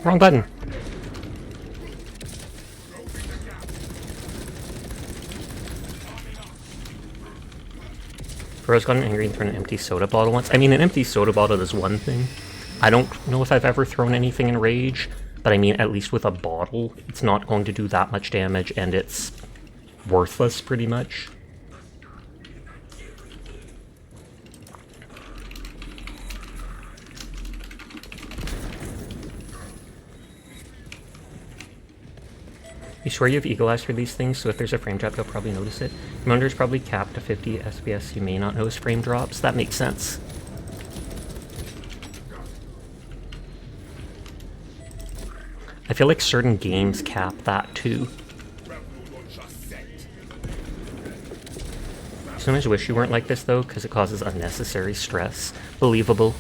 Wrong button. Rose got angry and thrown an empty soda bottle once. I mean, an empty soda bottle is one thing. I don't know if I've ever thrown anything in rage, but I mean, at least with a bottle, it's not going to do that much damage, and it's worthless, pretty much. You swear you have eagle eyes for these things, so if there's a frame drop, you'll probably notice it. Your monitor is probably capped to 50 FPS. You may not notice frame drops. That makes sense. I feel like certain games cap that too. Sometimes I wish you weren't like this though, because it causes unnecessary stress. Believable.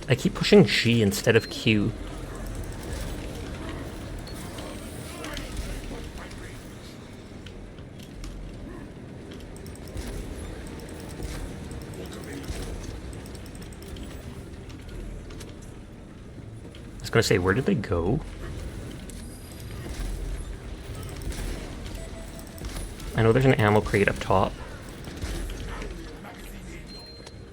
I keep pushing G instead of Q. I was gonna say, where did they go? I know there's an ammo crate up top.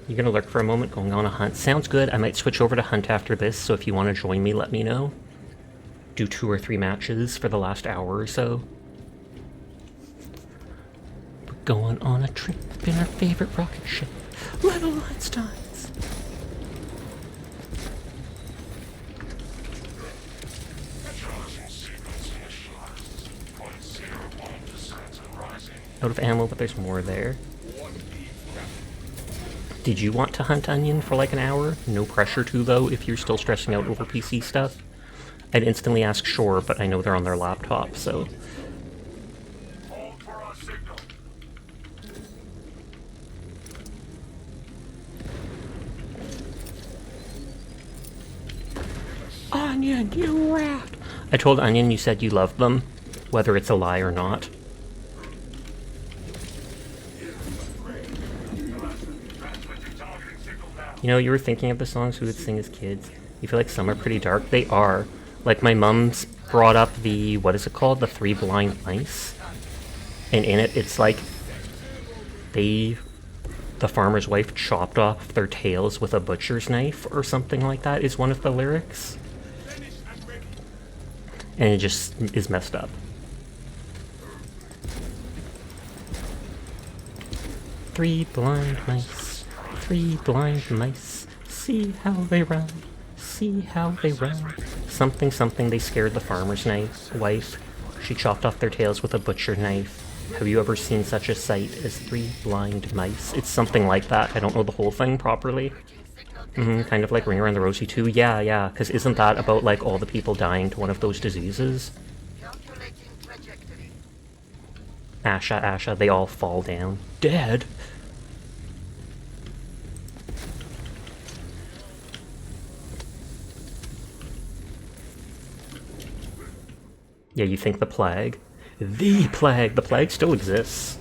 You gonna lurk for a moment, going on a hunt? Sounds good. I might switch over to hunt after this, so if you want to join me, let me know. Do 2 or 3 matches for the last hour or so. We're going on a trip in our favorite rocket ship, Little Einsteins. Out of ammo, but there's more there. Did you want to hunt Onion for like an hour? No pressure to, though, if you're still stressing out over PC stuff. I'd instantly ask sure, but I know they're on their laptop, so... Hold for our signal. Onion, you rat! I told Onion you said you loved them, whether it's a lie or not. You know, you were thinking of the songs we would sing as kids. You feel like some are pretty dark? They are. Like, my mom's brought up the, what is it called? The Three Blind Mice. And in it, it's like, the farmer's wife chopped off their tails with a butcher's knife, or something like that, is one of the lyrics. And it just is messed up. Three blind mice, see how they run, see how they run. Something, something, they scared the farmer's wife. She chopped off their tails with a butcher knife. Have you ever seen such a sight as three blind mice? It's something like that. I don't know the whole thing properly. Kind of like Ring Around the Rosie too. Yeah, because isn't that about, like, all the people dying to one of those diseases? Asha, they all fall down. Dead? Yeah, you think the plague? The plague still exists.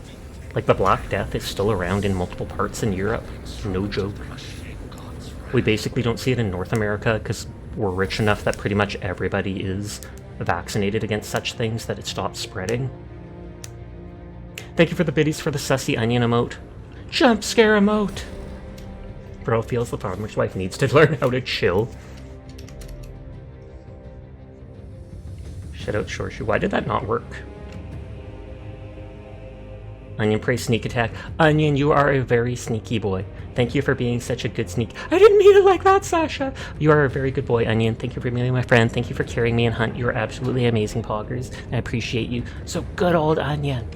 Like, the Black Death is still around in multiple parts in Europe. No joke. We basically don't see it in North America because we're rich enough that pretty much everybody is vaccinated against such things that it stops spreading. Thank you for the biddies for the sussy onion emote. Jump scare emote! Bro feels the farmer's wife needs to learn how to chill. Shout out Shorshu. Why did that not work? Onion praise sneak attack. Onion, you are a very sneaky boy. Thank you for being such a good sneak. I didn't mean it like that, Sasha! You are a very good boy, Onion. Thank you for being my friend. Thank you for carrying me in Hunt. You are absolutely amazing, Poggers. I appreciate you. So good old Onion.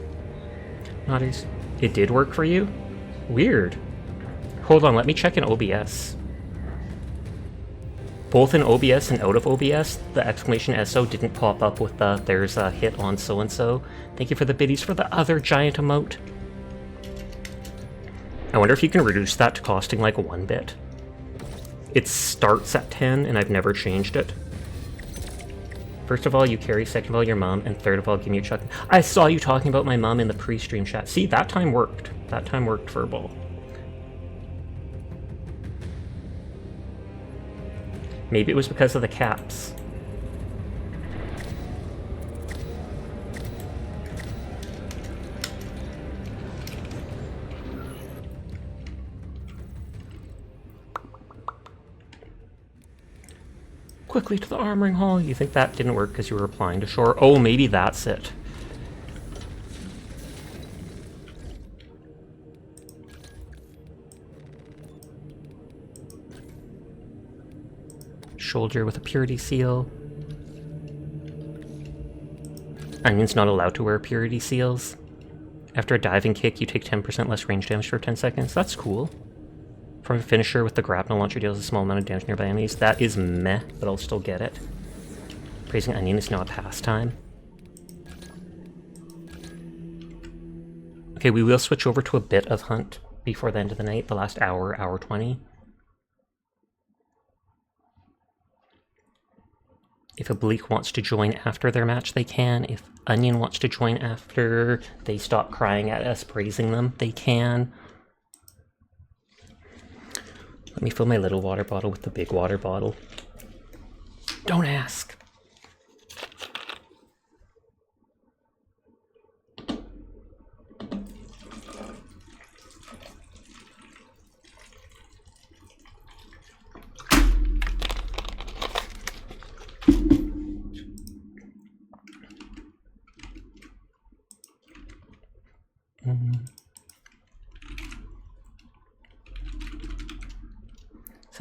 Notters. It did work for you? Weird. Hold on, let me check in OBS. Both in OBS and out of OBS, the exclamation SO didn't pop up with the there's a hit on so-and-so. Thank you for the biddies for the other giant emote. I wonder if you can reduce that to costing like 1 bit. It starts at 10 and I've never changed it. First of all, you carry, second of all, your mom, and third of all, give me a chuck. I saw you talking about my mom in the pre-stream chat. See, that time worked. That time worked, Furball. Maybe it was because of the caps. Quickly to the armoring hall. You think that didn't work because you were replying to Shore? Oh, maybe that's it. Shoulder with a purity seal. Onion's not allowed to wear purity seals. After a diving kick, you take 10% less range damage for 10 seconds. That's cool. From a finisher with the grapnel launcher deals a small amount of damage to nearby enemies. That is meh, but I'll still get it. Praising Onion is now a pastime. Okay, we will switch over to a bit of Hunt before the end of the night, the last hour, hour 20. If Oblique wants to join after their match, they can. If Onion wants to join after they stop crying at us praising them, they can. Let me fill my little water bottle with the big water bottle. Don't ask.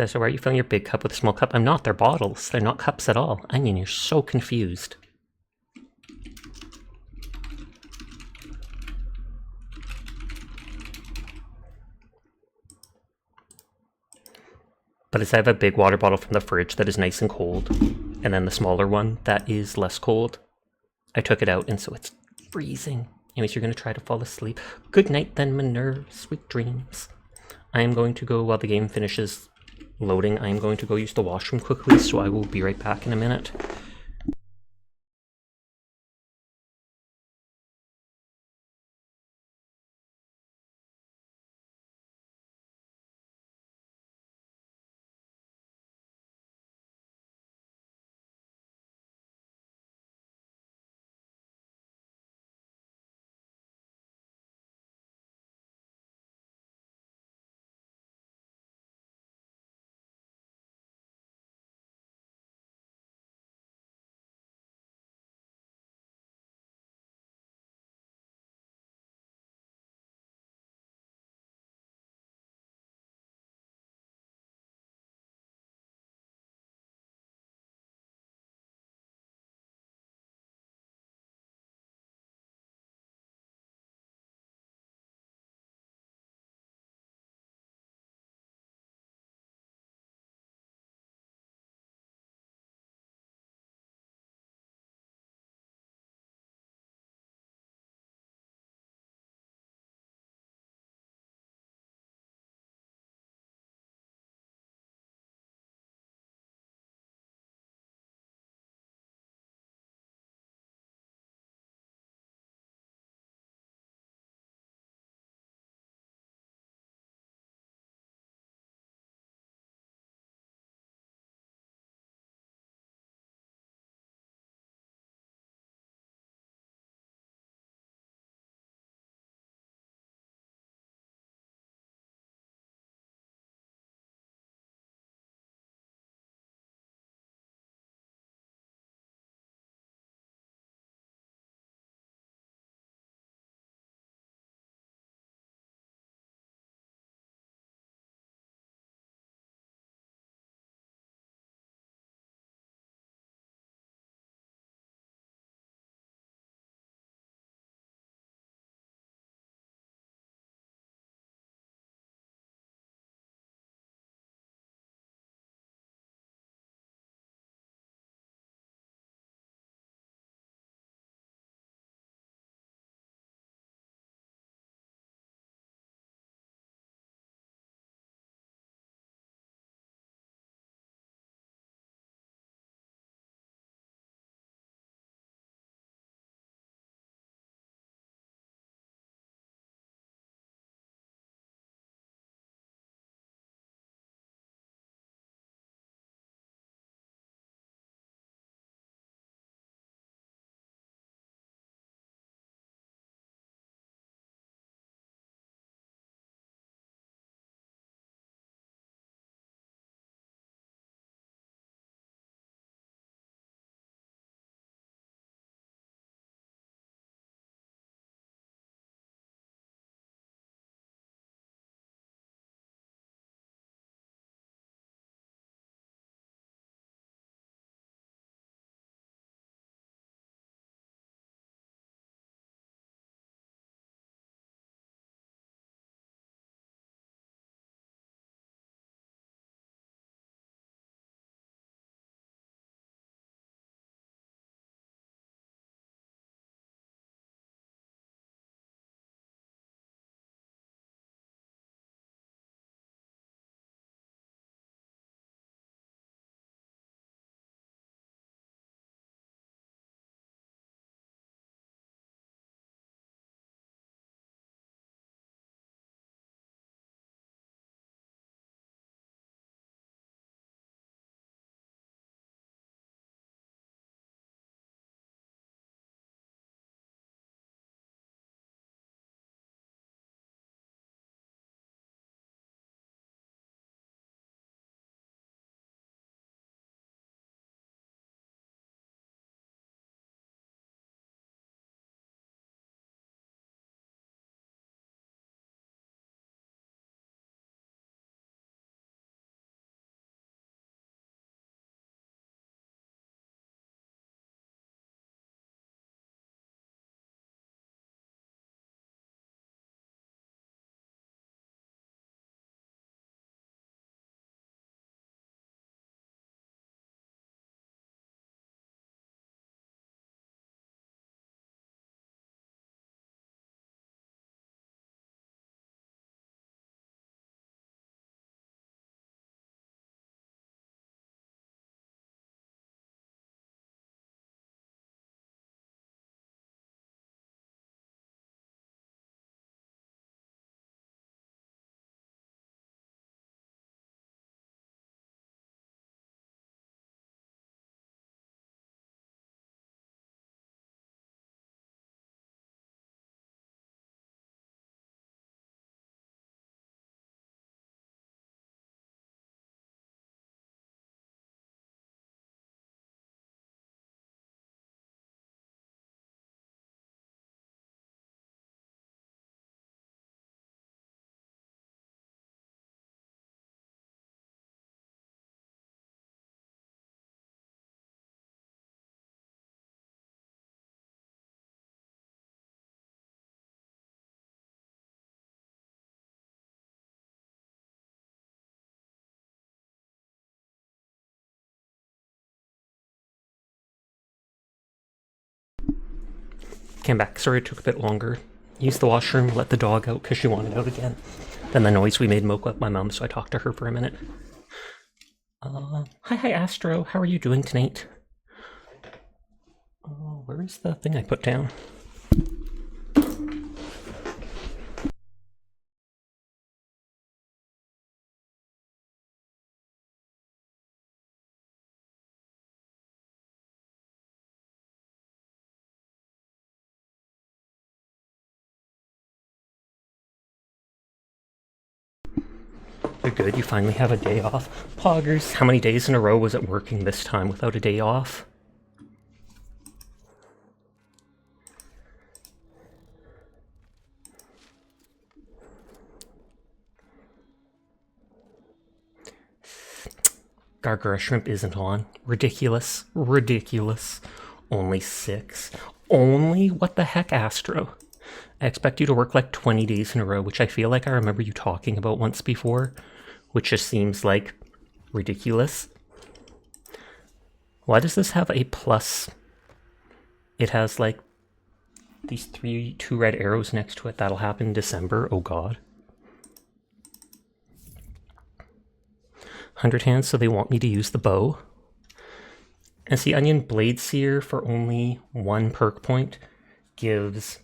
So why are you filling your big cup with a small cup? I'm not, they're bottles. They're not cups at all. Onion, you're so confused. But I have a big water bottle from the fridge that is nice and cold. And then the smaller one that is less cold. I took it out and so it's freezing. Anyways, you're going to try to fall asleep. Good night then, Minerva. Sweet dreams. I am going to go while the game finishes loading. I am going to go use the washroom quickly, so I will be right back in a minute. Came back. Sorry it took a bit longer. Used the washroom, let the dog out because she wanted out again. Then the noise we made woke up my mum, so I talked to her for a minute. Hi Astro, how are you doing tonight? Where is the thing I put down? You're good, you finally have a day off. Poggers, how many days in a row was it working this time without a day off? Gargara Shrimp isn't on. Ridiculous. Ridiculous. Only 6. Only? What the heck, Astro? I expect you to work like 20 days in a row, which I feel like I remember you talking about once before, which just seems like ridiculous. Why does this have a plus? It has like these 2 red arrows next to it. That'll happen in December. Oh god. 100 hands, so they want me to use the bow. And see, Onion Blade Seer for only 1 perk point gives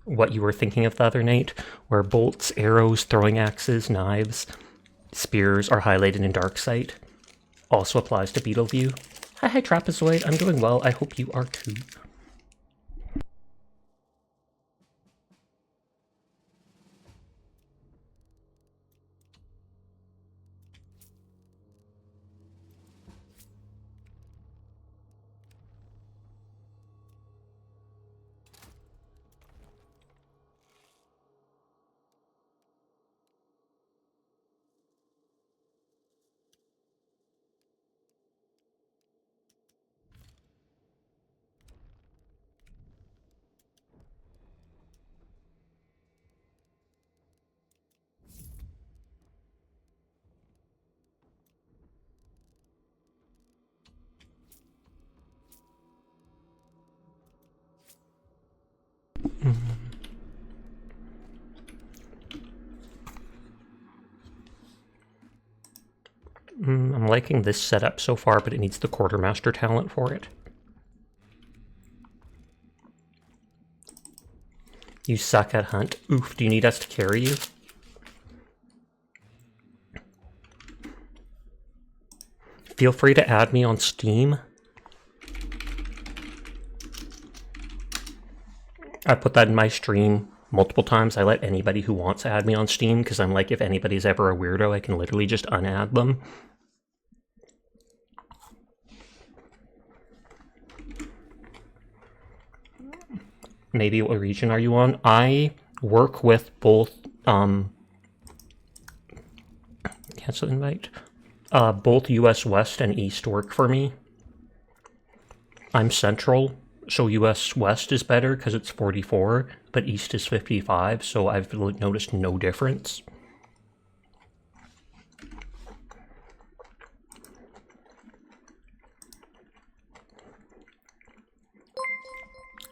what you were thinking of the other night, where bolts, arrows, throwing axes, knives, spears are highlighted in Dark Sight. Also applies to Beetleview. Hi Trapezoid, I'm doing well, I hope you are too. I'm liking this setup so far, but it needs the Quartermaster talent for it. You suck at hunt. Oof, do you need us to carry you? Feel free to add me on Steam. I put that in my stream multiple times. I let anybody who wants to add me on Steam, because I'm like, if anybody's ever a weirdo, I can literally just unadd them. Maybe what region are you on? I work with both, cancel invite. Both US West and East work for me. I'm Central, so US West is better because it's 44, but East is 55, so I've noticed no difference.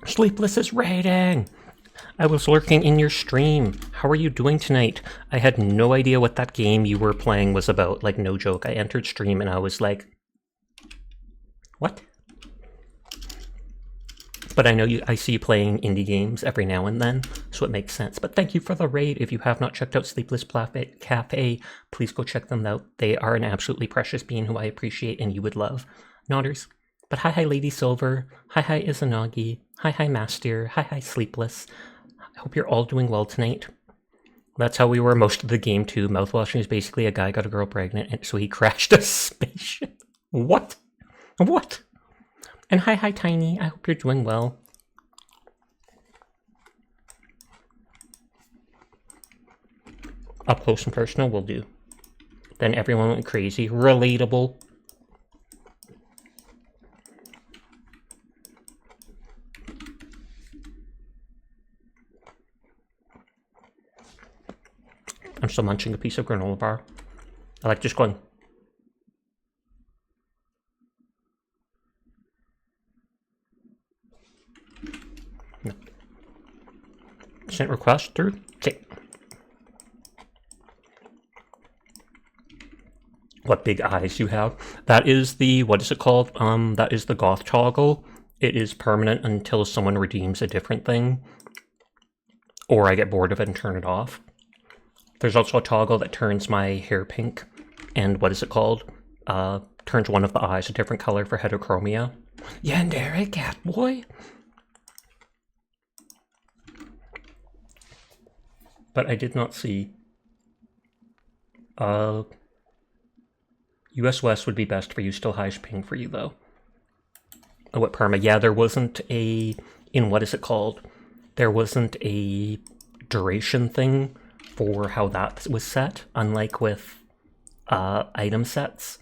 Sleepless is raiding! I was lurking in your stream. How are you doing tonight? I had no idea what that game you were playing was about. Like, no joke. I entered stream and I was like, what? But I know I see you playing indie games every now and then, so it makes sense. But thank you for the raid. If you have not checked out Sleepless Cafe, please go check them out. They are an absolutely precious being who I appreciate and you would love. Nodders. But hi Lady Silver. Hi Izanagi. Hi Master. Hi Sleepless. I hope you're all doing well tonight. That's how we were most of the game too. Mouthwashing is basically a guy got a girl pregnant, and so he crashed a spaceship. What? What? And hi Tiny. I hope you're doing well. Up close and personal will do. Then everyone went crazy. Relatable. I'm still munching a piece of granola bar. I like just going. Sent request through. Okay. What big eyes you have. That is the, what is it called? That is the goth toggle. It is permanent until someone redeems a different thing. Or I get bored of it and turn it off. There's also a toggle that turns my hair pink. And what is it called? Turns one of the eyes a different color for heterochromia. Yandere, Catboy! But I did not see. US West would be best for you, still highest ping for you though. Oh, what perma? Yeah, there wasn't a, in what is it called? There wasn't a duration thing for how that was set, unlike with item sets.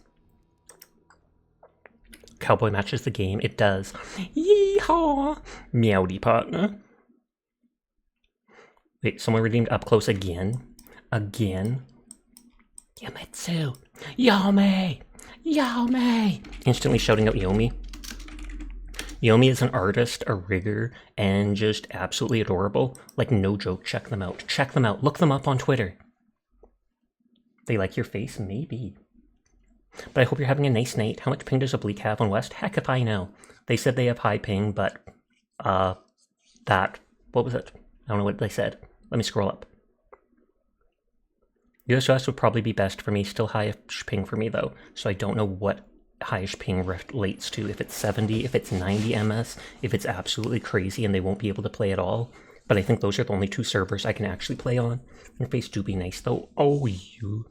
Cowboy matches the game, it does. Yeehaw! Meowdy partner. Wait, someone redeemed up close again. Again. Yamitsu! Yomi! Yomi! Instantly shouting out Yomi. Yomi is an artist, a rigger, and just absolutely adorable. Like, no joke, check them out. Check them out. Look them up on Twitter. They like your face? Maybe. But I hope you're having a nice night. How much ping does Oblique have on West? Heck if I know. They said they have high ping, but, what was it? I don't know what they said. Let me scroll up. US West would probably be best for me, still highest ping for me though, so I don't know what highest ping relates to, if it's 70, if it's 90 ms, if it's absolutely crazy and they won't be able to play at all. But I think those are the only two servers I can actually play on. Interface do be nice though. Oh, you.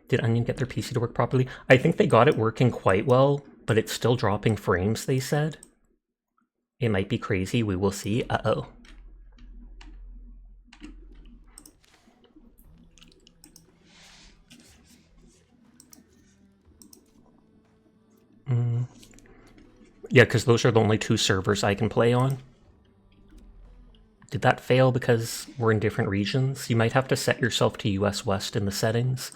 Did Onion get their PC to work properly? I think they got it working quite well, but it's still dropping frames, they said. It might be crazy, we will see. Uh-oh. Yeah, because those are the only two servers I can play on. Did that fail because we're in different regions? You might have to set yourself to US West in the settings.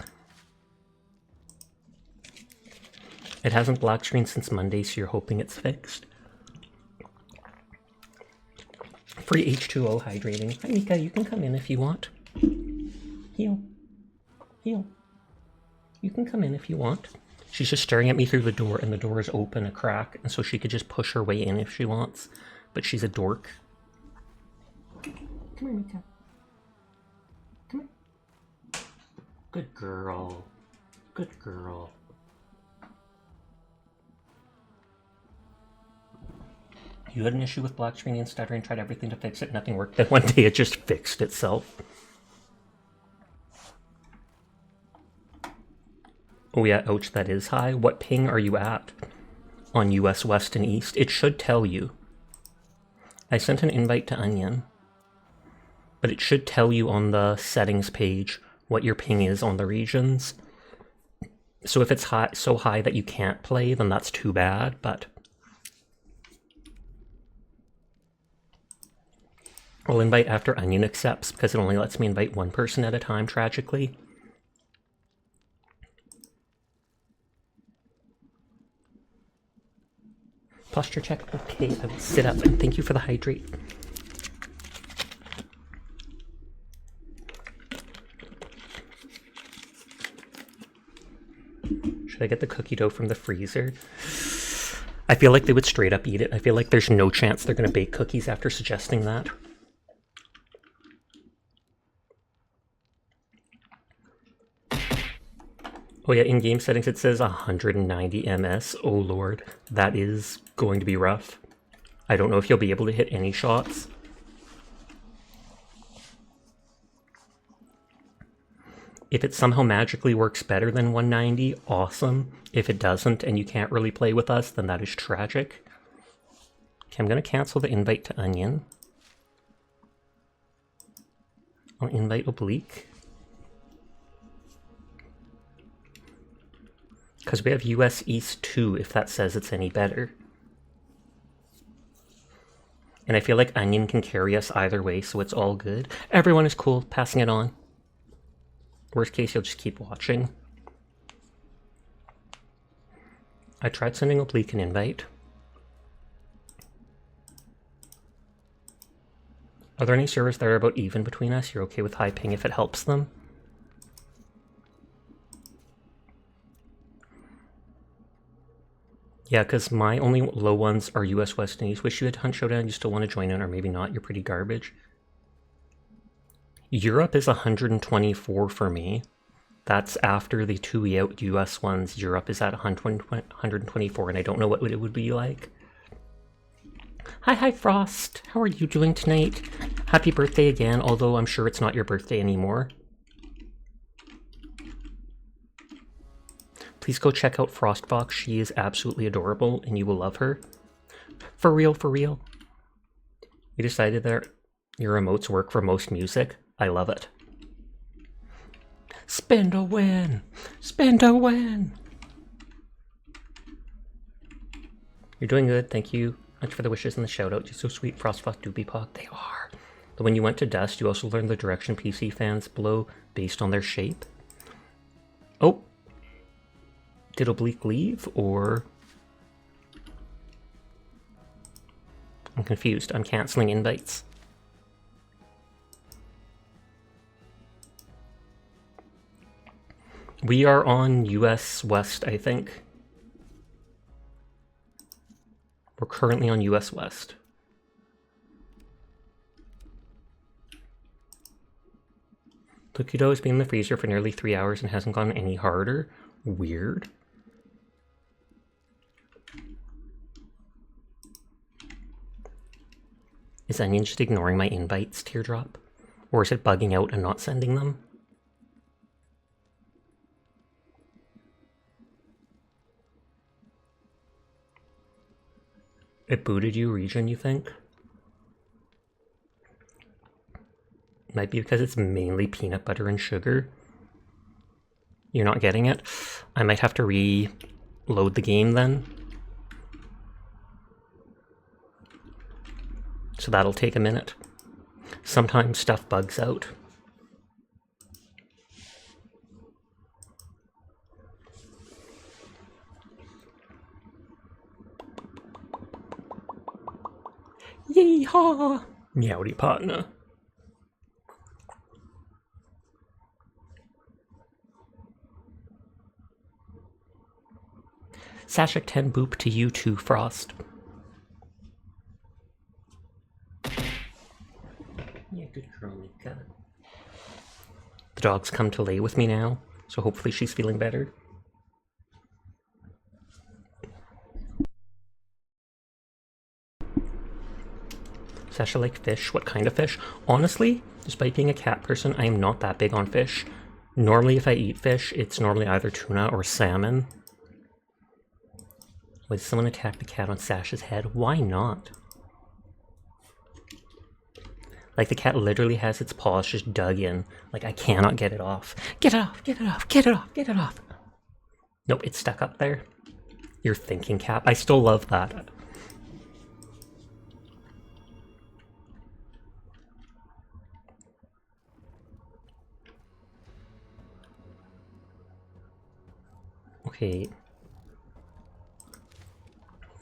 It hasn't black screened since Monday, so you're hoping it's fixed. Free H2O hydrating. Hi Mika, you can come in if you want. Heal. Heal. You can come in if you want. She's just staring at me through the door, and the door is open a crack, and so she could just push her way in if she wants. But she's a dork. Come here, Mika. Come here. Good girl. Good girl. You had an issue with black screen and stuttering, tried everything to fix it, nothing worked. Then one day it just fixed itself. Oh yeah, ouch, that is high. What ping are you at on US West and East? It should tell you. I sent an invite to Onion, but it should tell you on the settings page what your ping is on the regions. So if it's high, so high that you can't play, then that's too bad, but I'll invite after Onion accepts, because it only lets me invite one person at a time, tragically. Posture check. Okay, I will sit up, and thank you for the hydrate. Should I get the cookie dough from the freezer? I feel like they would straight up eat it. I feel like there's no chance they're going to bake cookies after suggesting that. Oh yeah, in game settings it says 190 ms. Oh lord, that is going to be rough. I don't know if you'll be able to hit any shots. If it somehow magically works better than 190, awesome. If it doesn't and you can't really play with us, then that is tragic. Okay, I'm going to cancel the invite to Onion. I'll invite Oblique. Because we have US East 2, if that says it's any better. And I feel like Onion can carry us either way, so it's all good. Everyone is cool, passing it on. Worst case, you'll just keep watching. I tried sending Oblique an invite. Are there any servers that are about even between us? You're okay with high ping if it helps them? Yeah, because my only low ones are US West and East. Wish you had Hunt Showdown, you still want to join in, or maybe not, you're pretty garbage. Europe is 124 for me. That's after the 2 US ones. Europe is at 124, and I don't know what it would be like. Hi, Frost. How are you doing tonight? Happy birthday again, although I'm sure it's not your birthday anymore. Please go check out Frostbox. She is absolutely adorable, and you will love her. For real, for real. You decided that your remotes work for most music? I love it. Spend a win! Spend a win! You're doing good, thank you. Much for the wishes and the shout out. You're so sweet, Frostfuck Doobie They are. But when you went to Dust, you also learned the direction PC fans blow based on their shape. Oh! Did Oblique leave, or... I'm confused. I'm canceling invites. We are on US West, I think. We're currently on US West. Cookie has been in the freezer for nearly 3 hours and hasn't gotten any harder. Weird. Is Onion just ignoring my invites, Teardrop? Or is it bugging out and not sending them? It booted you, Region, you think? Might be because it's mainly peanut butter and sugar. You're not getting it? I might have to reload the game then. So that'll take a minute. Sometimes stuff bugs out. Yeehaw! Meowdy partner. Sashik 10 boop to you too, Frost. Yeah, good girl, Mika. The dog's come to lay with me now, so hopefully she's feeling better. Sasha like fish? What kind of fish? Honestly, despite being a cat person, I am not that big on fish. Normally if I eat fish, it's normally either tuna or salmon. Wait, did someone attack the cat on Sasha's head? Why not? Like, the cat literally has its paws just dug in. Like, I cannot get it off. Get it off, get it off, get it off, get it off. Nope, it's stuck up there. Your thinking cap. I still love that. Okay.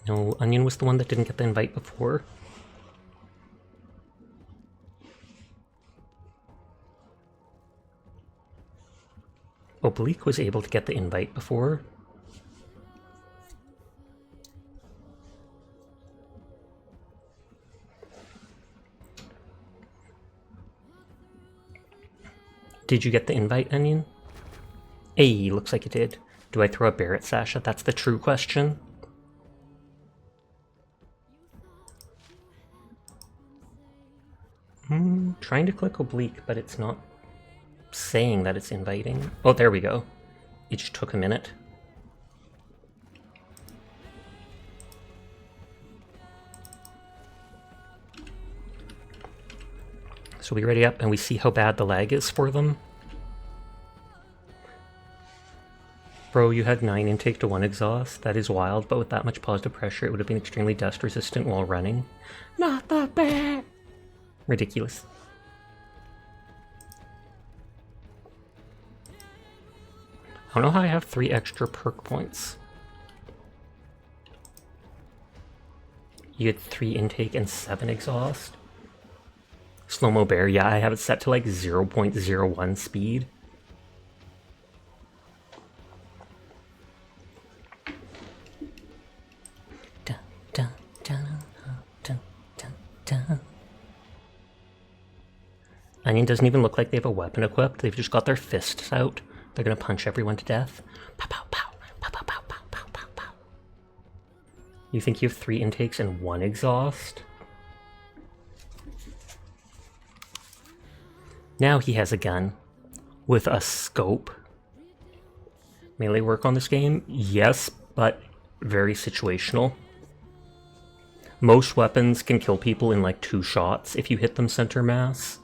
No, Onion was the one that didn't get the invite before. Oblique was able to get the invite before. Did you get the invite, Onion? Hey, looks like you did. Do I throw a bear at Sasha? That's the true question. Trying to click oblique, but it's not saying that it's inviting. Oh, there we go. It just took a minute. So we ready up and we see how bad the lag is for them. Bro, you had 9 intake to 1 exhaust. That is wild, but with that much positive pressure, it would have been extremely dust resistant while running. Not the bad. Ridiculous. I don't know how I have 3 extra perk points. You had 3 intake and 7 exhaust. Slow-mo bear, yeah, I have it set to like 0.01 speed. Dun, dun, dun, dun, dun, dun. Onion doesn't even look like they have a weapon equipped. They've just got their fists out. They're gonna punch everyone to death. Pow, pow, pow, pow, pow, pow, pow, pow, pow, pow. You think you have 3 intakes and 1 exhaust? Now he has a gun with a scope. Melee work on this game? Yes, but very situational. Most weapons can kill people in like 2 shots if you hit them center mass.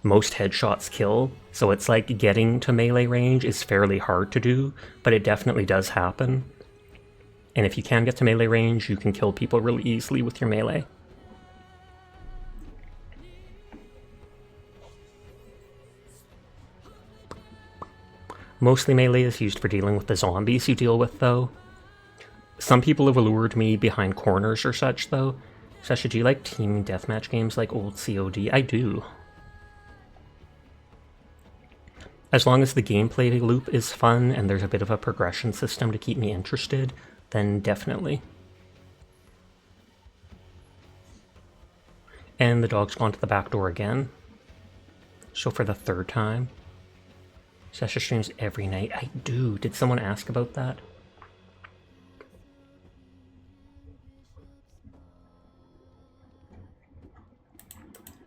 Most headshots kill, so it's like getting to melee range is fairly hard to do, but it definitely does happen. And if you can get to melee range, you can kill people really easily with your melee. Mostly melee is used for dealing with the zombies you deal with, though. Some people have lured me behind corners or such, though. Sasha, do you like team deathmatch games like old COD? I do. As long as the gameplay loop is fun and there's a bit of a progression system to keep me interested, then definitely. And the dog's gone to the back door again. So for the 3rd time. Sasha streams every night. I do. Did someone ask about that?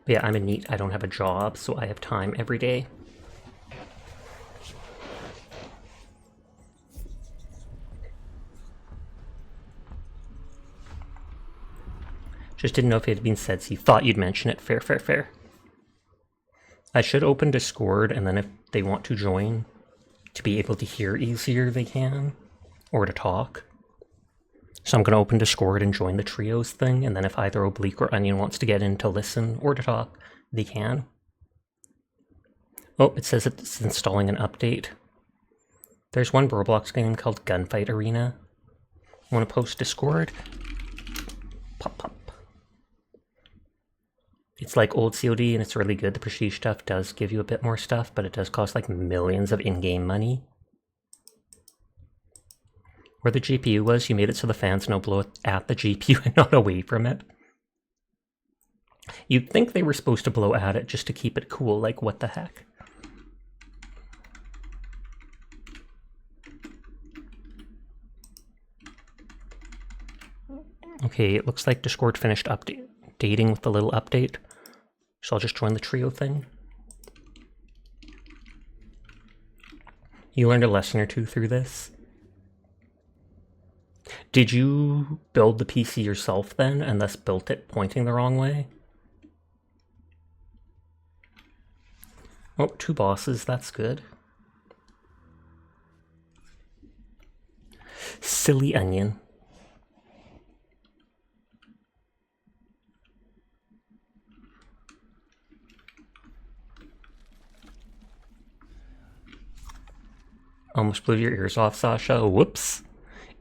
But yeah, I'm a NEET. I don't have a job, so I have time every day. Just didn't know if it had been said, so you thought you'd mention it. Fair, fair, fair. I should open Discord, and then if they want to join, to be able to hear easier, they can. Or to talk. So I'm going to open Discord and join the trios thing, and then if either Oblique or Onion wants to get in to listen or to talk, they can. Oh, it says it's installing an update. There's one Roblox game called Gunfight Arena. Want to post Discord? Pop, pop. It's like old COD and it's really good. The prestige stuff does give you a bit more stuff, but it does cost like millions of in-game money. Where the GPU was, you made it so the fans no blow at the GPU and not away from it. You'd think they were supposed to blow at it just to keep it cool, like what the heck? Okay, it looks like Discord finished updating with the little update. So I'll just join the trio thing. You learned a lesson or two through this. Did you build the PC yourself then, and thus built it pointing the wrong way? Oh, 2 bosses, that's good. Silly Onion. Almost blew your ears off, Sasha. Whoops.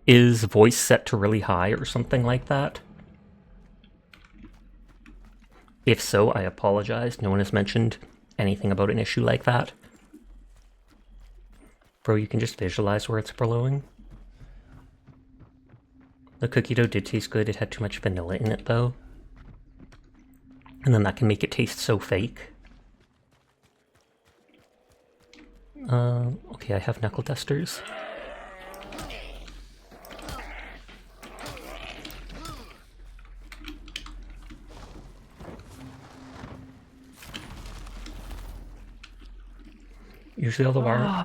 Is voice set to really high or something like that? If so, I apologize. No one has mentioned anything about an issue like that. Bro, you can just visualize where it's blowing. The cookie dough did taste good. It had too much vanilla in it, though. And then that can make it taste so fake. Okay, I have knuckle dusters. Usually all the wire.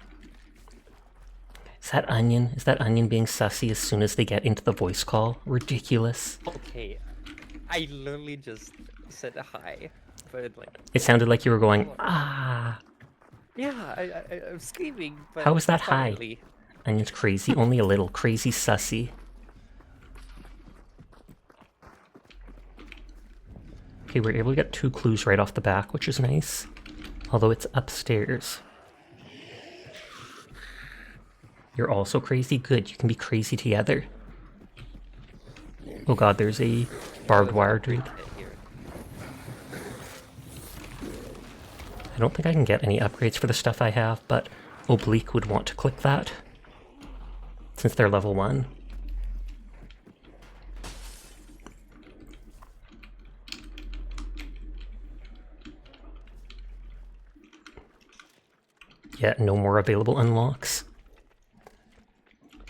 Is that Onion? Is that Onion being sussy as soon as they get into the voice call? Ridiculous. Okay, I literally just said hi, but like... It sounded like you were going, ah. Yeah, I'm screaming, but... How was that high? quietly. Onion's crazy, only a little. Crazy sussy. Okay, we're able to get 2 clues right off the back, which is nice. Although it's upstairs. You're also crazy? Good, you can be crazy together. Oh god, there's a barbed wire dude. I don't think I can get any upgrades for the stuff I have, but Oblique would want to click that, since they're level 1. Yeah, no more available unlocks.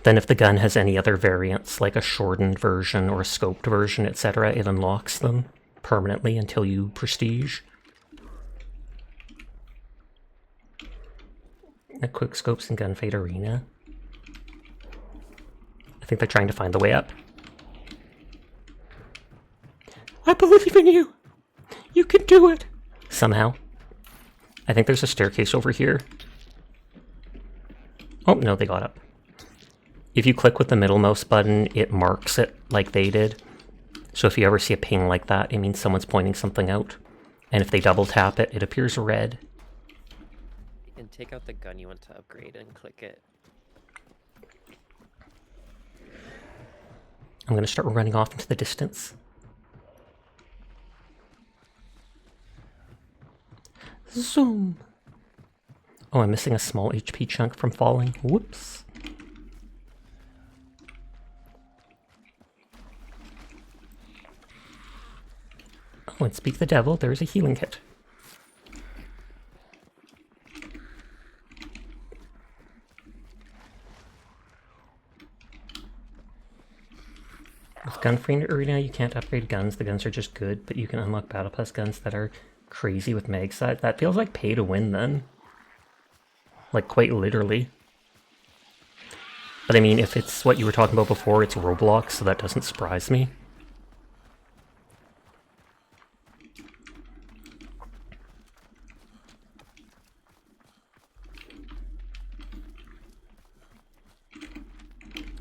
Then if the gun has any other variants, like a shortened version or a scoped version, etc., it unlocks them permanently until you prestige. A quick scopes and gunfight arena. I think they're trying to find the way up. I believe in you! You can do it! Somehow. I think there's a staircase over here. Oh, no, they got up. If you click with the middle mouse button, it marks it like they did. So if you ever see a ping like that, it means someone's pointing something out. And if they double tap it, it appears red. You can take out the gun you want to upgrade and click it. I'm going to start running off into the distance. Zoom! Oh, I'm missing a small HP chunk from falling. Whoops. Oh, and speak the devil, there's a healing kit. With Gunfree Arena, you can't upgrade guns. The guns are just good, but you can unlock Battle Pass guns that are crazy with mag size. That feels like pay to win then. Like, quite literally. But I mean, if it's what you were talking about before, it's Roblox, so that doesn't surprise me.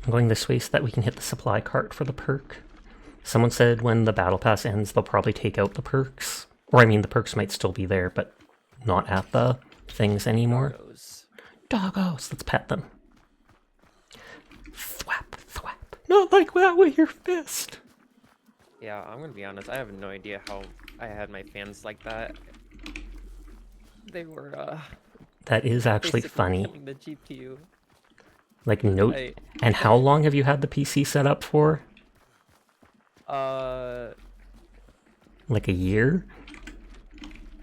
I'm going this way so that we can hit the supply cart for the perk. Someone said when the battle pass ends, they'll probably take out the perks. Or I mean, the perks might still be there, but not at the things anymore. Doggos, let's pet them. Thwap, thwap. Not like that with your fist. Yeah, I'm gonna be honest, I have no idea how I had my fans like that. They were, That is actually funny. The GPU. Like, no. And how long have you had the PC set up for? Like a year?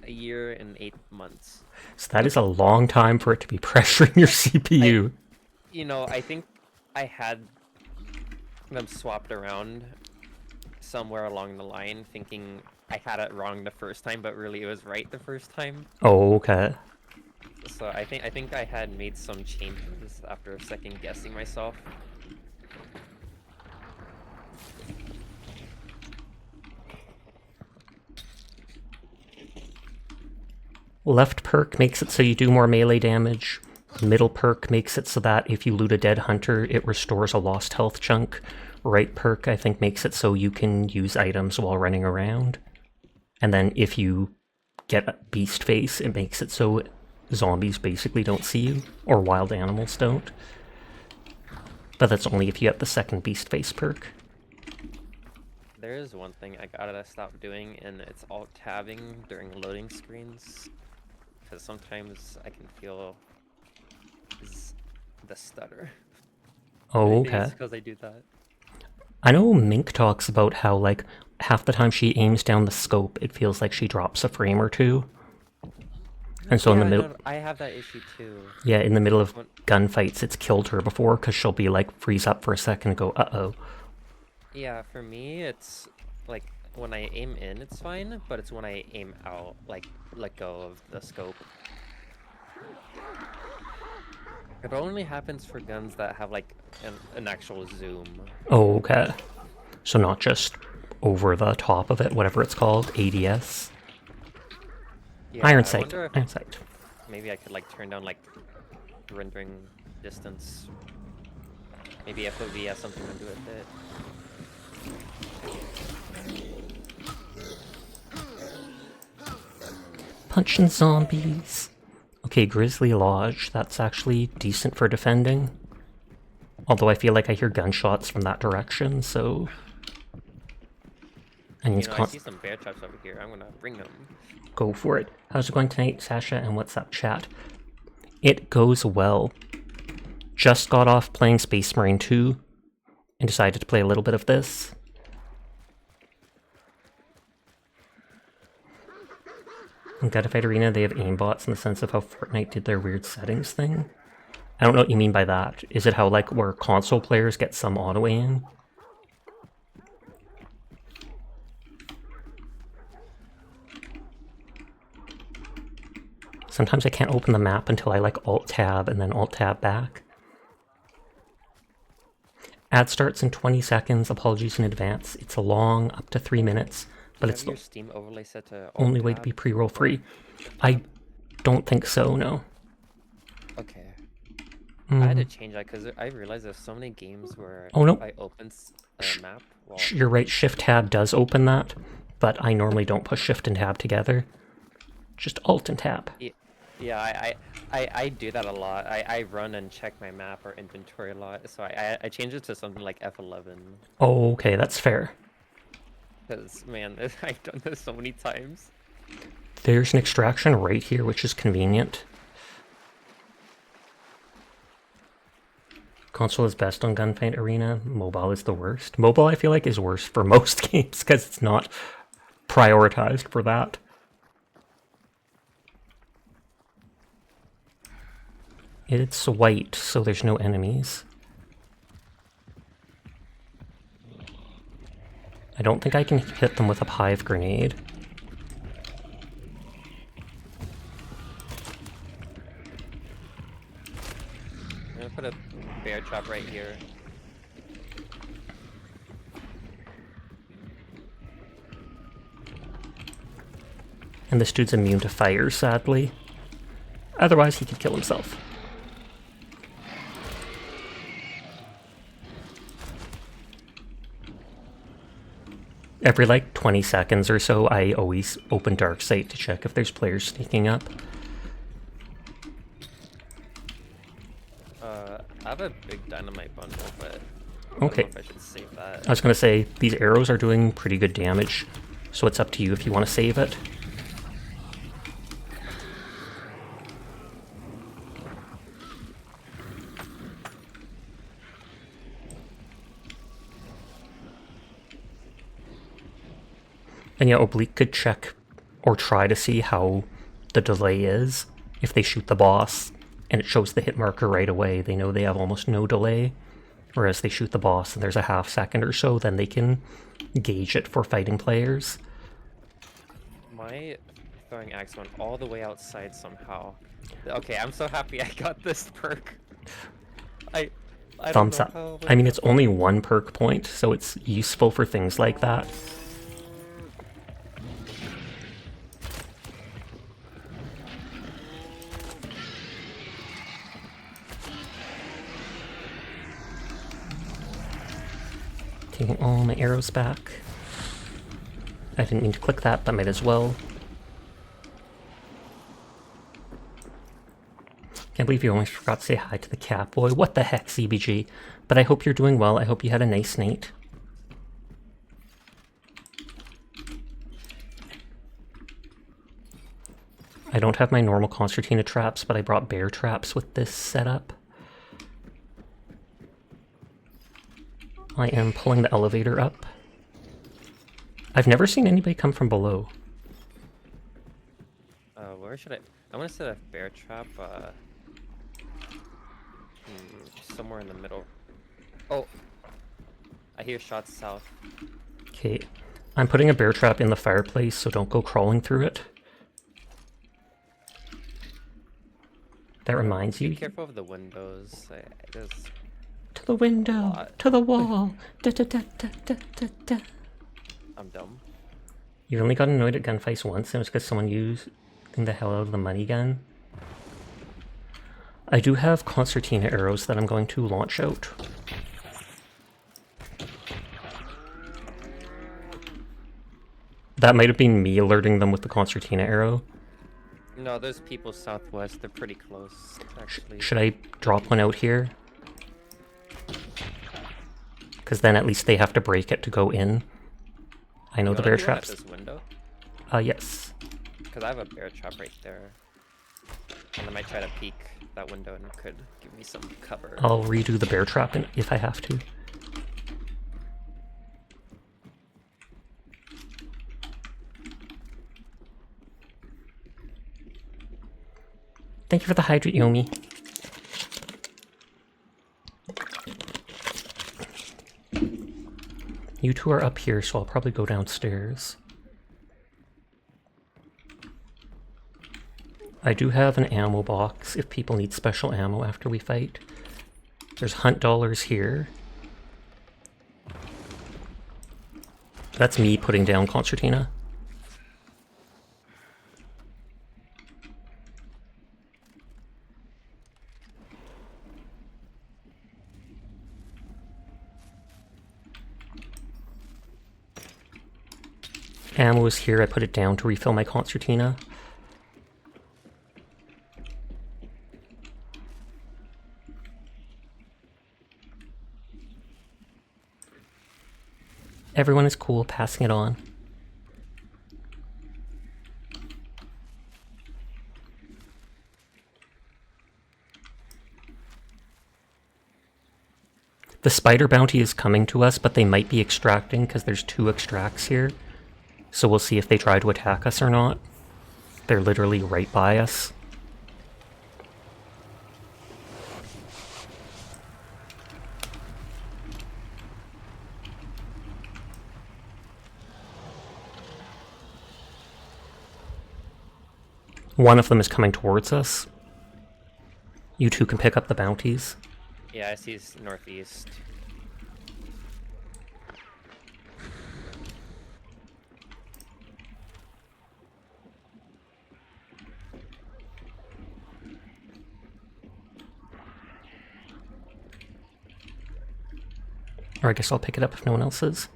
A year and 8 months. So that is a long time for it to be pressuring your CPU. I think I had them swapped around somewhere along the line, thinking I had it wrong the first time, but really it was right the first time. Oh, okay. So I think I had made some changes after second guessing myself. Left perk makes it so you do more melee damage. Middle perk makes it so that if you loot a dead hunter, it restores a lost health chunk. Right perk, I think, makes it so you can use items while running around. And then if you get a beast face, it makes it so zombies basically don't see you, or wild animals don't. But that's only if you have the second beast face perk. There is one thing I gotta stop doing, and it's alt-tabbing during loading screens. Because sometimes I can feel the stutter. Oh, okay. Because I do that. I know Mink talks about how, like, half the time she aims down the scope, it feels like she drops a frame or two. And so in the middle... I have that issue too. Yeah, in the middle of gunfights, it's killed her before, because she'll be, like, freeze up for a second and go, uh-oh. Yeah, for me, it's, like, when I aim in, it's fine, but it's when I aim out, like, let go of the scope. It only happens for guns that have, like, an actual zoom. Oh, okay. So not just over the top of it, whatever it's called, ADS. Yeah, Iron sight. Iron sight. Maybe I could, like, turn down, like, rendering distance. Maybe FOV has something to do with it. Punching zombies. Okay, Grizzly Lodge. That's actually decent for defending. Although I feel like I hear gunshots from that direction, so... Onions I see some bear traps over here. I'm gonna bring them. Go for it. How's it going tonight, Sasha? And what's up, chat? It goes well. Just got off playing Space Marine 2 and decided to play a little bit of this. In Gunfight Arena, they have aimbots in the sense of how Fortnite did their weird settings thing. I don't know what you mean by that. Is it how, like, where console players get some auto aim? Sometimes I can't open the map until I, like, Alt-Tab and then Alt-Tab back. Ad starts in 20 seconds. Apologies in advance. It's long, up to 3 minutes, but it's your Steam overlay set to only way to be pre-roll free. I don't think so, no. Okay. I had to change that because I realized there's so many games where if I open a map... Well, you're right, Shift-Tab does open that, but I normally don't push Shift and Tab together. Just Alt and Tab. Yeah, I do that a lot. I run and check my map or inventory a lot, so I change it to something like F11. Oh, okay, that's fair. Because, man, I've done this so many times. There's an extraction right here, which is convenient. Console is best on Gunfight Arena. Mobile is the worst. Mobile, I feel like, is worse for most games because it's not prioritized for that. It's white, so there's no enemies. I don't think I can hit them with a hive grenade. I'm gonna put a bear trap right here. And this dude's immune to fire, sadly. Otherwise, he could kill himself. Every like 20 seconds or so, I always open Darksight to check if there's players sneaking up. I have a big dynamite bundle, but okay. I don't know if I should save that. I was going to say, these arrows are doing pretty good damage, so it's up to you if you want to save it. And yeah, Oblique could check or try to see how the delay is. If they shoot the boss and it shows the hit marker right away, they know they have almost no delay. Whereas they shoot the boss and there's a half second or so, then they can gauge it for fighting players. My throwing axe went all the way outside somehow. Okay, I'm so happy I got this perk. I Thumbs up. I mean, it's only 1 perk point, so it's useful for things like that. Taking all my arrows back. I didn't mean to click that, but might as well. Can't believe you almost forgot to say hi to the cat boy. What the heck, CBG? But I hope you're doing well. I hope you had a nice night. I don't have my normal concertina traps, but I brought bear traps with this setup. I am pulling the elevator up. I've never seen anybody come from below. Where should I want to set a bear trap, somewhere in the middle. Oh! I hear shots south. Okay. I'm putting a bear trap in the fireplace, so don't go crawling through it. That reminds you. Be careful of the windows. There's to the window, to the wall. Da, da, da, da, da, da, da. I'm dumb. You only got annoyed at gunfights once, and it was because someone used the hell out of the money gun. I do have concertina arrows that I'm going to launch out. That might have been me alerting them with the concertina arrow. No, there's people southwest. They're pretty close, actually. Should I drop one out here? Because then at least they have to break it to go in. I know You the wanna bear do one at traps. this window? Yes. Because I have a bear trap right there. And I might try to peek that window and it could give me some cover. I'll redo the bear trap if I have to. Thank you for the hydrate, Yomi. You two are up here, so I'll probably go downstairs. I do have an ammo box if people need special ammo after we fight. There's hunt dollars here. That's me putting down Concertina. Ammo is here, I put it down to refill my Concertina. Everyone is cool, passing it on. The spider bounty is coming to us, but they might be extracting because there's 2 extracts here. So we'll see if they try to attack us or not. They're literally right by us. One of them is coming towards us. You two can pick up the bounties. Yeah, I see it's northeast. Or I guess I'll pick it up if no one else is.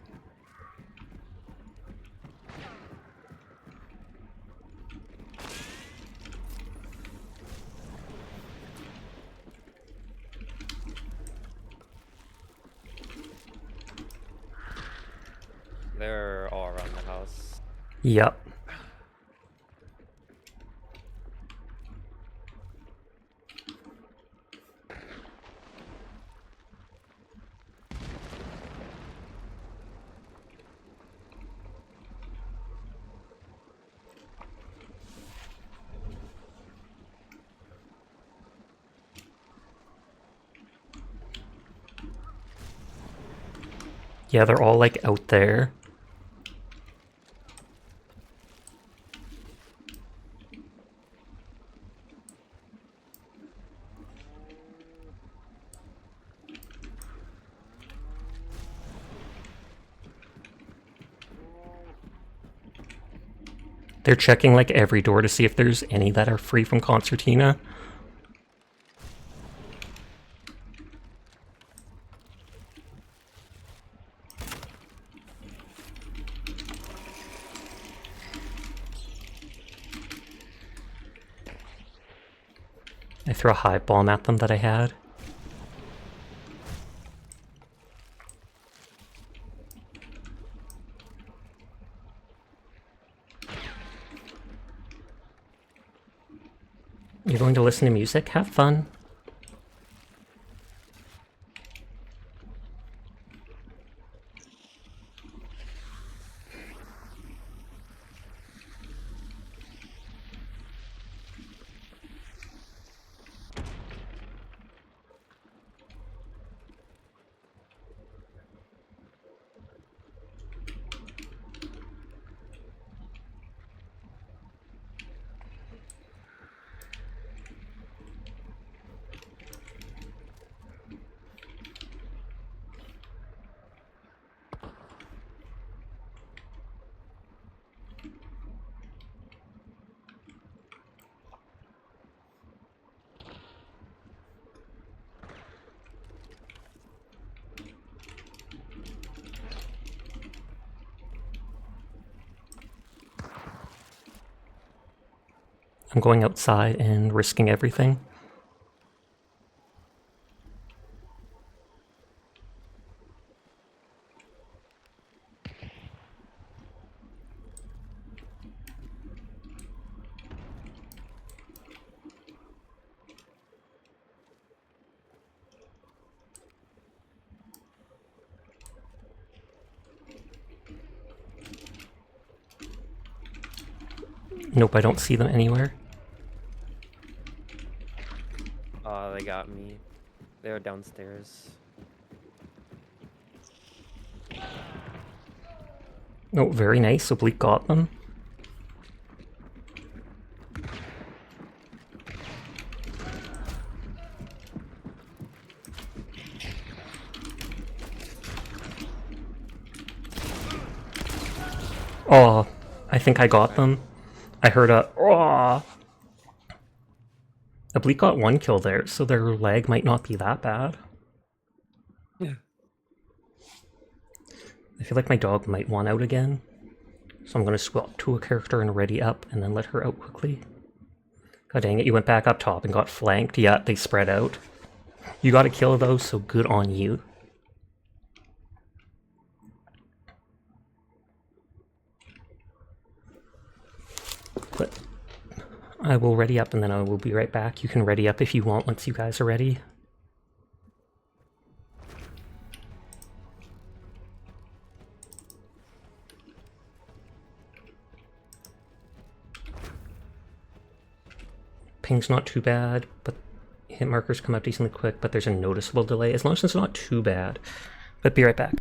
They're all around the house. Yep. Yeah, they're all like out there. They're checking like every door to see if there's any that are free from Concertina. I threw a hive bomb at them that I had. You're going to listen to music? Have fun. I'm going outside and risking everything. Nope, I don't see them anywhere. Oh, they got me. They're downstairs. Oh, very nice. Oblique got them. Oh, I think I got them. I heard a oh. Oblique got 1 kill there, so their lag might not be that bad. I feel like my dog might want out again. So I'm going to swap to a character and ready up and then let her out quickly. God dang it, you went back up top and got flanked. Yeah, they spread out. You got a kill though, so good on you. But I will ready up and then I will be right back. You can ready up if you want once you guys are ready. Ping's not too bad, but hit markers come out decently quick, but there's a noticeable delay, as long as it's not too bad. But be right back.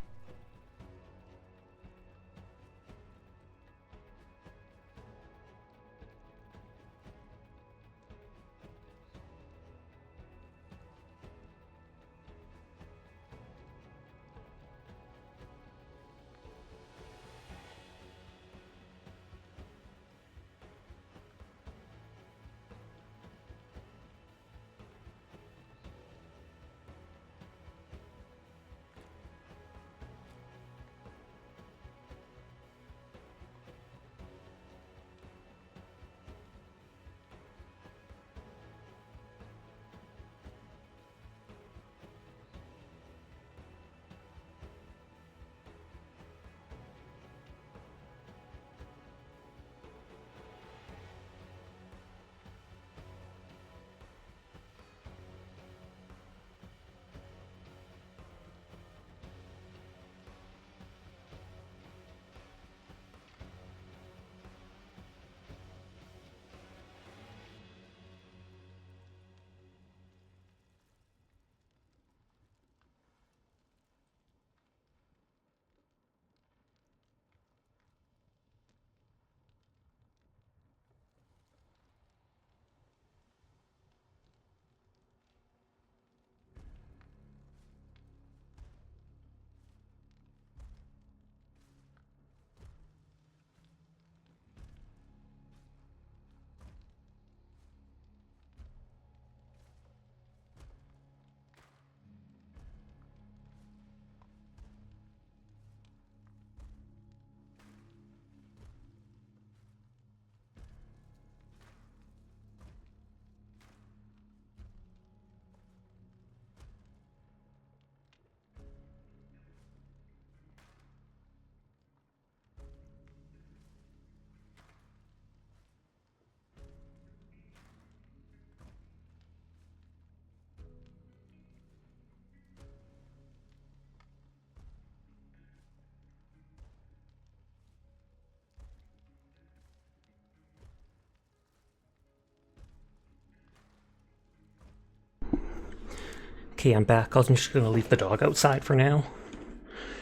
Okay, I'm back. I'm just gonna leave the dog outside for now.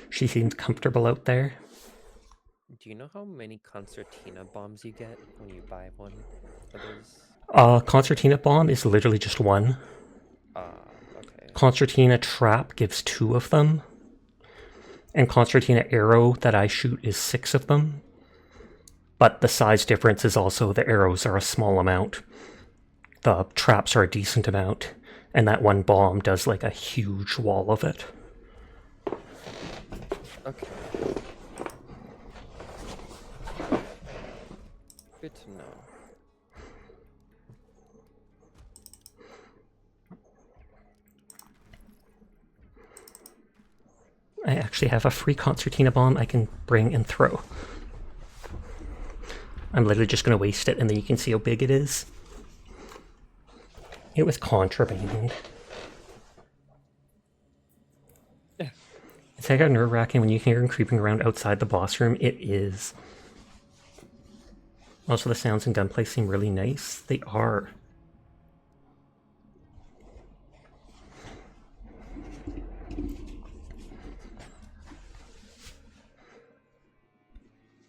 She seems comfortable out there. Do you know how many concertina bombs you get when you buy one of those? Concertina bomb is literally just 1. Okay. Concertina trap gives 2 of them. And concertina arrow that I shoot is 6 of them. But the size difference is also the arrows are a small amount. The traps are a decent amount. And that 1 bomb does like a huge wall of it. Okay. Good to know. I actually have a free concertina bomb I can bring and throw. I'm literally just going to waste it and then you can see how big it is. It was contraband. It's like nerve-wracking when you hear him creeping around outside the boss room. It is. Also, the sounds and gunplay seem really nice. They are.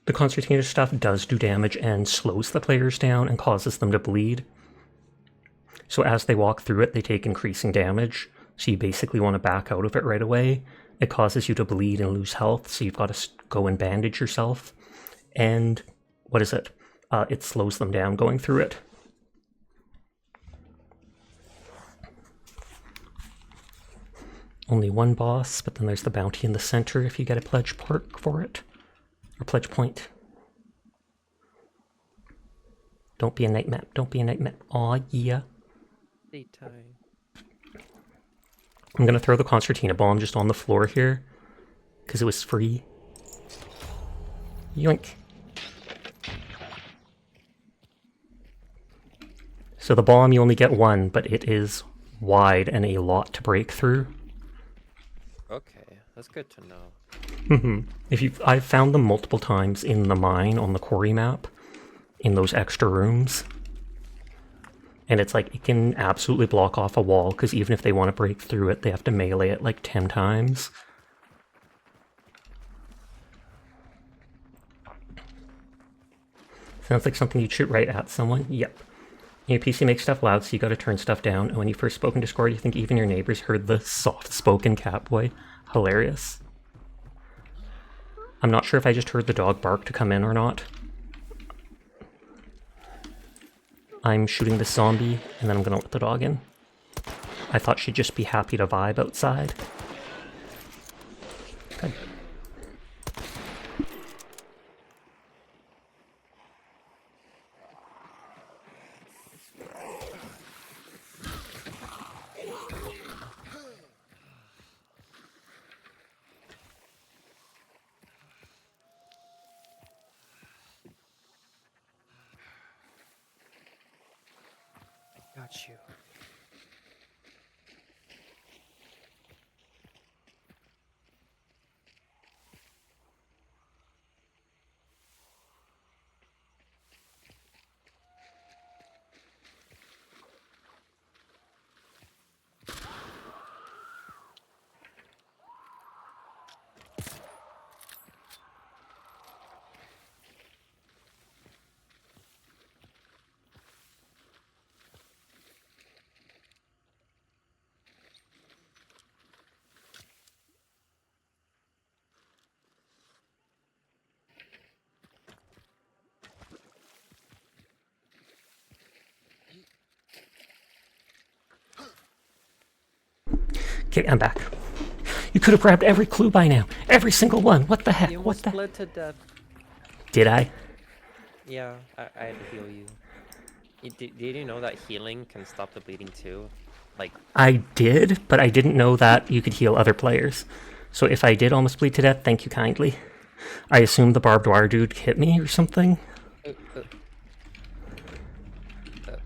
The concertina stuff does do damage and slows the players down and causes them to bleed. So as they walk through it, they take increasing damage. So you basically want to back out of it right away. It causes you to bleed and lose health, so you've got to go and bandage yourself. And what is it? It slows them down going through it. Only one boss, but then there's the bounty in the center if you get a pledge perk for it. Or pledge point. Don't be a night map. Don't be a night map. Aw, yeah. Daytime. I'm gonna throw the concertina bomb just on the floor here, because it was free. Yoink. So the bomb, you only get one, but it is wide and a lot to break through. Okay, that's good to know. I've found them multiple times in the mine on the quarry map, in those extra rooms. And it's like, it can absolutely block off a wall, because even if they want to break through it, they have to melee it like 10 times. Sounds like something you'd shoot right at someone. Yep. Your PC makes stuff loud, so you gotta turn stuff down. And when you first spoke in Discord, you think even your neighbors heard the soft-spoken catboy. Hilarious. I'm not sure if I just heard the dog bark to come in or not. I'm shooting this zombie, and then I'm gonna let the dog in. I thought she'd just be happy to vibe outside. Good. Got you. Okay, I'm back. You could have grabbed every clue by now. Every single one. What the heck? You What almost the... bled to death. Did I? Yeah, I had to heal you. Did you know that healing can stop the bleeding too? Like, I did, but I didn't know that you could heal other players. So if I did almost bleed to death, thank you kindly. I assumed the barbed wire dude hit me or something.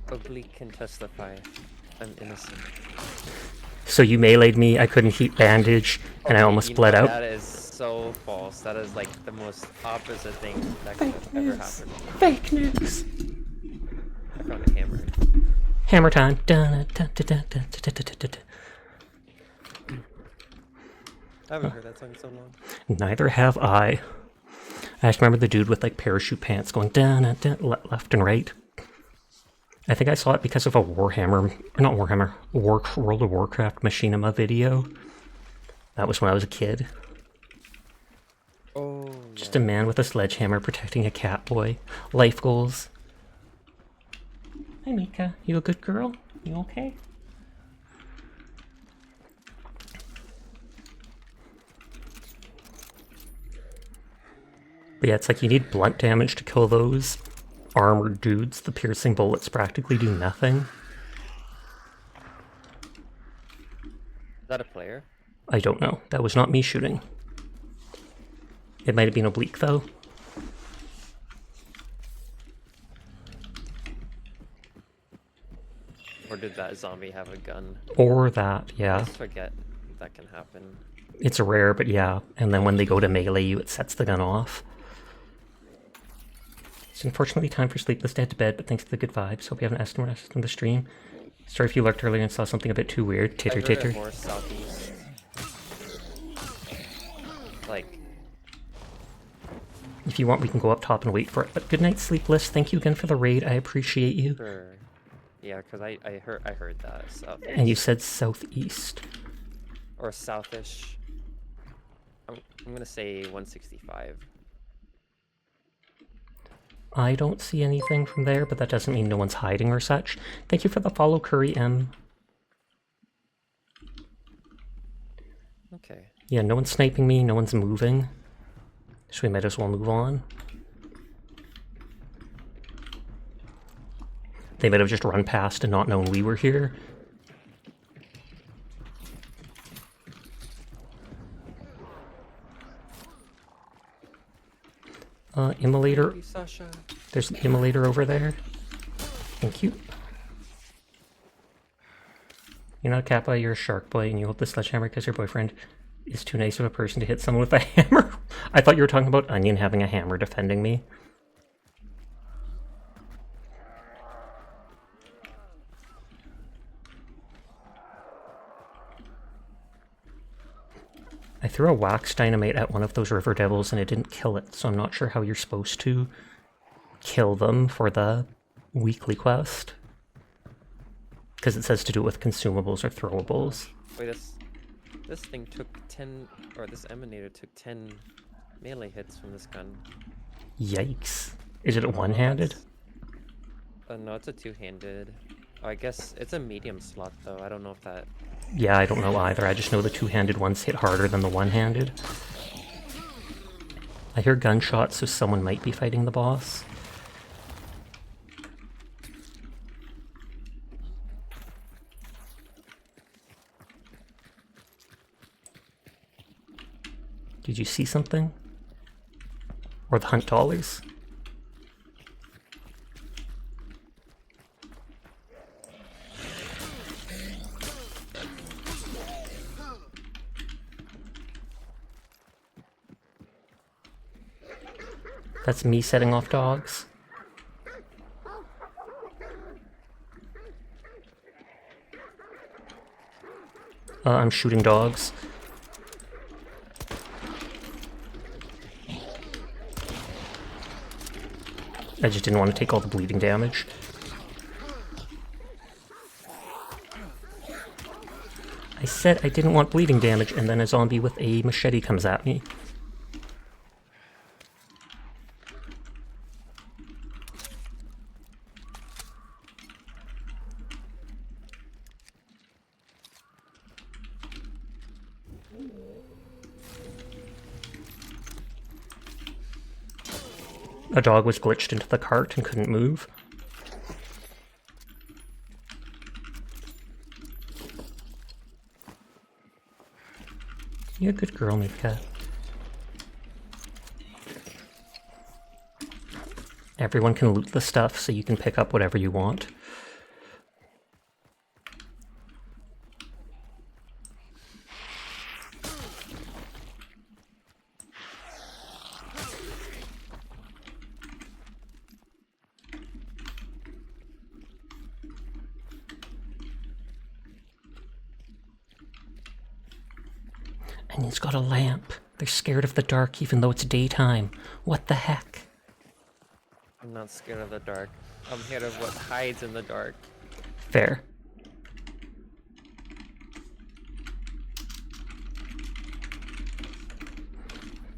Oblique can testify. I'm innocent. So you meleeed me, I couldn't heat bandage, and I almost bled out. That is so false. That is like the most opposite thing that could have ever happened. Fake news. I found a hammer. Hammer time. I haven't heard that song in so long. Neither have I. I just remember the dude with like parachute pants going left and right. I think I saw it because of a World of Warcraft Machinima video. That was when I was a kid. Oh, Just a man with a sledgehammer protecting a cat boy. Life goals. Hi Mika, you a good girl? You okay? But yeah, it's like you need blunt damage to kill those armored dudes. The piercing bullets practically do nothing. Is that a player? I don't know. That was not me shooting. It might have been oblique though. Or did that zombie have a gun? Or that, I yeah. just forget that can happen. It's rare, but yeah. And then when they go to melee you, it sets the gun off. It's unfortunately time for Sleepless to head to bed, but thanks to the good vibes. Hope you haven't asked more on the stream. Sorry if you lurked earlier and saw something a bit too weird. Titter I heard titter. it more southeast. Like, If you want, we can go up top and wait for it. But good night, Sleepless. Thank you again for the raid. I appreciate you. sure. Yeah, because I heard that southeast. And you said southeast. Or southish. I'm gonna say 165. I don't see anything from there, but that doesn't mean no one's hiding or such. Thank you for the follow, Curry M. Okay. Yeah, no one's sniping me, no one's moving. So we might as well move on. They might have just run past and not known we were here. Immolator. Hey, Sasha. There's an immolator over there. Thank you. You're not a Kappa, you're a shark boy, and you hold the sledgehammer because your boyfriend is too nice of a person to hit someone with a hammer. I thought you were talking about Onion having a hammer defending me. I threw a wax dynamite at one of those river devils and it didn't kill it, so I'm not sure how you're supposed to kill them for the weekly quest. Because it says to do it with consumables or throwables. Wait, this thing took 10, or this emanator took 10 melee hits from this gun. Yikes. Is it one-handed? No, it's a two-handed. Oh, I guess it's a medium slot though. I don't know if that. Yeah, I don't know either. I just know the two-handed ones hit harder than the one-handed. I hear gunshots, so someone might be fighting the boss. Did you see something? Or the hunt dollars? That's me setting off dogs. I'm shooting dogs. I just didn't want to take all the bleeding damage. I said I didn't want bleeding damage, and then a zombie with a machete comes at me. A dog was glitched into the cart and couldn't move. You're a good girl, Mika. Everyone can loot the stuff, so you can pick up whatever you want. And he's got a lamp. They're scared of the dark even though it's daytime. What the heck? I'm not scared of the dark. I'm scared of what hides in the dark. Fair.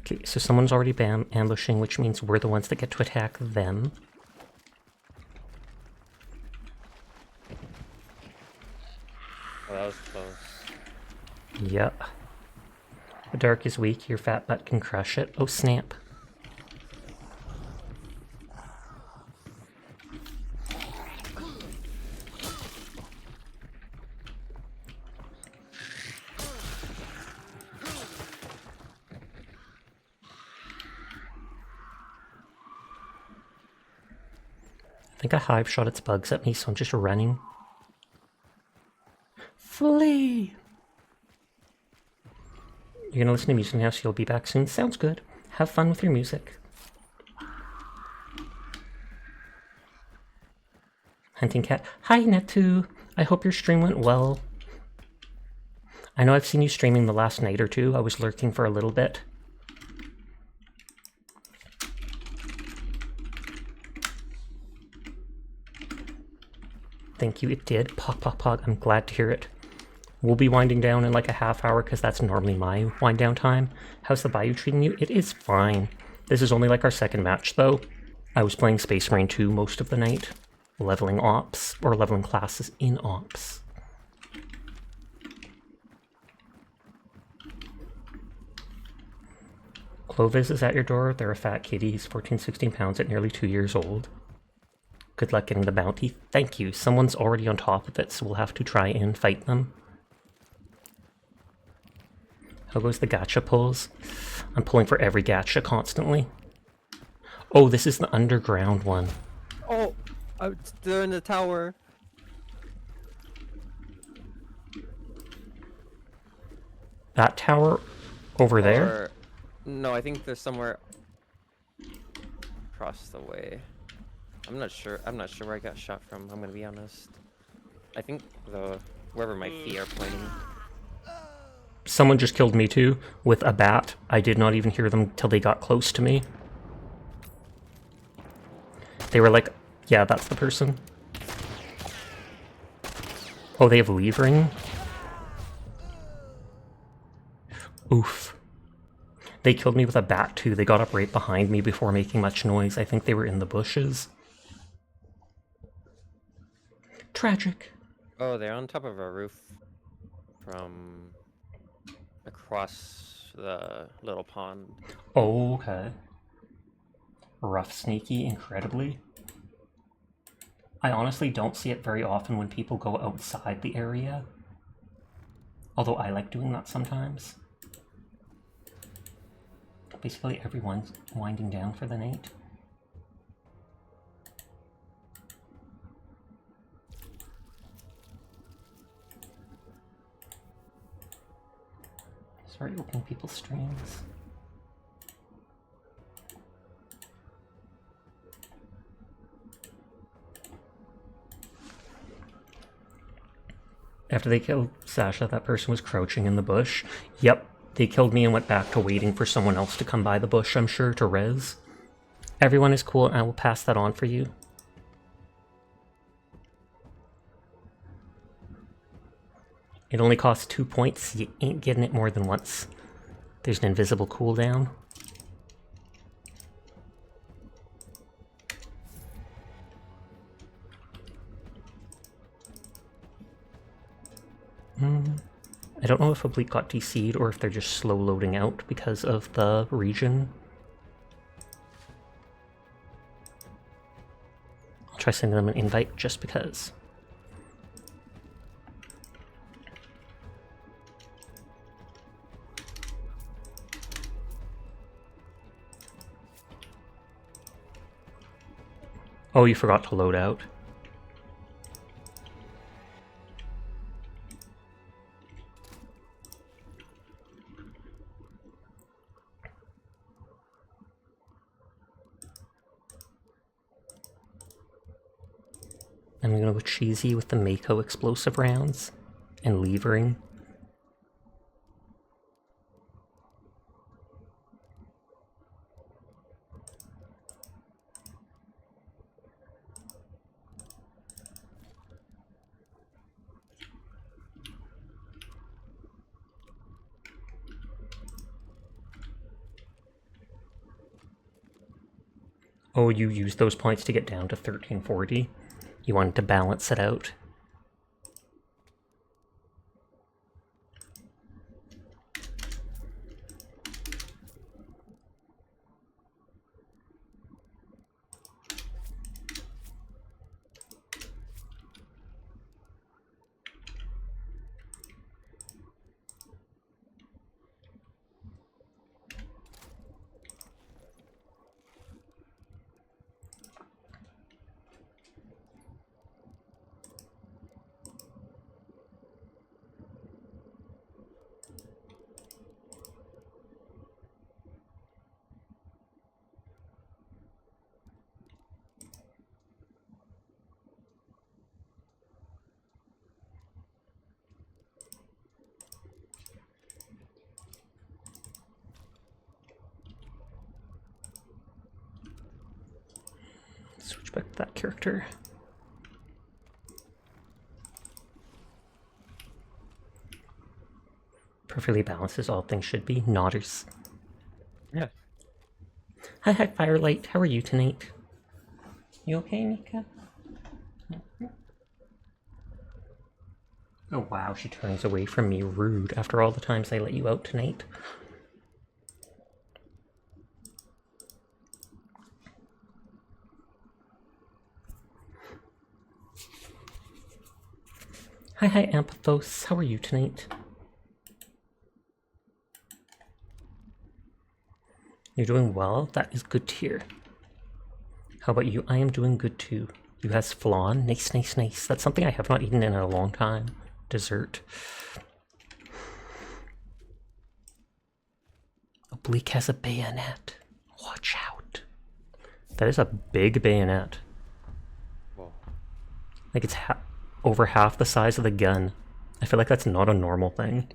Okay, so someone's already ambushing, which means we're the ones that get to attack them. Oh, that was close. Yep. The dark is weak, your fat butt can crush it. Oh snap. I think a hive shot its bugs at me, so I'm just running. Flee! You're gonna listen to music now, so you'll be back soon. Sounds good. Have fun with your music. Hunting Cat. Hi, Netu. I hope your stream went well. I know I've seen you streaming the last night or two. I was lurking for a little bit. Thank you, it did. Pog. I'm glad to hear it. We'll be winding down in like a half hour because that's normally my wind down time. How's the Bayou treating you? It is fine. This is only like our second match though. I was playing Space Marine 2 most of the night. Leveling ops, or leveling classes in ops. Clovis is at your door. They're a fat kitty. He's 14, 16 pounds at nearly 2 years old. Good luck getting the bounty. Thank you. Someone's already on top of it, so we'll have to try and fight them. How goes the gacha pulls? I'm pulling for every gacha constantly. Oh, this is the underground one. Oh, they're in the tower. That tower over there? Or, no, I think there's somewhere across the way. I'm not sure where I got shot from, I'm gonna be honest. I think wherever my feet are pointing. Someone just killed me too, with a bat. I did not even hear them till they got close to me. They were like, yeah, that's the person. Oh, they have levering? Oof. They killed me with a bat too. They got up right behind me before making much noise. I think they were in the bushes. Tragic. Oh, they're on top of a roof from across the little pond. Oh, okay. Rough sneaky, incredibly. I honestly don't see it very often when people go outside the area. Although I like doing that sometimes. Basically everyone's winding down for the night. Sorry, opening people's streams. After they killed Sasha, that person was crouching in the bush. Yep, they killed me and went back to waiting for someone else to come by the bush, I'm sure, to res. Everyone is cool, and I will pass that on for you. It only costs 2 points. You ain't getting it more than once. There's an invisible cooldown. I don't know if Oblique got DC'd or if they're just slow loading out because of the region. I'll try sending them an invite just because. Oh, you forgot to load out. I'm gonna go cheesy with the Mako explosive rounds and levering. Oh, you used those points to get down to 1340? You wanted to balance it out? Switch back to that character. Perfectly balanced as all things should be. Nodders. Yeah. Hi, Firelight. How are you tonight? You okay, Nika? Oh wow, she turns away from me. Rude. After all the times I let you out tonight. Hi, Ampathos. How are you tonight? You're doing well? That is good to hear. How about you? I am doing good too. You has flan? Nice, nice, nice. That's something I have not eaten in a long time. Dessert. Oblique has a bayonet. Watch out. That is a big bayonet. Whoa. Like it's over half the size of the gun. I feel like that's not a normal thing.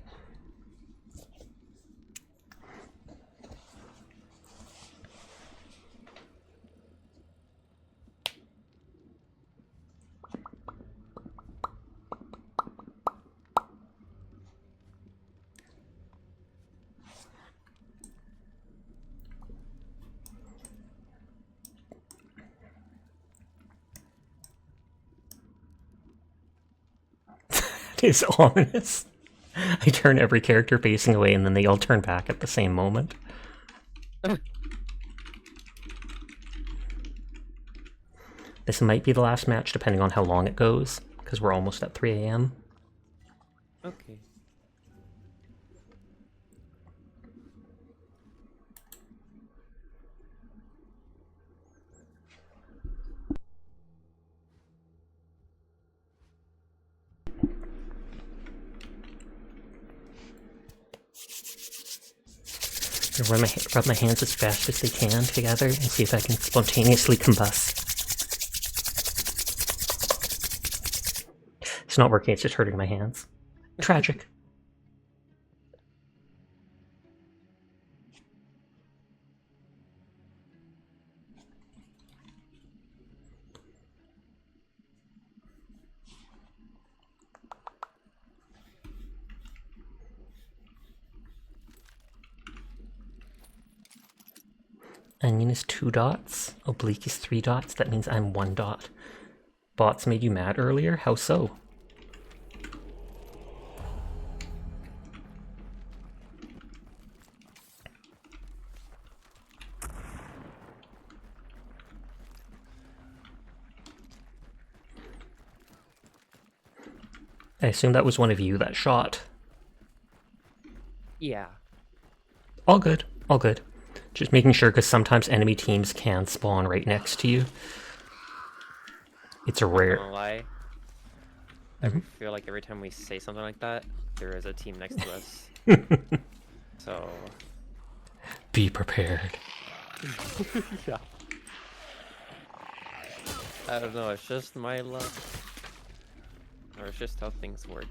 It is ominous. I turn every character facing away and then they all turn back at the same moment. This might be the last match depending on how long it goes, because we're almost at 3 AM. Okay. Rub my hands as fast as they can together and see if I can spontaneously combust. It's not working, it's just hurting my hands. Tragic. Onion is 2 dots. Oblique is 3 dots. That means I'm 1 dot. Bots made you mad earlier? How so? I assume that was one of you that shot. Yeah. All good. All good. Just making sure, because sometimes enemy teams can spawn right next to you. It's Not rare. gonna lie. I feel like every time we say something like that, there is a team next to us. So. Be prepared. Yeah. I don't know, it's just my luck. Or it's just how things work.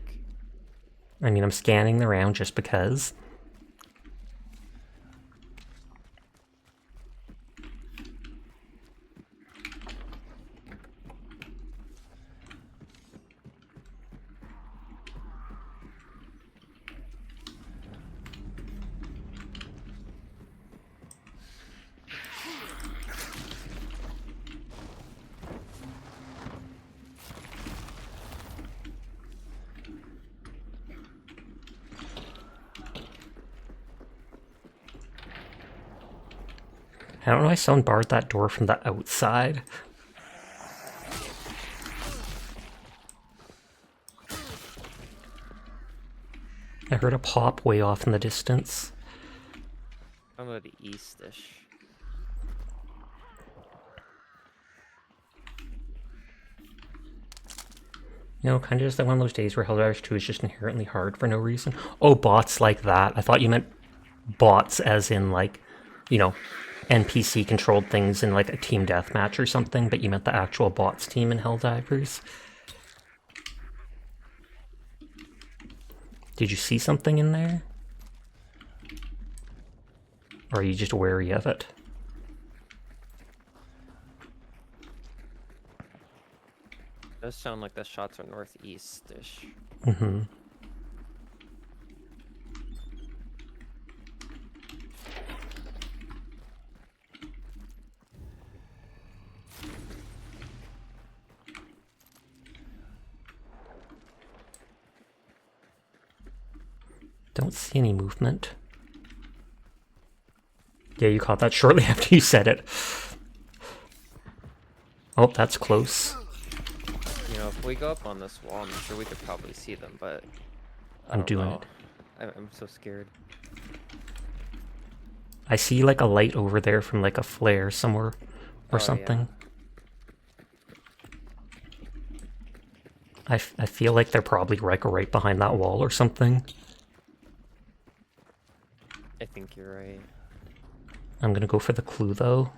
I mean, I'm scanning the round just because. I don't know why someone barred that door from the outside. I heard a pop way off in the distance. I'm going to the east-ish. You know, kind of just like one of those days where Helldivers 2 is just inherently hard for no reason. Oh, bots like that. I thought you meant bots as in, like, you know, NPC-controlled things in, like, a team deathmatch or something, but you meant the actual bots team in Helldivers. Did you see something in there? Or are you just wary of it? Does sound like the shots are northeast-ish. Mm-hmm. Don't see any movement. Yeah, you caught that shortly after you said it. Oh, that's close. You know, if we go up on this wall, I'm sure we could probably see them, but I I'm don't doing know. it. I'm so scared. I see like a light over there from like a flare somewhere or Oh, something. I feel like they're probably right behind that wall or something. I think you're right. I'm gonna go for the clue though.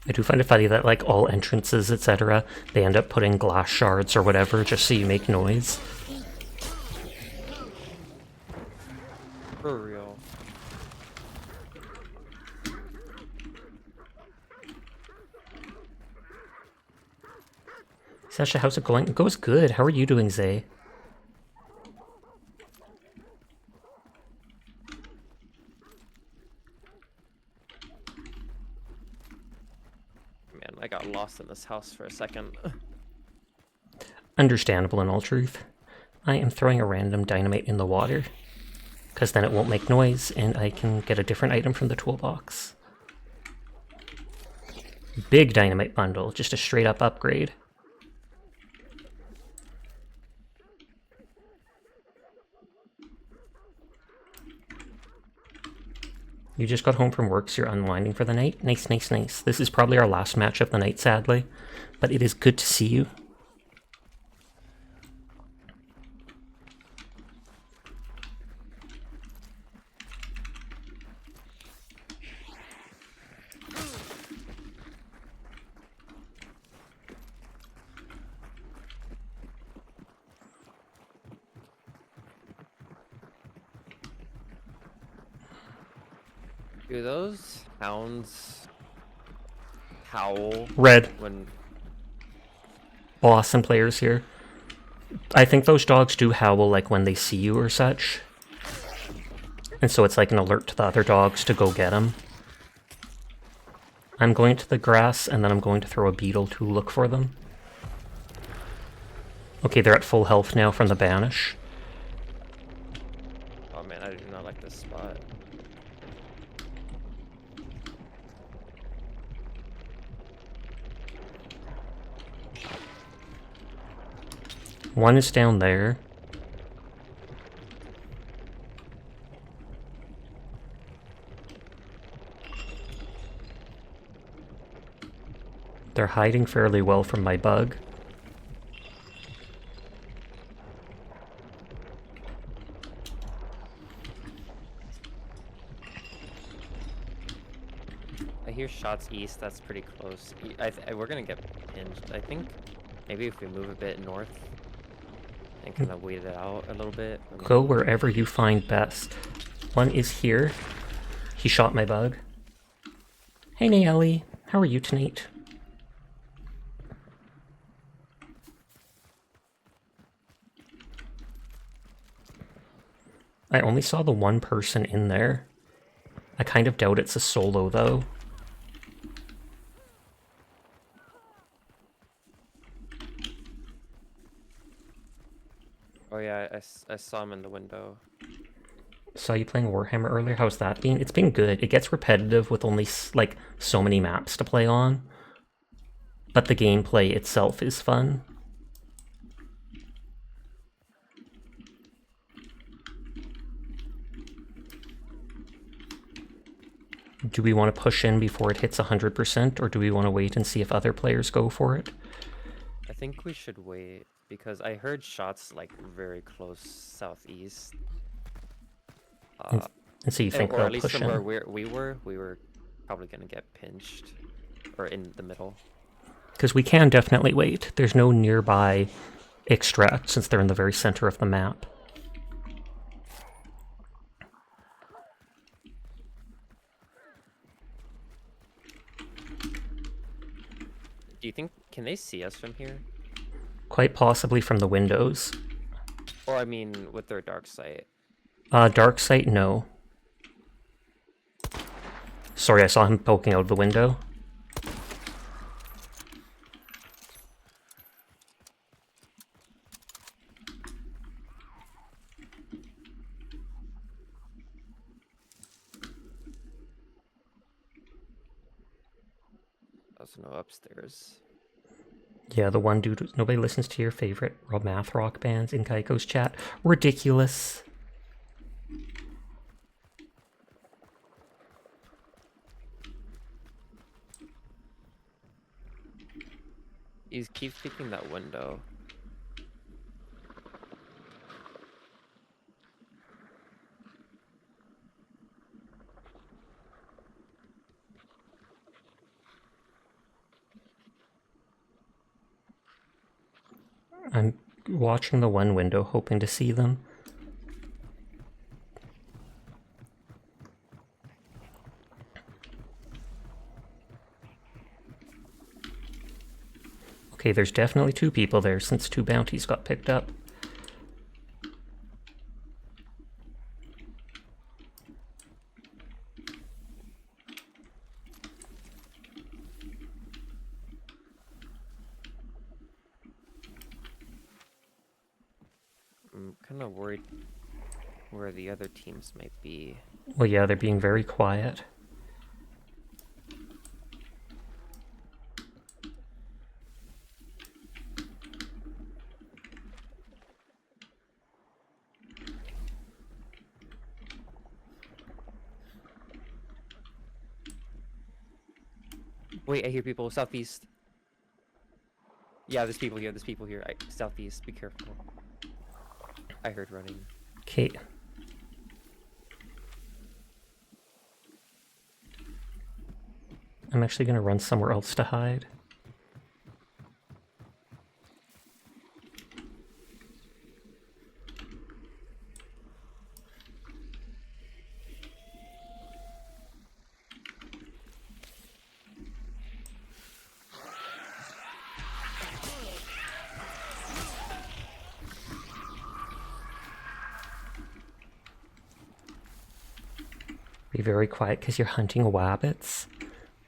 I do find it funny that like all entrances, etc., they end up putting glass shards or whatever just so you make noise. For real. Sasha, how's it going? It goes good. How are you doing, Zay? Man, I got lost in this house for a second. Understandable in all truth. I am throwing a random dynamite in the water, because then it won't make noise and I can get a different item from the toolbox. Big dynamite bundle, just a straight up upgrade. You just got home from work, so you're unwinding for the night? Nice, nice, nice. This is probably our last match of the night, sadly, but it is good to see you. Do those hounds howl Red. when... Awesome players here. I think those dogs do howl like when they see you or such. And so it's like an alert to the other dogs to go get them. I'm going to the grass and then I'm going to throw a beetle to look for them. Okay, they're at full health now from the banish. Oh man, I do not like this spot. One is down there. They're hiding fairly well from my bug. I hear shots east, that's pretty close. We're gonna get pinched. I think maybe if we move a bit north and kind of wait it out a little bit. Go wherever you find best. One is here. He shot my bug. Hey Nayeli, how are you tonight? I only saw the one person in there. I kind of doubt it's a solo though. Oh yeah, I saw him in the window. Saw you playing Warhammer earlier. How's that been? It's been good. It gets repetitive with only like so many maps to play on. But the gameplay itself is fun. Do we want to push in before it hits 100%, or do we want to wait and see if other players go for it? I think we should wait because I heard shots like very close southeast. And so you think or they'll at least push from in? where we were probably gonna get pinched or in the middle. Because we can definitely wait. There's no nearby extract since they're in the very center of the map. Do you think can they see us from here? Quite possibly from the windows. Or I mean, with their dark sight. Dark sight, no. Sorry, I saw him poking out of the window. Also no upstairs. Yeah, the one dude, nobody listens to your favorite math rock bands in Kaiko's chat. Ridiculous. He keeps picking that window. I'm watching the one window, hoping to see them. Okay, there's definitely 2 people there since 2 bounties got picked up. I'm kind of worried where the other teams might be. Well, yeah, they're being very quiet. Wait, I hear people southeast. Yeah, there's people here. There's people here. Southeast. Be careful. I heard running. Okay. I'm actually gonna run somewhere else to hide. Be very quiet because you're hunting wabbits.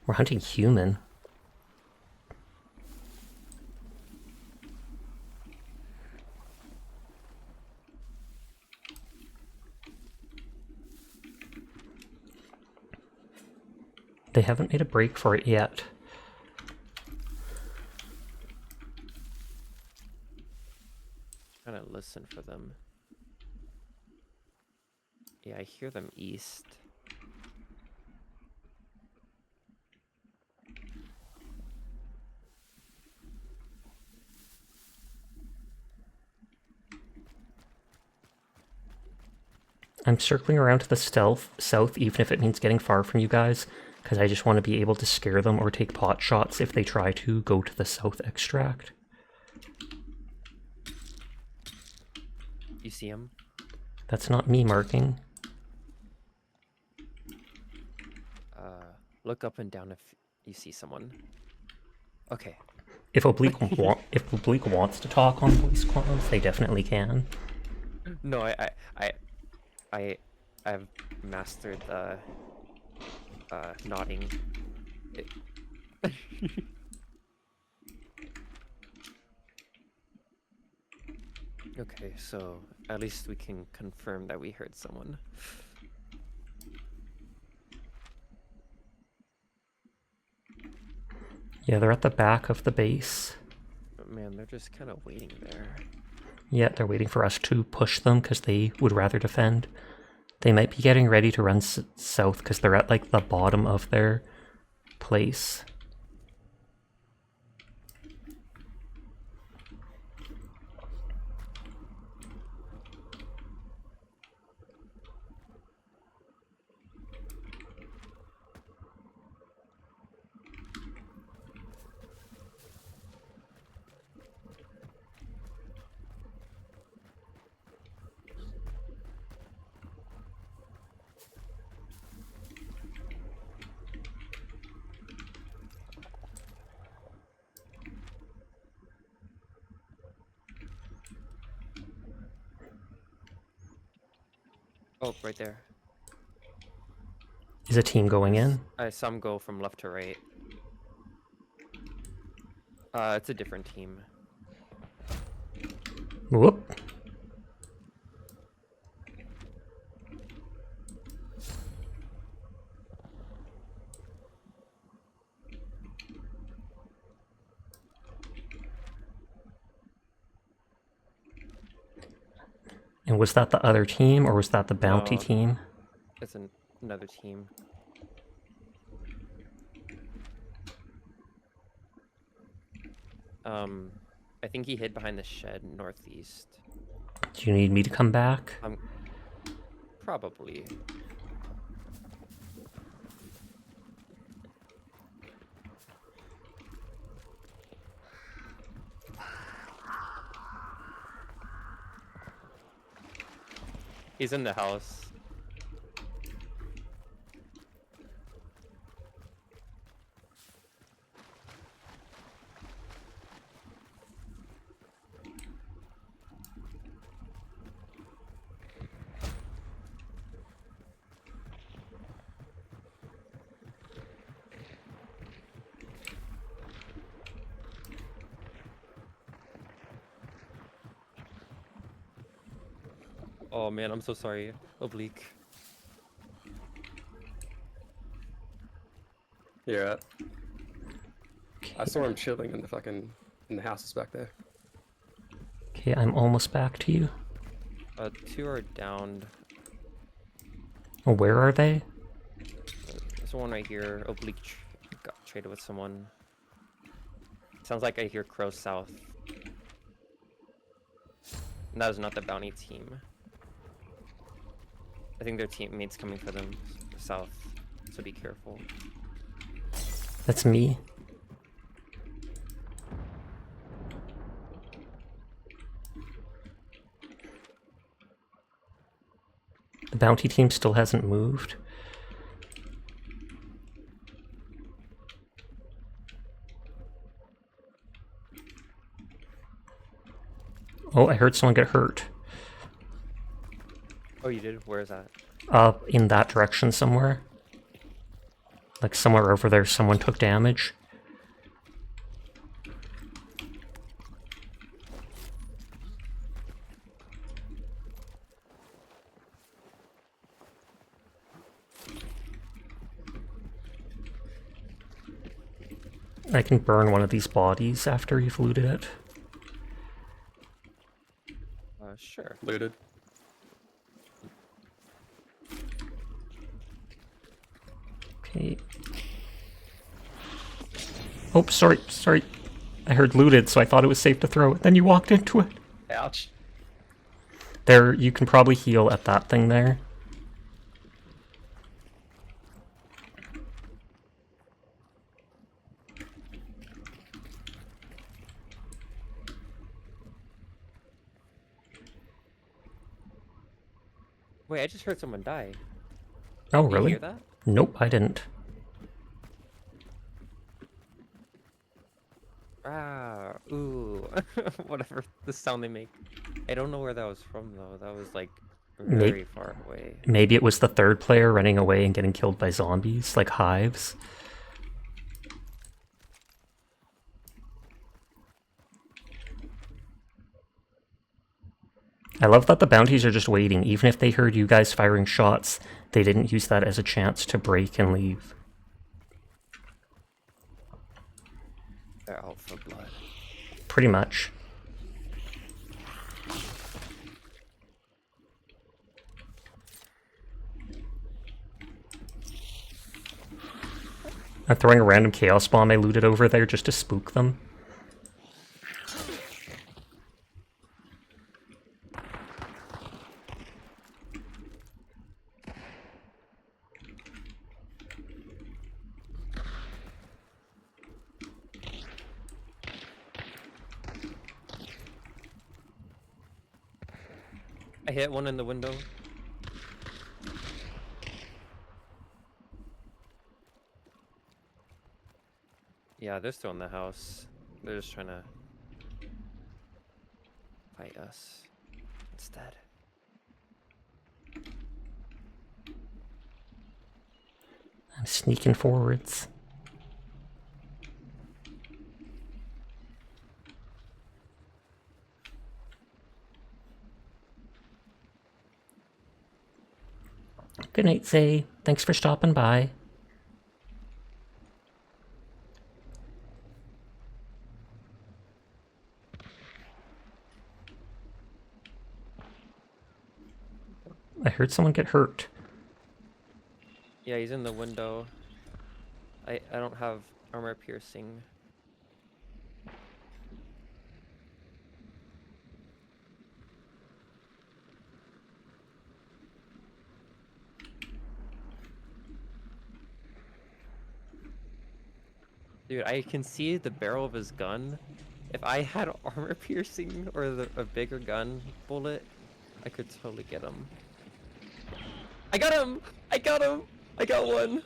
We're hunting human. They haven't made a break for it yet. Trying to listen for them. Yeah, I hear them east. I'm circling around to the south, even if it means getting far from you guys, because I just want to be able to scare them or take pot shots if they try to go to the south extract. You see him? That's not me marking. Look up and down if you see someone. Okay. If Oblique wants to talk on voice comms, they definitely can. No, I've mastered the nodding. Okay, so at least we can confirm that we heard someone. Yeah, they're at the back of the base. But man, they're just kind of waiting there. Yeah, they're waiting for us to push them because they would rather defend. They might be getting ready to run south because they're at like the bottom of their place. Oh, right there. Is a team going in? Some go from left to right. It's a different team. Whoop. And was that the other team, or was that the bounty No. team? It's another team. I think he hid behind the shed northeast. Do you need me to come back? Probably. He's in the house. Oh man, I'm so sorry. Oblique. Yeah. I saw him chilling in the houses back there. Okay, I'm almost back to you. 2 are downed. Oh, where are they? There's one right here. Oblique got traded with someone. Sounds like I hear crows south. And that is not the bounty team. I think their teammates coming for them south, so be careful. That's me. The bounty team still hasn't moved. Oh, I heard someone get hurt. Oh, you did? Where is that? In that direction somewhere. Like somewhere over there, someone took damage. I can burn one of these bodies after you've looted it. Sure. Looted. Okay. Oh, sorry. I heard looted, so I thought it was safe to throw it. Then you walked into it. Ouch. There, you can probably heal at that thing there. Wait, I just heard someone die. Oh, Did you really? hear that? Nope, I didn't. Ah, ooh. Whatever the sound they make. I don't know where that was from, though. That was, like, very far away. Maybe it was the third player running away and getting killed by zombies, like hives. I love that the bounties are just waiting. Even if they heard you guys firing shots, they didn't use that as a chance to break and leave. They're out for blood. Pretty much. I'm throwing a random chaos bomb I looted over there just to spook them. I hit one in the window. Yeah, they're still in the house. They're just trying to fight us instead. Sneaking forwards. Good night, Zay. Thanks for stopping by. I heard someone get hurt. Yeah, he's in the window. I don't have armor piercing. Dude, I can see the barrel of his gun. If I had armor piercing or a bigger gun bullet, I could totally get him. I got him! I got him! I got one!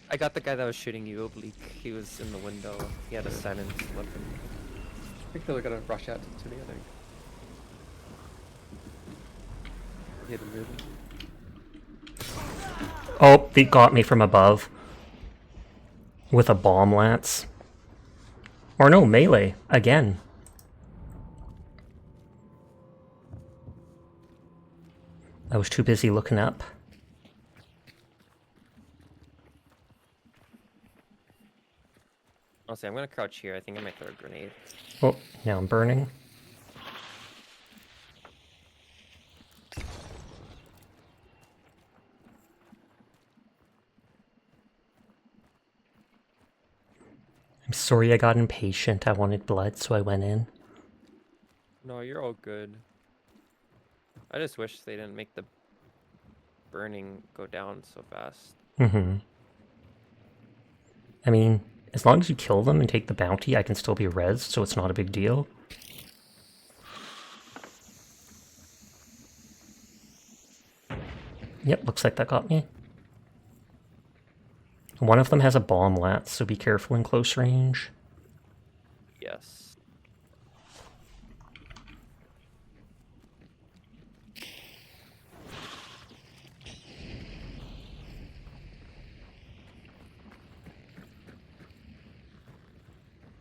I got the guy that was shooting you oblique. He was in the window. He had a silenced weapon. I think they're gonna rush out to me, I think. Hit him really. Oh, they got me from above. With a bomb lance. Or no, melee. Again. I was too busy looking up. Honestly, I'm gonna crouch here. I think I might throw a grenade. Oh, now I'm burning. I'm sorry I got impatient. I wanted blood, so I went in. No, you're all good. I just wish they didn't make the burning go down so fast. Mm-hmm. I mean, as long as you kill them and take the bounty, I can still be rezzed, so it's not a big deal. Yep, looks like that got me. One of them has a bomb lance, so be careful in close range. Yes.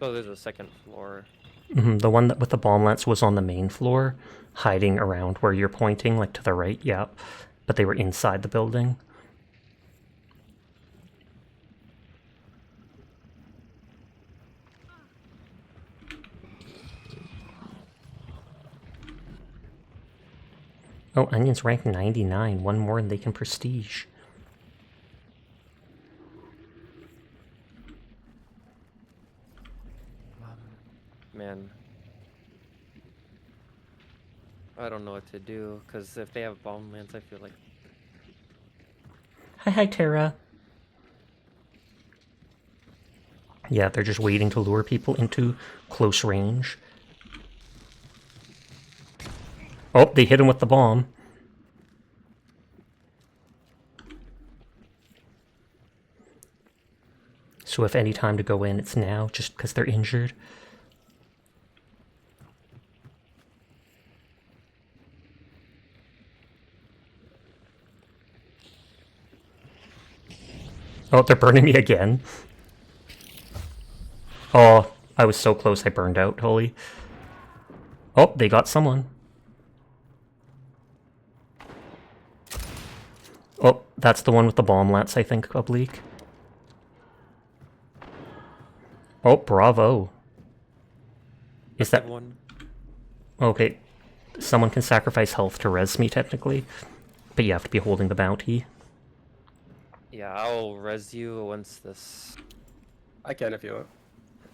Oh, there's a second floor. The one that with the bomb lance was on the main floor, hiding around where you're pointing, like to the right, yeah. But they were inside the building. Oh, Onion's rank 99. One more and they can prestige. Man. I don't know what to do, because if they have bomb lance, I feel like... Hi, Tara. Yeah, they're just waiting to lure people into close range. Oh, they hit him with the bomb. So if any time to go in, it's now, just because they're injured. Oh, they're burning me again. Oh, I was so close I burned out, holy. Oh, they got someone. Oh, that's the one with the bomb lance, I think, oblique. Oh, bravo. Is that one? Okay, someone can sacrifice health to res me, technically. But you have to be holding the bounty. Yeah, I'll res you once this... I can if you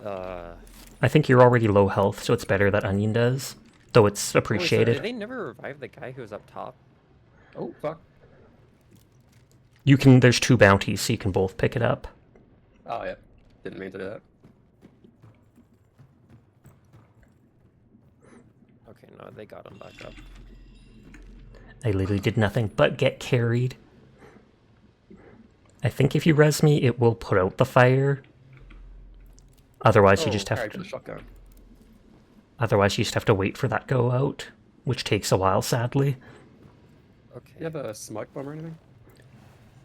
want. I think you're already low health, so it's better that Onion does. Though it's Wait, so appreciated. did they never revive the guy who was up top? Oh, fuck. You can, there's two bounties, so you can both pick it up. Oh, yeah. Didn't mean to do that. Okay, no, they got him back up. I literally did nothing but get carried. I think if you res me, it will put out the fire. Otherwise, you just have carried to. with the shotgun. Otherwise, you just have to wait for that go out, which takes a while, sadly. Okay. You have a smoke bomb or anything?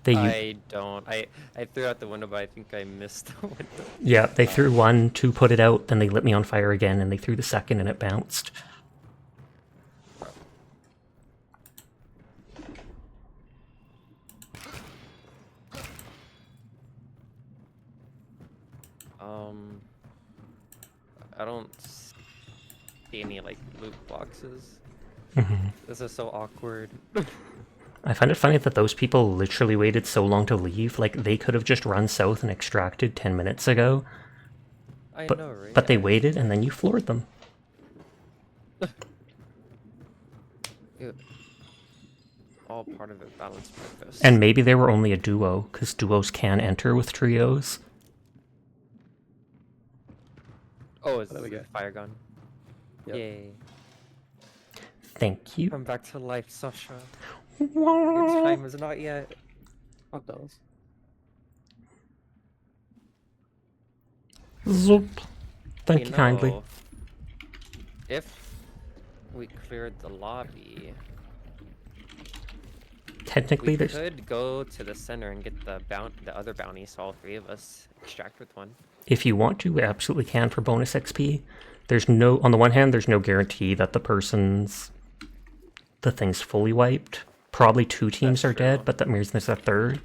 I don't. I threw out the window, but I think I missed the window. Yeah, they threw one to put it out, then they lit me on fire again, and they threw the second and it bounced. I don't see any like loot boxes. Mhm. This is so awkward. I find it funny that those people literally waited so long to leave. Like, they could have just run south and extracted 10 minutes ago. I But, know, right? but they waited, and then you floored them. Ew. All part of a balanced breakfast. And maybe they were only a duo, because duos can enter with trios. Oh, it's There we go. a fire gun. Yep. Yay. Thank you. I'm back to life, Sasha. Your time is not yet. $5. Zoop. Thank you kindly. know, if we cleared the lobby, Technically, we there's... could go to the center and get the other bounty, so all three of us extract with one. If you want to, we absolutely can for bonus XP. There's no... On the one hand, there's no guarantee that the thing's fully wiped. Probably 2 teams That's are dead, true. but that means there's a third.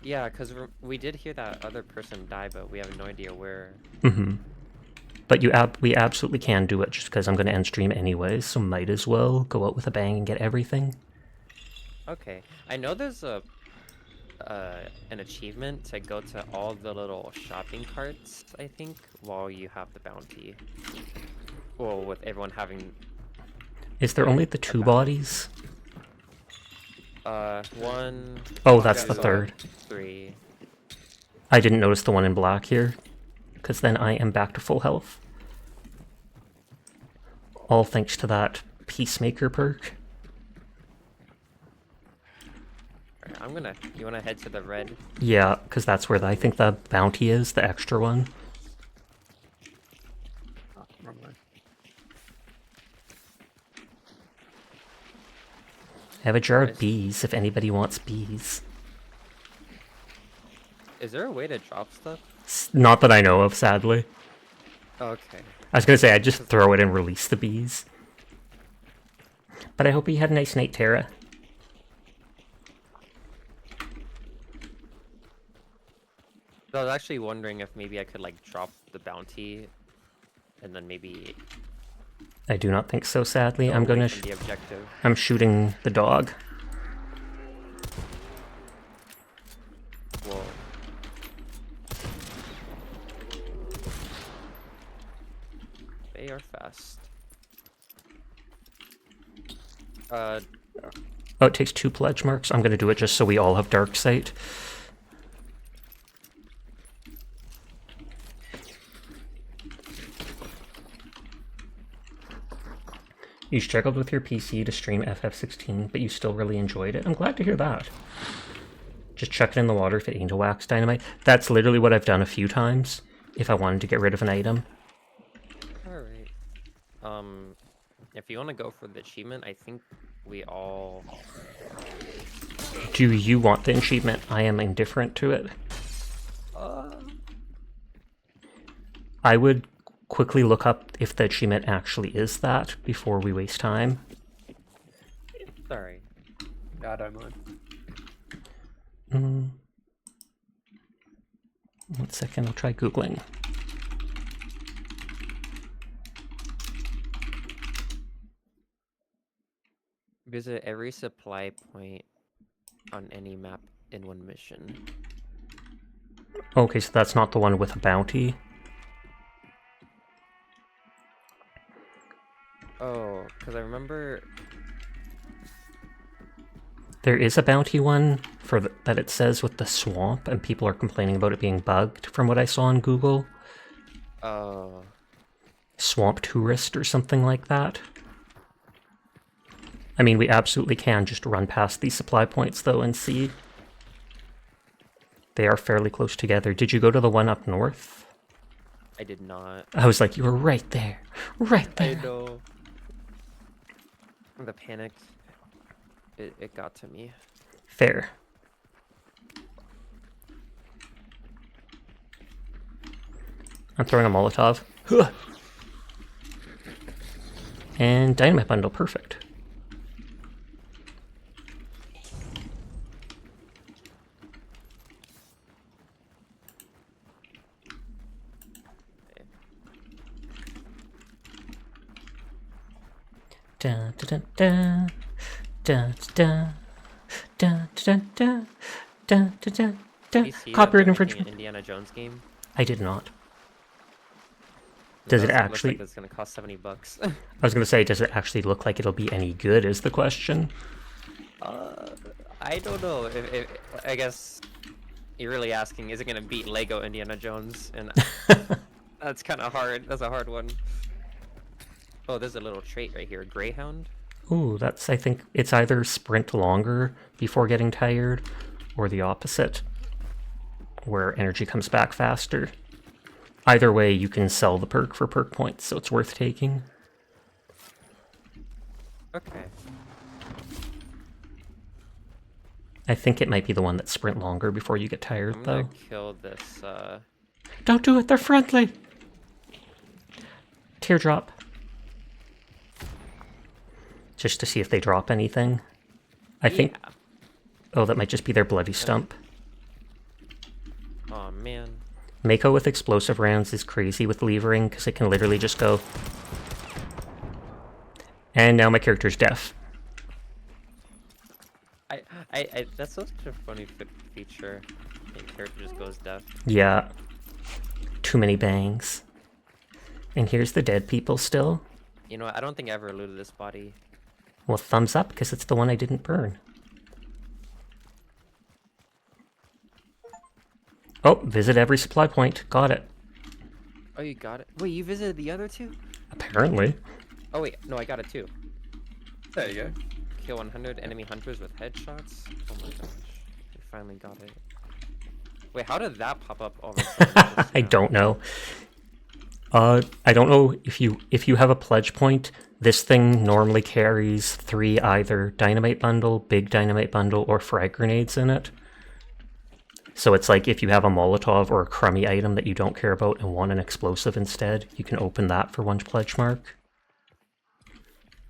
Yeah, because we did hear that other person die, but we have no idea where. Mm-hmm. But we absolutely can do it, just because I'm going to end stream anyways, so might as well go out with a bang and get everything. Okay, I know there's an achievement to go to all the little shopping carts, I think, while you have the bounty. Well, with everyone having... Is there only the 2 bodies? One... Oh, that's the two, third. 3... I didn't notice the one in black here, because then I am back to full health. All thanks to that Peacemaker perk. Alright, I'm gonna... You wanna head to the red? Yeah, because that's where I think the bounty is, the extra one. Oh, wrong way. I have a jar Nice. of bees if anybody wants bees. Is there a way to drop stuff? Not that I know of, sadly. Okay. I was gonna say, I'd just throw it and release the bees. But I hope you had a nice night, Tara. So I was actually wondering if maybe I could like drop the bounty and then maybe I do not think so, sadly. go I'm away gonna... from the objective. I'm shooting the dog. Whoa. They are fast. Oh, it takes 2 pledge marks. I'm gonna do it just so we all have dark sight. You struggled with your PC to stream FF16, but you still really enjoyed it. I'm glad to hear that. Just chuck it in the water if it ain't a wax dynamite. That's literally what I've done a few times, if I wanted to get rid of an item. Alright. If you want to go for the achievement, I think we all... Do you want the achievement? I am indifferent to it. I would quickly look up if the achievement actually is that before we waste time. Sorry. Yeah, I don't mind. 1 second, I'll try Googling. Visit every supply point on any map in one mission. Okay, so that's not the one with a bounty. Oh, because I remember... There is a bounty one for that it says with the swamp, and people are complaining about it being bugged from what I saw on Google. Swamp tourist or something like that. I mean, we absolutely can just run past these supply points though and see. They are fairly close together. Did you go to the one up north? I did not. I was like, you were right there. Right there. I know. The panic. it got to me. Fair. I'm throwing a Molotov. Huh. And dynamite bundle, perfect. Da da da da da da da da da da da Did da. you see that Copyright they're making an infringement. Indiana Jones game? I did not. Does it Looks actually? like it's gonna cost $70. I was gonna say, does it actually look like it'll be any good? Is the question. I don't know. If I guess you're really asking, is it gonna beat Lego Indiana Jones? And that's kind of hard. That's a hard one. Oh, there's a little trait right here, Greyhound. Ooh, that's, I think it's either sprint longer before getting tired, or the opposite, where energy comes back faster. Either way, you can sell the perk for perk points, so it's worth taking. Okay. I think it might be the one that sprint longer before you get tired, I'm though. gonna kill this. Don't do it, they're friendly! Teardrop. Just to see if they drop anything. I think... Yeah. Oh, that might just be their bloody stump. Oh man. Mako with explosive rounds is crazy with levering, because it can literally just go... And now my character's deaf. That's such a funny feature. Your character just goes deaf. Yeah. Too many bangs. And here's the dead people still. You know what? I don't think I ever looted this body. Well, thumbs up, because it's the one I didn't burn. Oh, visit every supply point. Got it. Oh, you got it? Wait, you visited the other two? Apparently. Oh wait, no, I got it too. There you go. Kill 100 enemy hunters with headshots? Oh my gosh. We finally got it. Wait, how did that pop up all of a sudden? I don't know. I don't know if you have a pledge point. This thing normally carries 3 either dynamite bundle, big dynamite bundle, or frag grenades in it. So it's like if you have a Molotov or a crummy item that you don't care about and want an explosive instead, you can open that for 1 pledge mark.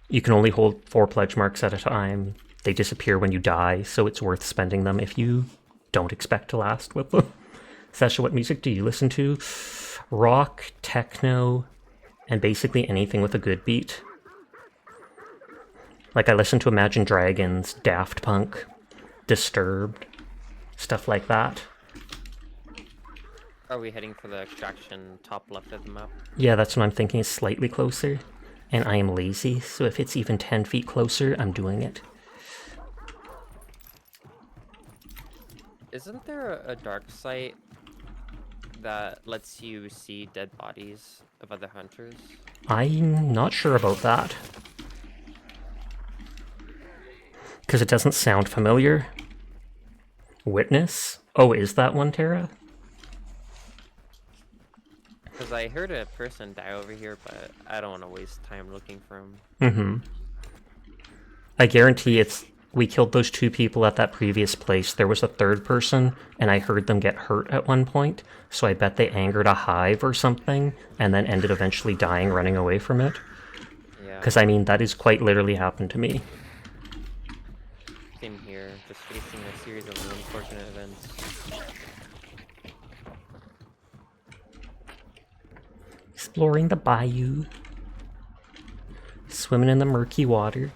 You can only hold 4 pledge marks at a time. They disappear when you die, so it's worth spending them if you don't expect to last with them. Sasha, what music do you listen to? Rock, techno, and basically anything with a good beat. Like I listen to Imagine Dragons, Daft Punk, Disturbed, stuff like that. Are we heading for the extraction top left of the map? Yeah, that's what I'm thinking is slightly closer. And I am lazy, so if it's even 10 feet closer, I'm doing it. Isn't there a dark site that lets you see dead bodies of other hunters? I'm not sure about that. Because it doesn't sound familiar. Witness? Oh, is that one, Tara? Because I heard a person die over here, but I don't want to waste time looking for him. Mm-hmm. I guarantee we killed those 2 people at that previous place. There was a 3rd person, and I heard them get hurt at one point, so I bet they angered a hive or something, and then ended eventually dying running away from it. Yeah. Because, I mean, that has quite literally happened to me. Same here, just facing a series of unfortunate events. Exploring the bayou. Swimming in the murky water.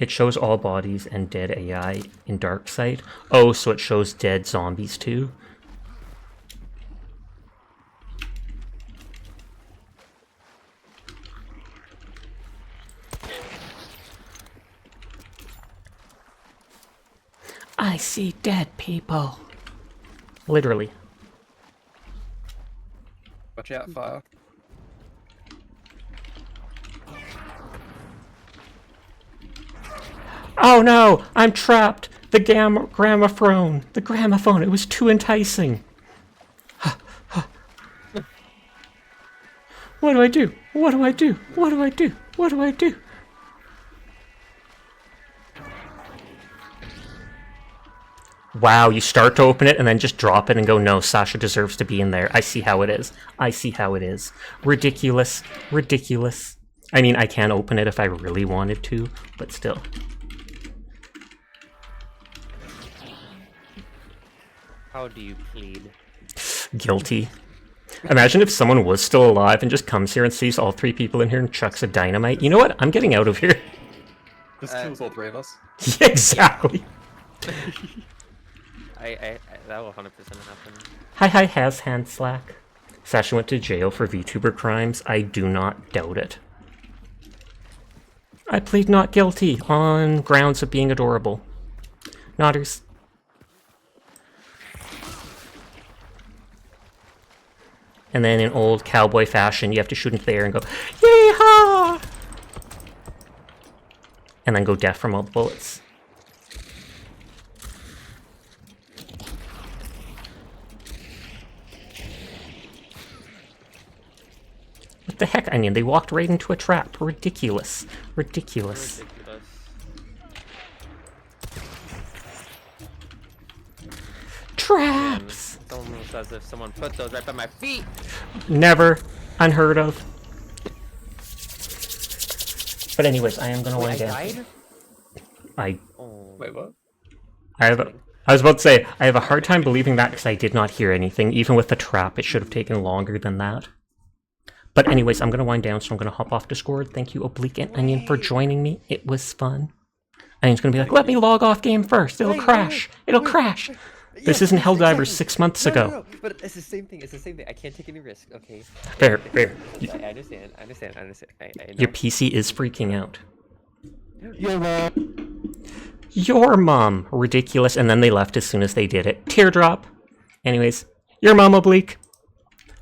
It shows all bodies and dead AI in dark sight. Oh, so it shows dead zombies too? I see dead people. Literally. Watch out, fire. Oh no! I'm trapped! The gramophone! The gramophone! It was too enticing! What do I do? What do I do? What do I do? What do I do? Wow, you start to open it and then just drop it and go, no, Sasha deserves to be in there. I see how it is. I see how it is. Ridiculous. Ridiculous. I mean, I can open it if I really wanted to, but still. How do you plead? Guilty. Imagine if someone was still alive and just comes here and sees all 3 people in here and chucks a dynamite. You know what? I'm getting out of here. Just kills all 3 of us. Yeah, exactly. That will 100% happen. Hi, has hand slack. Sasha went to jail for VTuber crimes. I do not doubt it. I plead not guilty on grounds of being adorable. Nodders. And then in old cowboy fashion, you have to shoot into the air and go, yee-haw! And then go deaf from all the bullets. What the heck? I mean, they walked right into a trap. Ridiculous. Ridiculous. Ridiculous. Traps! It's almost as if someone put those right by my feet. Never. Unheard of. But anyways, I am gonna wind down. Died? Oh. Wait, what? I was about to say, I have a hard time believing that because I did not hear anything. Even with the trap, it should have taken longer than that. But anyways, I'm going to wind down, so I'm going to hop off Discord. Thank you, Oblique and Onion, for joining me. It was fun. Onion's going to be like, let me log off game first. It'll crash. It'll crash. This isn't Helldivers 6 months ago. No, but it's the same thing. It's the same thing. I can't take any risk, okay? Fair, fair. I understand. I know. Your PC is freaking out. Your mom. Your mom. Ridiculous. And then they left as soon as they did it. Teardrop. Anyways, your mom, Oblique.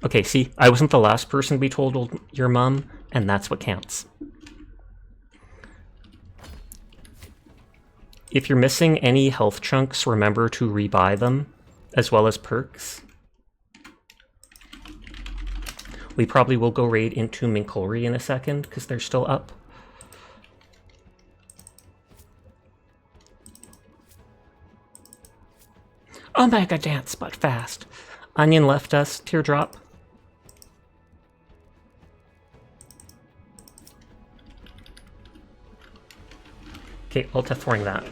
Okay, see, I wasn't the last person to be told your mom, and that's what counts. If you're missing any health chunks, remember to rebuy them, as well as perks. We probably will go raid into Minkolri in a second, because they're still up. Omega dance, but fast. Onion left us. Teardrop. Okay, Alt F4ing that.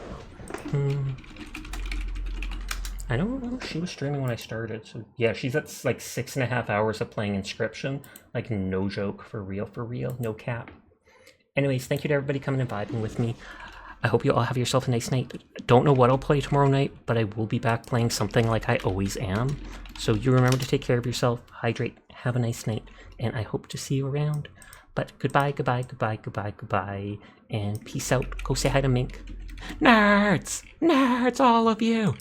I don't know if she was streaming when I started, so yeah, she's at like 6.5 hours of playing Inscription. Like, no joke, for real, no cap. Anyways, thank you to everybody coming and vibing with me. I hope you all have yourself a nice night. Don't know what I'll play tomorrow night, but I will be back playing something like I always am. So you remember to take care of yourself, hydrate, have a nice night, and I hope to see you around. But goodbye, and peace out. Go say hi to Mink. Nerds! Nerds, all of you!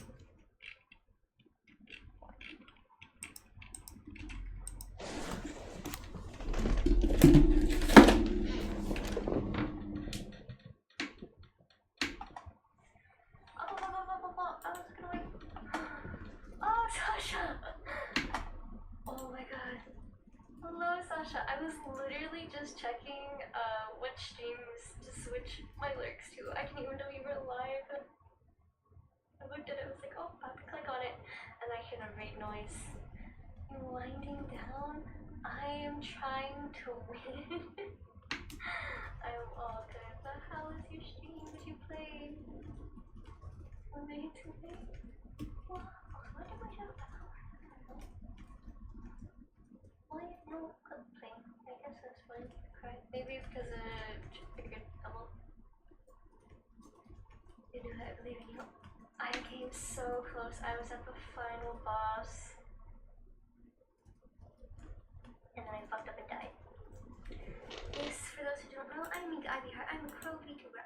Oh, Sasha! Oh my god. Hello, Sasha. I was literally just checking what streams to switch my lyrics to. I didn't even know you were live. I looked at it, I was like, oh, I have to click on it. And I hear a raid noise. You're winding down? I am trying to win. I'm all good. But how was your stream? Did you play? Was it too late? What did I do? Why no complaint? I guess that's fine. Correct. Maybe it's because I figured double. You do that, I believe in you. I came so close. I was at the final boss.